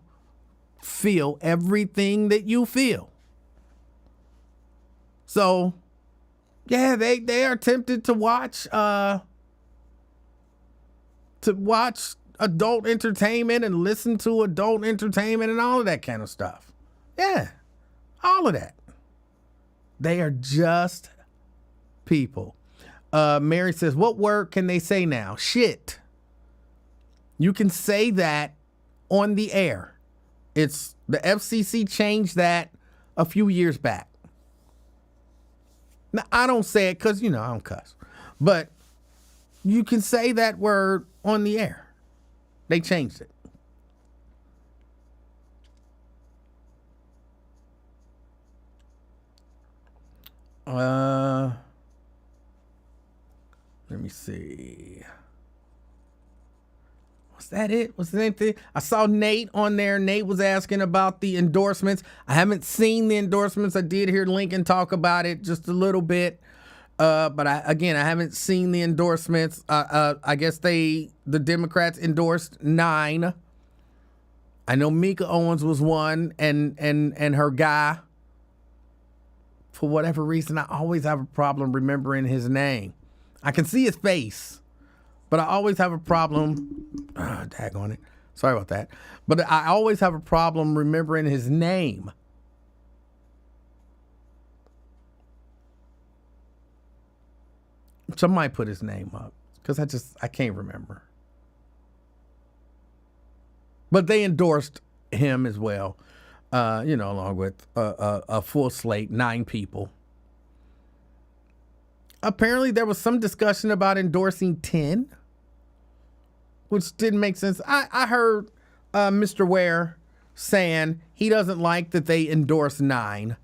feel everything that you feel. So, yeah, they are tempted to watch adult entertainment and listen to adult entertainment and all of that kind of stuff. Yeah, all of that. They are just people. Mary says, what word can they say now? Shit. You can say that on the air. It's the FCC changed that a few years back. Now, I don't say it because, I don't cuss. But you can say that word on the air. They changed it. Let me see. Was that it? Was there anything? I saw Nate on there. Nate was asking about the endorsements. I haven't seen the endorsements. I did hear Lincoln talk about it just a little bit. But I haven't seen the endorsements. I guess the Democrats endorsed 9. I know Mika Owens was one, and her guy. For whatever reason, I always have a problem remembering his name. I can see his face, but I always have a problem. Daggone it. Sorry about that. But I always have a problem remembering his name. Somebody put his name up because I can't remember. But they endorsed him as well, along with a full slate, 9 people. Apparently, there was some discussion about endorsing 10, which didn't make sense. I heard Mr. Ware saying he doesn't like that they endorse 9.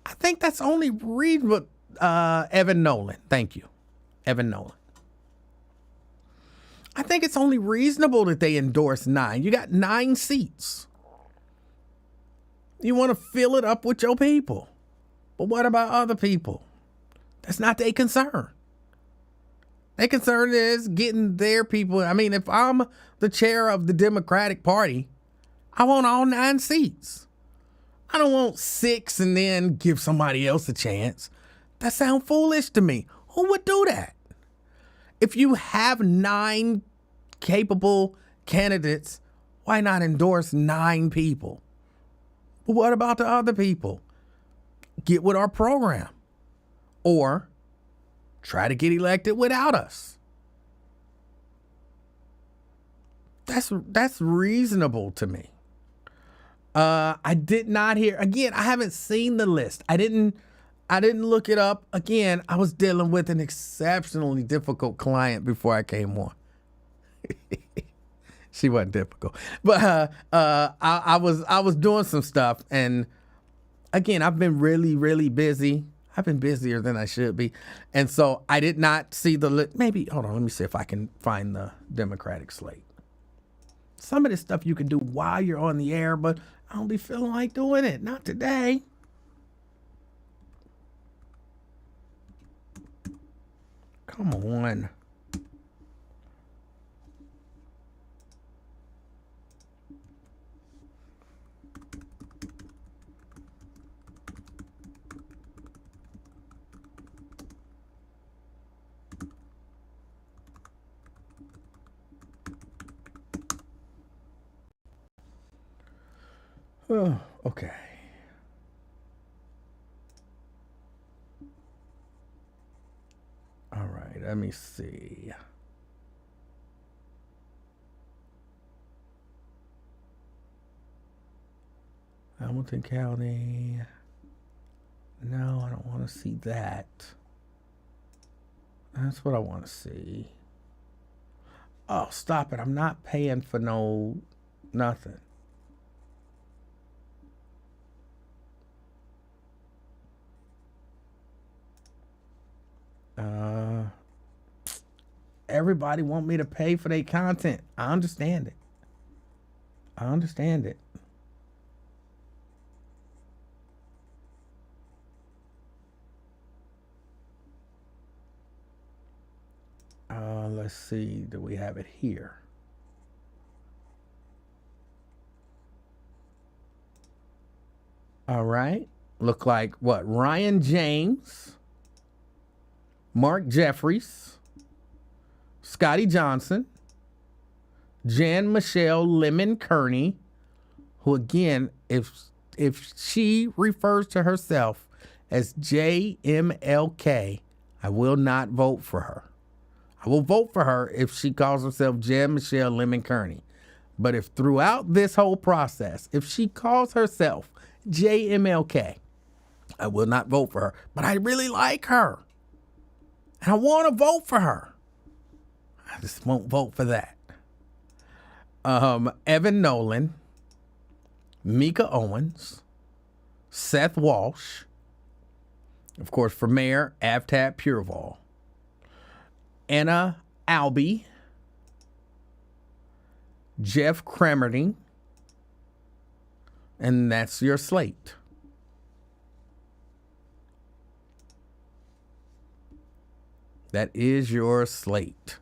I think that's only reasonable. Evan Nolan. Thank you. Evan Nolan. I think it's only reasonable that they endorse 9. You got 9 seats. You want to fill it up with your people. But what about other people? That's not their concern. Their concern is getting their people. I mean, if I'm the chair of the Democratic Party, I want all 9 seats. I don't want 6 and then give somebody else a chance. That sounds foolish to me. Who would do that? If you have 9 capable candidates, why not endorse 9 people? But what about the other people? Get with our program. Or try to get elected without us. That's reasonable to me. I did not hear. Again, I haven't seen the list. I didn't look it up. Again, I was dealing with an exceptionally difficult client before I came on. She wasn't difficult, but I was doing some stuff, and again, I've been really, really busy. I've been busier than I should be. And so I did not see maybe, hold on, let me see if I can find the Democratic slate. Some of this stuff you can do while you're on the air, but I don't be feeling like doing it. Not today. Come on. Oh, okay. All right, let me see. Hamilton County. No, I don't want to see that. That's what I want to see. Oh, stop it. I'm not paying for nothing. Everybody want me to pay for their content. I understand it. Let's see. Do we have it here? All right. Look like what? Ryan James, Mark Jeffries, Scotty Johnson, Jan Michelle Lemon Kearney, who again, if she refers to herself as JMLK, I will not vote for her. I will vote for her if she calls herself Jan Michelle Lemon Kearney. But if throughout this whole process, if she calls herself JMLK, I will not vote for her. But I really like her. And I want to vote for her. I just won't vote for that. Evan Nolan, Mika Owens, Seth Walsh, of course, for mayor, Avtab Pureval, Anna Albee, Jeff Cremerding, and that's your slate. That is your slate.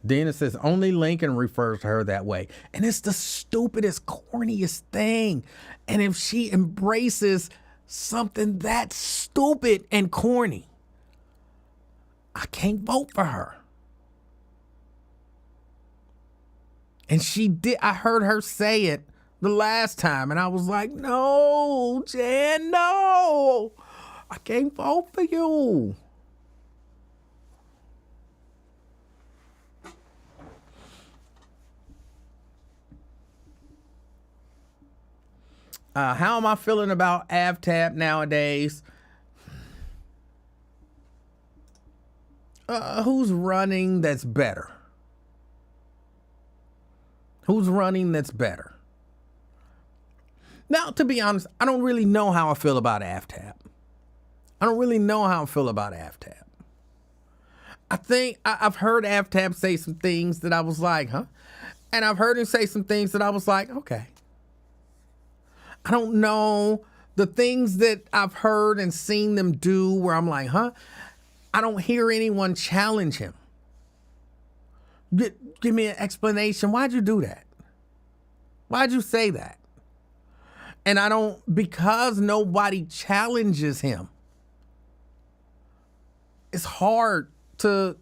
Dana says only Lincoln refers to her that way. And it's the stupidest, corniest thing. And if she embraces something that stupid and corny, I can't vote for her. And she did. I heard her say it the last time, and I was like, no, Jan, no. I can't vote for you. How am I feeling about Avtab nowadays? Who's running that's better? Who's running that's better? Now, to be honest, I don't really know how I feel about Avtab. I think I've heard Avtab say some things that I was like, huh? And I've heard him say some things that I was like, okay. I don't know the things that I've heard and seen them do where I'm like, huh? I don't hear anyone challenge him. Give me an explanation. Why'd you do that? Why'd you say that? And because nobody challenges him, it's hard to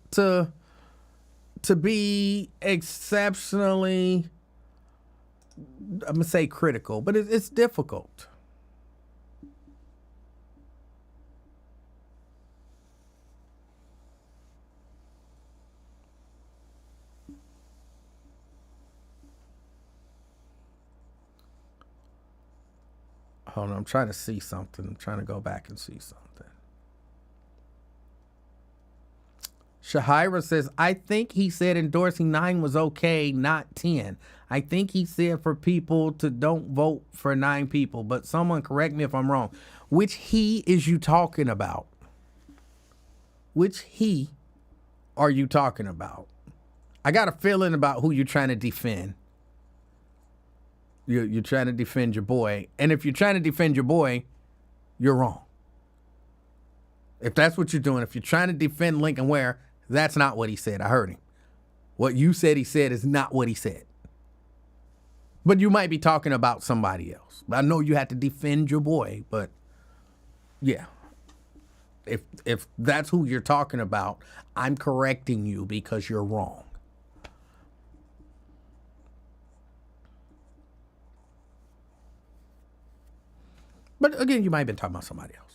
be exceptionally, I'm going to say critical, but it's difficult. Hold on, I'm trying to see something. I'm trying to go back and see something. Shahira says, I think he said endorsing 9 was okay, not 10. I think he said for people to don't vote for 9 people, but someone correct me if I'm wrong. Which he is you talking about? Which he are you talking about? I got a feeling about who you're trying to defend. You're trying to defend your boy. And if you're trying to defend your boy, you're wrong. If that's what you're doing, if you're trying to defend Lincoln Ware, that's not what he said. I heard him. What you said he said is not what he said. But you might be talking about somebody else. I know you had to defend your boy, but yeah. If that's who you're talking about, I'm correcting you because you're wrong. But again, you might have been talking about somebody else.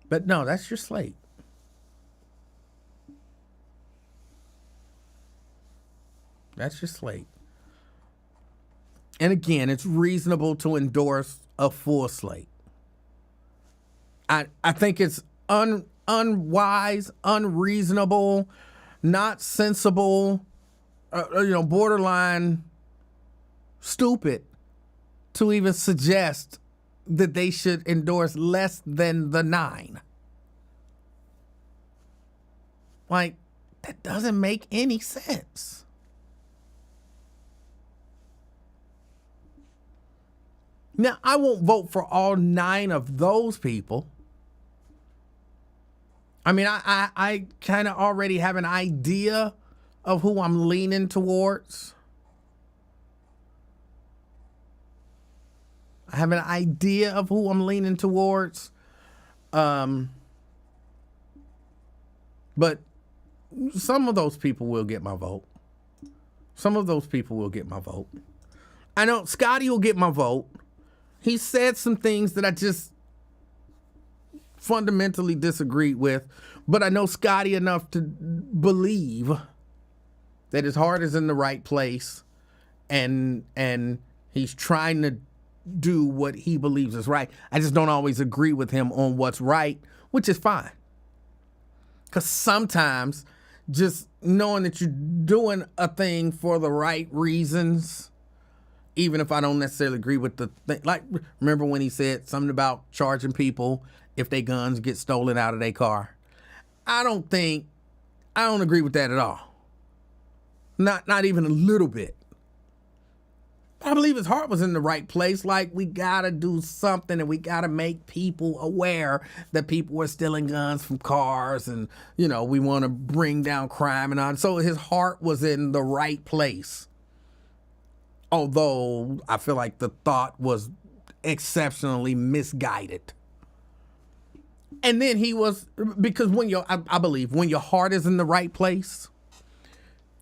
But no, that's your slate. That's your slate. And again, it's reasonable to endorse a full slate. I think it's unwise, unreasonable, not sensible, borderline stupid to even suggest that they should endorse less than the 9. Like, that doesn't make any sense. Now, I won't vote for all 9 of those people. I mean, I kind of already have an idea of who I'm leaning towards. I have an idea of who I'm leaning towards. But some of those people will get my vote. Some of those people will get my vote. I know Scotty will get my vote. He said some things that I just fundamentally disagreed with, but I know Scotty enough to believe that his heart is in the right place and he's trying to do what he believes is right. I just don't always agree with him on what's right, which is fine. Because sometimes just knowing that you're doing a thing for the right reasons, even if I don't necessarily agree with the thing. Like, remember when he said something about charging people if their guns get stolen out of their car? I don't agree with that at all. Not even a little bit. I believe his heart was in the right place. Like, we gotta do something and we gotta make people aware that people are stealing guns from cars and, we want to bring down crime and all. So his heart was in the right place. Although I feel like the thought was exceptionally misguided. And then because I believe when your heart is in the right place,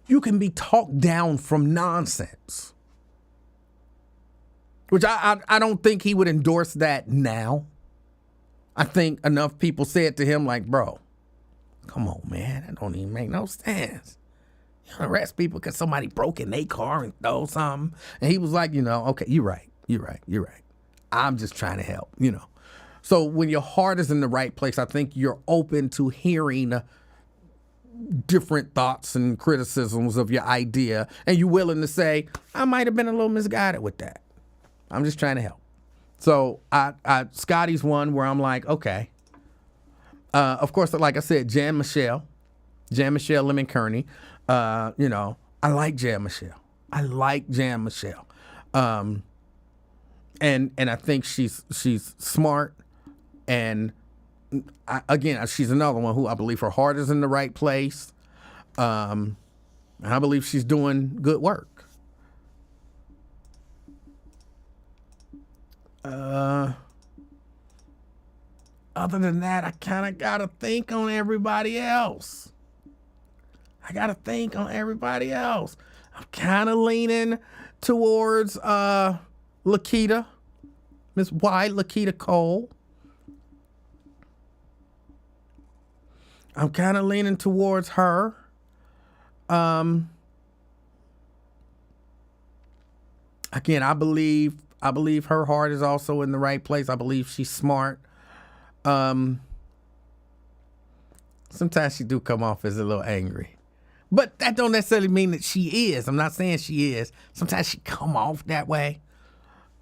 you can be talked down from nonsense. Which I don't think he would endorse that now. I think enough people said to him like, bro, come on, man. That don't even make no sense. You don't arrest people because somebody broke in their car and stole something. And he was like, okay, you're right. I'm just trying to help, So when your heart is in the right place, I think you're open to hearing different thoughts and criticisms of your idea. And you're willing to say, I might have been a little misguided with that. I'm just trying to help. So Scotty's one where I'm like, okay. Of course, like I said, Jan Michelle Lemon Kearney. I like Jan Michelle. And I think she's smart. And she's another one who I believe her heart is in the right place. And I believe she's doing good work. Other than that, I kind of got to think on everybody else. I'm kind of leaning towards Lakita, Miss White, Lakita Cole. I'm kind of leaning towards her. Again, I believe her heart is also in the right place. I believe she's smart. Sometimes she do come off as a little angry, but that don't necessarily mean that she is. I'm not saying she is. Sometimes she come off that way.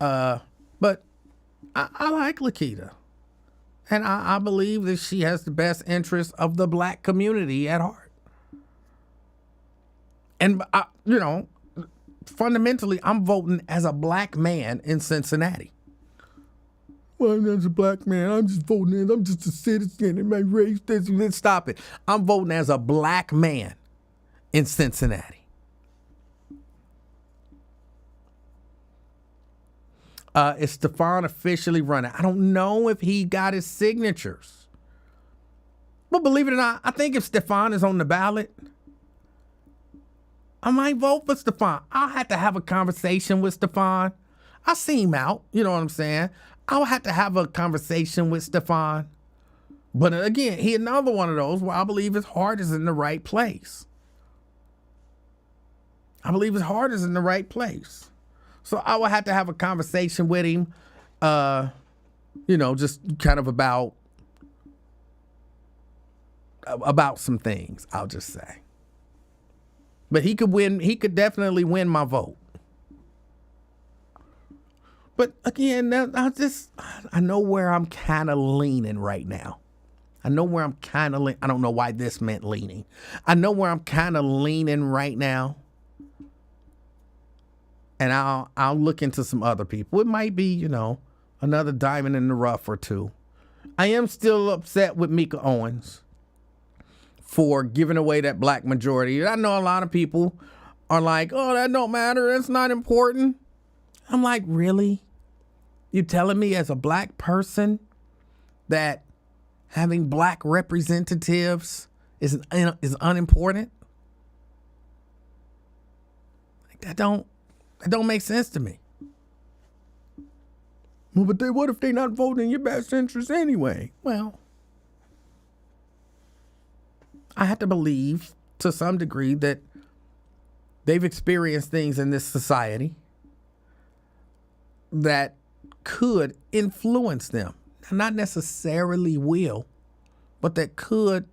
But I like Lakita, and I believe that she has the best interest of the black community at heart. And fundamentally, I'm voting as a black man in Cincinnati. Well, as a black man, I'm just voting in. I'm just a citizen in my race. Stop it. I'm voting as a black man in Cincinnati. Is Stefan officially running? I don't know if he got his signatures. But believe it or not, I think if Stefan is on the ballot, I might vote for Stefan. I'll have to have a conversation with Stefan. I see him out. You know what I'm saying? I'll have to have a conversation with Stefan. But again, he another one of those where I believe his heart is in the right place. I believe his heart is in the right place. So I will have to have a conversation with him, just kind of about some things, I'll just say. But he could definitely win my vote. But again, I know where I'm kind of leaning right now. I know where I'm kind of I don't know why this meant leaning. I know where I'm kind of leaning right now. And I'll look into some other people. It might be, another diamond in the rough or two. I am still upset with Mika Owens for giving away that black majority. I know a lot of people are like, oh, that don't matter. It's not important. I'm like, really? You telling me as a black person that having black representatives is unimportant? Like, that don't make sense to me. Well, but what if they not voting in your best interest anyway? Well, I have to believe to some degree that they've experienced things in this society that could influence them. Not necessarily will, but that could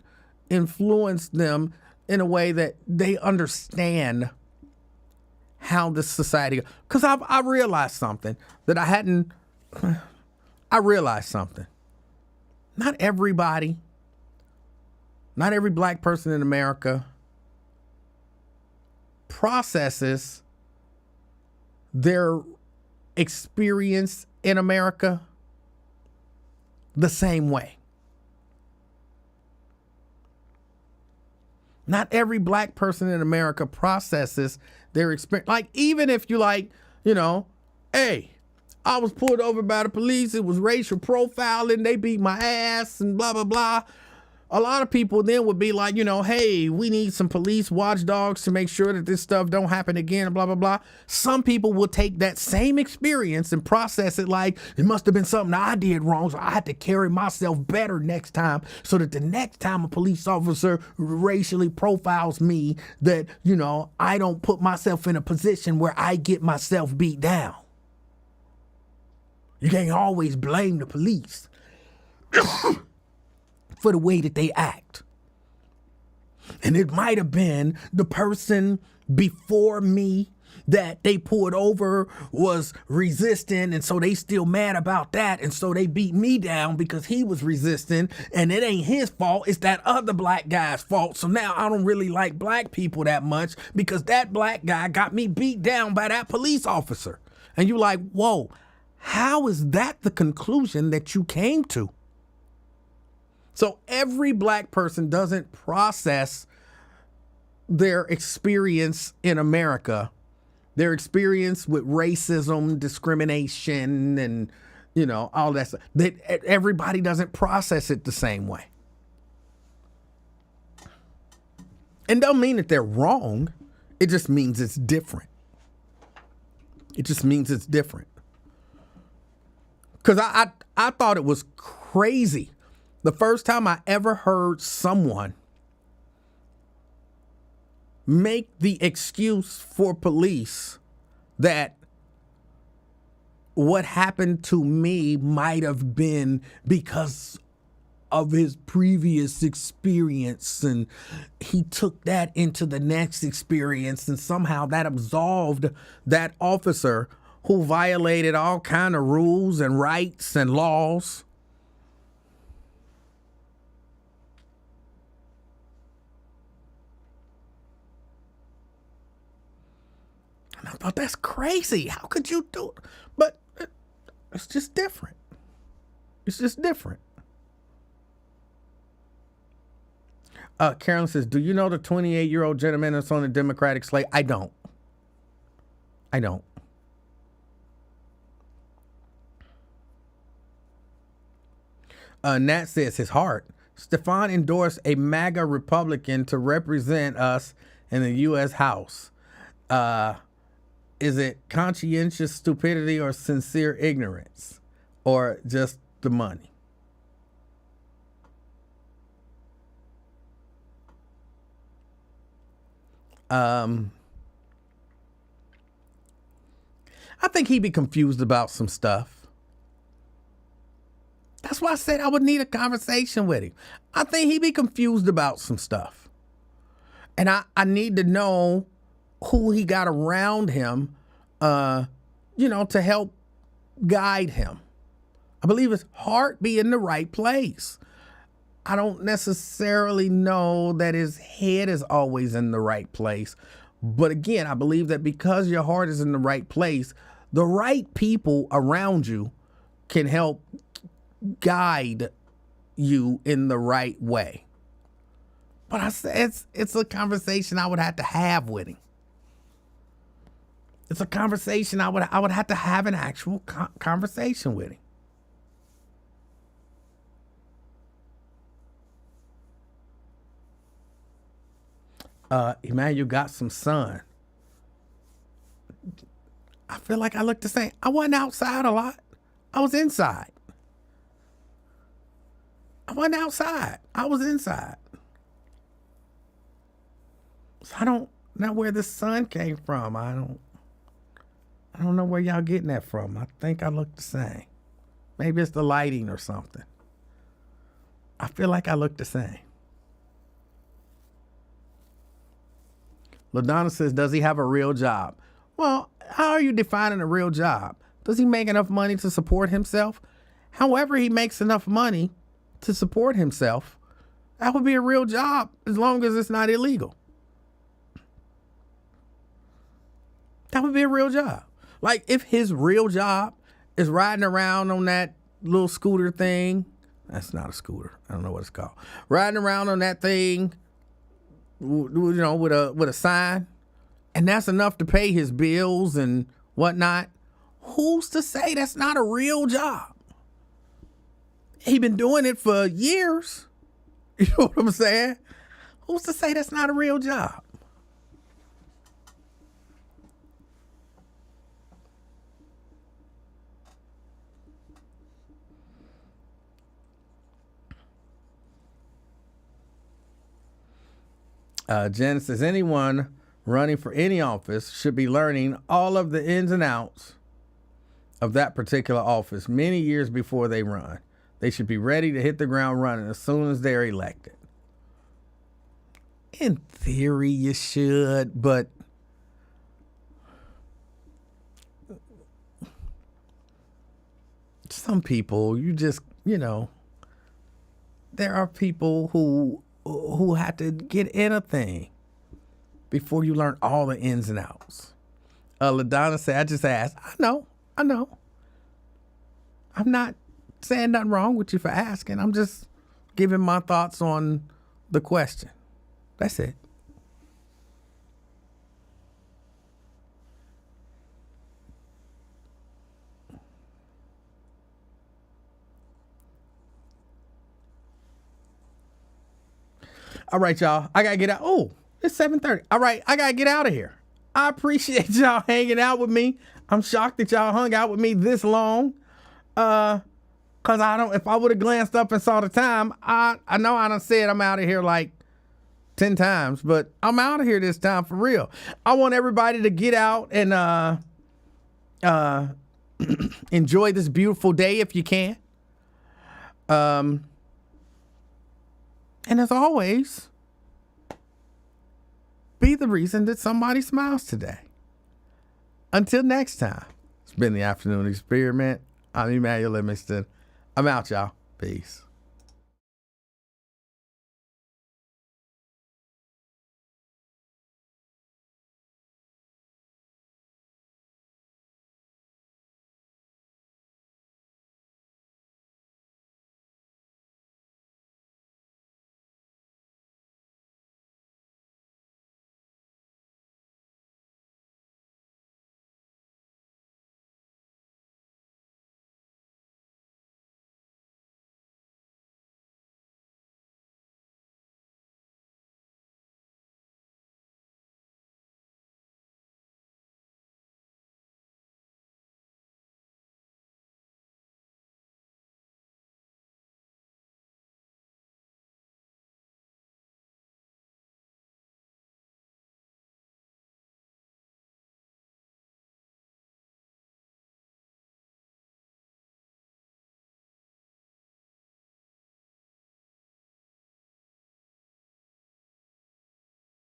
influence them in a way that they understand how this society, because I realized something that I realized something. Not every black person in America processes their experience in America the same way. Not every black person in America processes their experience. Like, even if you hey, I was pulled over by the police, it was racial profiling, they beat my ass and blah, blah, blah. A lot of people then would be like, hey, we need some police watchdogs to make sure that this stuff don't happen again, blah, blah, blah. Some people will take that same experience and process it like it must have been something I did wrong, so I had to carry myself better next time so that the next time a police officer racially profiles me that, I don't put myself in a position where I get myself beat down. You can't always blame the police for the way that they act. And it might have been the person before me that they pulled over was resisting, and so they still mad about that, and so they beat me down because he was resisting, and it ain't his fault, it's that other black guy's fault. So now I don't really like black people that much because that black guy got me beat down by that police officer. And you're like, whoa, how is that the conclusion that you came to? So every black person doesn't process their experience in America, their experience with racism, discrimination, and, all that stuff. That everybody doesn't process it the same way. And don't mean that they're wrong. It just means it's different. It just means it's different. Because I thought it was crazy. The first time I ever heard someone make the excuse for police that what happened to me might have been because of his previous experience, and he took that into the next experience, and somehow that absolved that officer who violated all kind of rules and rights and laws. And I thought, that's crazy. How could you do it? But it's just different. It's just different. Carolyn says, do you know the 28-year-old gentleman that's on the Democratic slate? I don't. Nat says his heart. Stefan endorsed a MAGA Republican to represent us in the U.S. House. Is it conscientious stupidity or sincere ignorance? Or just the money? I think he'd be confused about some stuff. That's why I said I would need a conversation with him. I think he'd be confused about some stuff. And I need to know who he got around him, to help guide him. I believe his heart be in the right place. I don't necessarily know that his head is always in the right place. But again, I believe that because your heart is in the right place, the right people around you can help guide you in the right way. But I said it's a conversation I would have to have with him. It's a conversation I would have to have an actual conversation with him. Emanuel got some sun. I feel like I look the same. I wasn't outside a lot. I was inside. I wasn't outside. I was inside. So I don't know where the sun came from. I don't know where y'all getting that from. I think I look the same. Maybe it's the lighting or something. I feel like I look the same. LaDonna says, does he have a real job? Well, how are you defining a real job? Does he make enough money to support himself? However he makes enough money to support himself, that would be a real job as long as it's not illegal. That would be a real job. Like if his real job is riding around on that little scooter thing. That's not a scooter. I don't know what it's called. Riding around on that thing, with a sign, and that's enough to pay his bills and whatnot. Who's to say that's not a real job? He been doing it for years. You know what I'm saying? Who's to say that's not a real job? Jen says, anyone running for any office should be learning all of the ins and outs of that particular office many years before they run. They should be ready to hit the ground running as soon as they're elected. In theory, you should, but some people, there are people who have to get in a thing before you learn all the ins and outs. LaDonna said, I just asked. I know. I'm not saying nothing wrong with you for asking. I'm just giving my thoughts on the question. That's it. All right, y'all. I got to get out. Oh, it's 7:30. All right. I got to get out of here. I appreciate y'all hanging out with me. I'm shocked that y'all hung out with me this long. Cause if I would have glanced up and saw the time, I know I done said I'm out of here like 10 times, but I'm out of here this time for real. I want everybody to get out and Enjoy this beautiful day if you can. And as always, be the reason that somebody smiles today. Until next time, it's been the Afternoon Experiment. I'm Emanuel Livingston. I'm out, y'all. Peace.